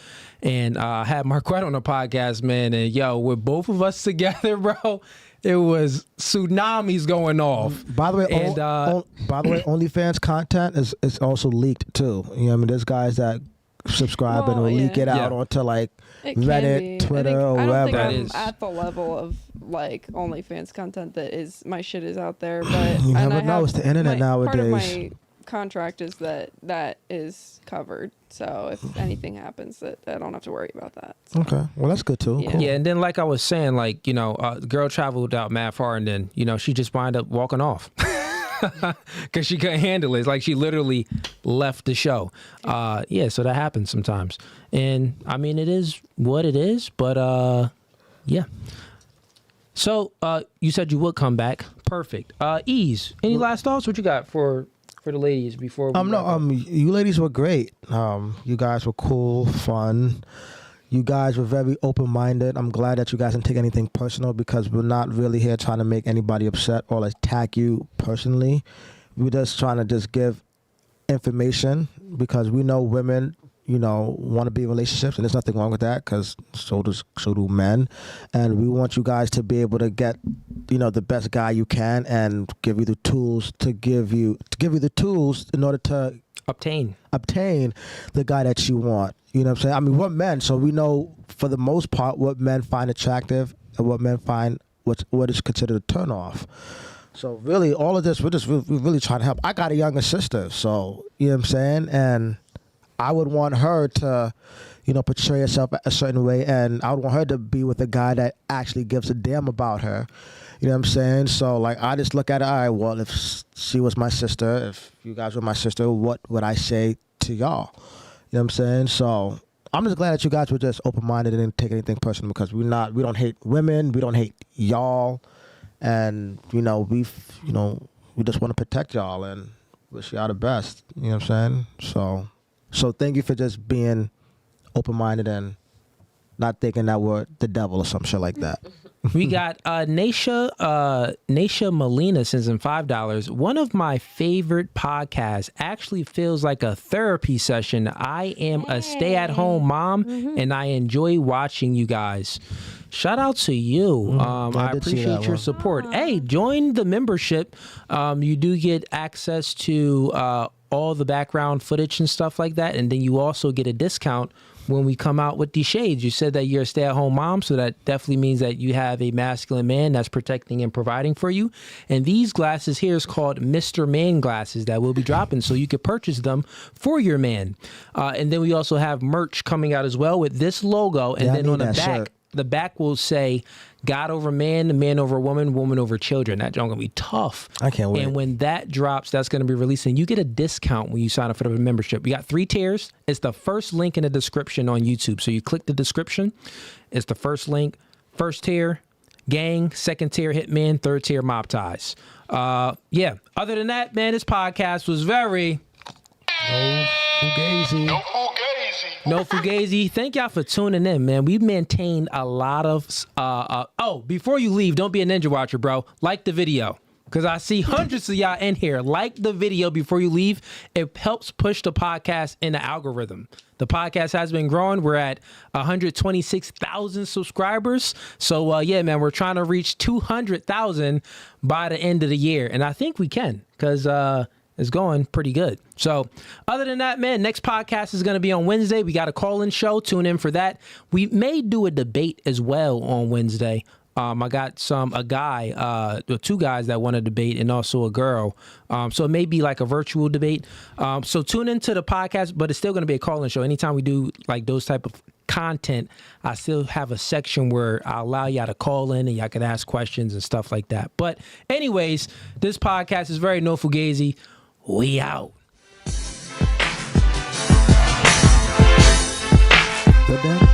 And I had Marquette on the podcast, man, and with both of us together, bro, it was tsunamis going off. By the way, OnlyFans content is also leaked too. There's guys that subscribe and will leak it out onto like Reddit, Twitter, or wherever. I don't think I'm at the level of like OnlyFans content that is my shit is out there, but you never know. It's the internet nowadays. Part of my contract is that is covered, so if anything happens, that I don't have to worry about that. So. Okay, well that's good too. Yeah. Cool. Yeah, and then like I was saying, like the girl traveled out mad far, and then she just wound up walking off because she couldn't handle it. It's like she literally left the show. So that happens sometimes, and I mean it is what it is, but yeah. So you said you would come back. Perfect. Ease. Any last thoughts? What you got for the ladies before we you ladies were great. You guys were cool, fun. You guys were very open-minded. I'm glad that you guys didn't take anything personal, because we're not really here trying to make anybody upset or attack you personally. We're just trying to just give information, because we know women want to be in relationships, and there's nothing wrong with that because so do men, and we want you guys to be able to get the best guy you can and give you the tools in order to obtain the guy that you want. You know what I'm saying? I mean, we're men, so we know for the most part what men find attractive and what men find what is considered a turn off. So really, all of this, we're really trying to help. I got a younger sister, so you know what I'm saying, and I would want her to, portray herself a certain way, and I would want her to be with a guy that actually gives a damn about her. You know what I'm saying? So, like, I just look at it, all right, well, if she was my sister, if you guys were my sister, what would I say to y'all? You know what I'm saying? So, I'm just glad that you guys were just open-minded and didn't take anything personal because we don't hate women, we don't hate y'all, and, we just want to protect y'all and wish y'all the best. You know what I'm saying? So thank you for just being open-minded and not thinking that we're the devil or some shit like that. We got Naisha Molina sends in $5. One of my favorite podcasts actually feels like a therapy session. I am a stay-at-home mom, and I enjoy watching you guys. Shout out to you. I appreciate your support. Hey, join the membership. You do get access to all the background footage and stuff like that, and then you also get a discount when we come out with these shades. You said that you're a stay-at-home mom, so that definitely means that you have a masculine man that's protecting and providing for you. And these glasses here is called Mr. Man glasses that we'll be dropping, so you could purchase them for your man. And then we also have merch coming out as well with this logo, and then on the back, shirt. The back will say God over man, man over woman, woman over children. That joint gonna be tough. I can't wait. And when that drops, that's gonna be released, and you get a discount when you sign up for the membership. We got 3 tiers. It's the first link in the description on YouTube. So you click the description. It's the first link. First tier, gang. Second tier, hitman. Third tier, mob ties. Yeah. Other than that, man, this podcast was very No Fugazi. No Fugazi. No Fugazi. Thank y'all for tuning in, man. We've maintained a lot of... before you leave, don't be a ninja watcher, bro. Like the video. Because I see hundreds of y'all in here. Like the video before you leave. It helps push the podcast in the algorithm. The podcast has been growing. We're at 126,000 subscribers. So, yeah, man, we're trying to reach 200,000 by the end of the year. And I think we can because... it's going pretty good. So other than that, man, next podcast is going to be on Wednesday. We got a call-in show. Tune in for that. We may do a debate as well on Wednesday. I got two guys that want to debate and also a girl. So it may be like a virtual debate. So tune into the podcast, but it's still going to be a call-in show. Anytime we do like those type of content, I still have a section where I allow y'all to call in and y'all can ask questions and stuff like that. But anyways, this podcast is very No Fugazi. We out. Good then.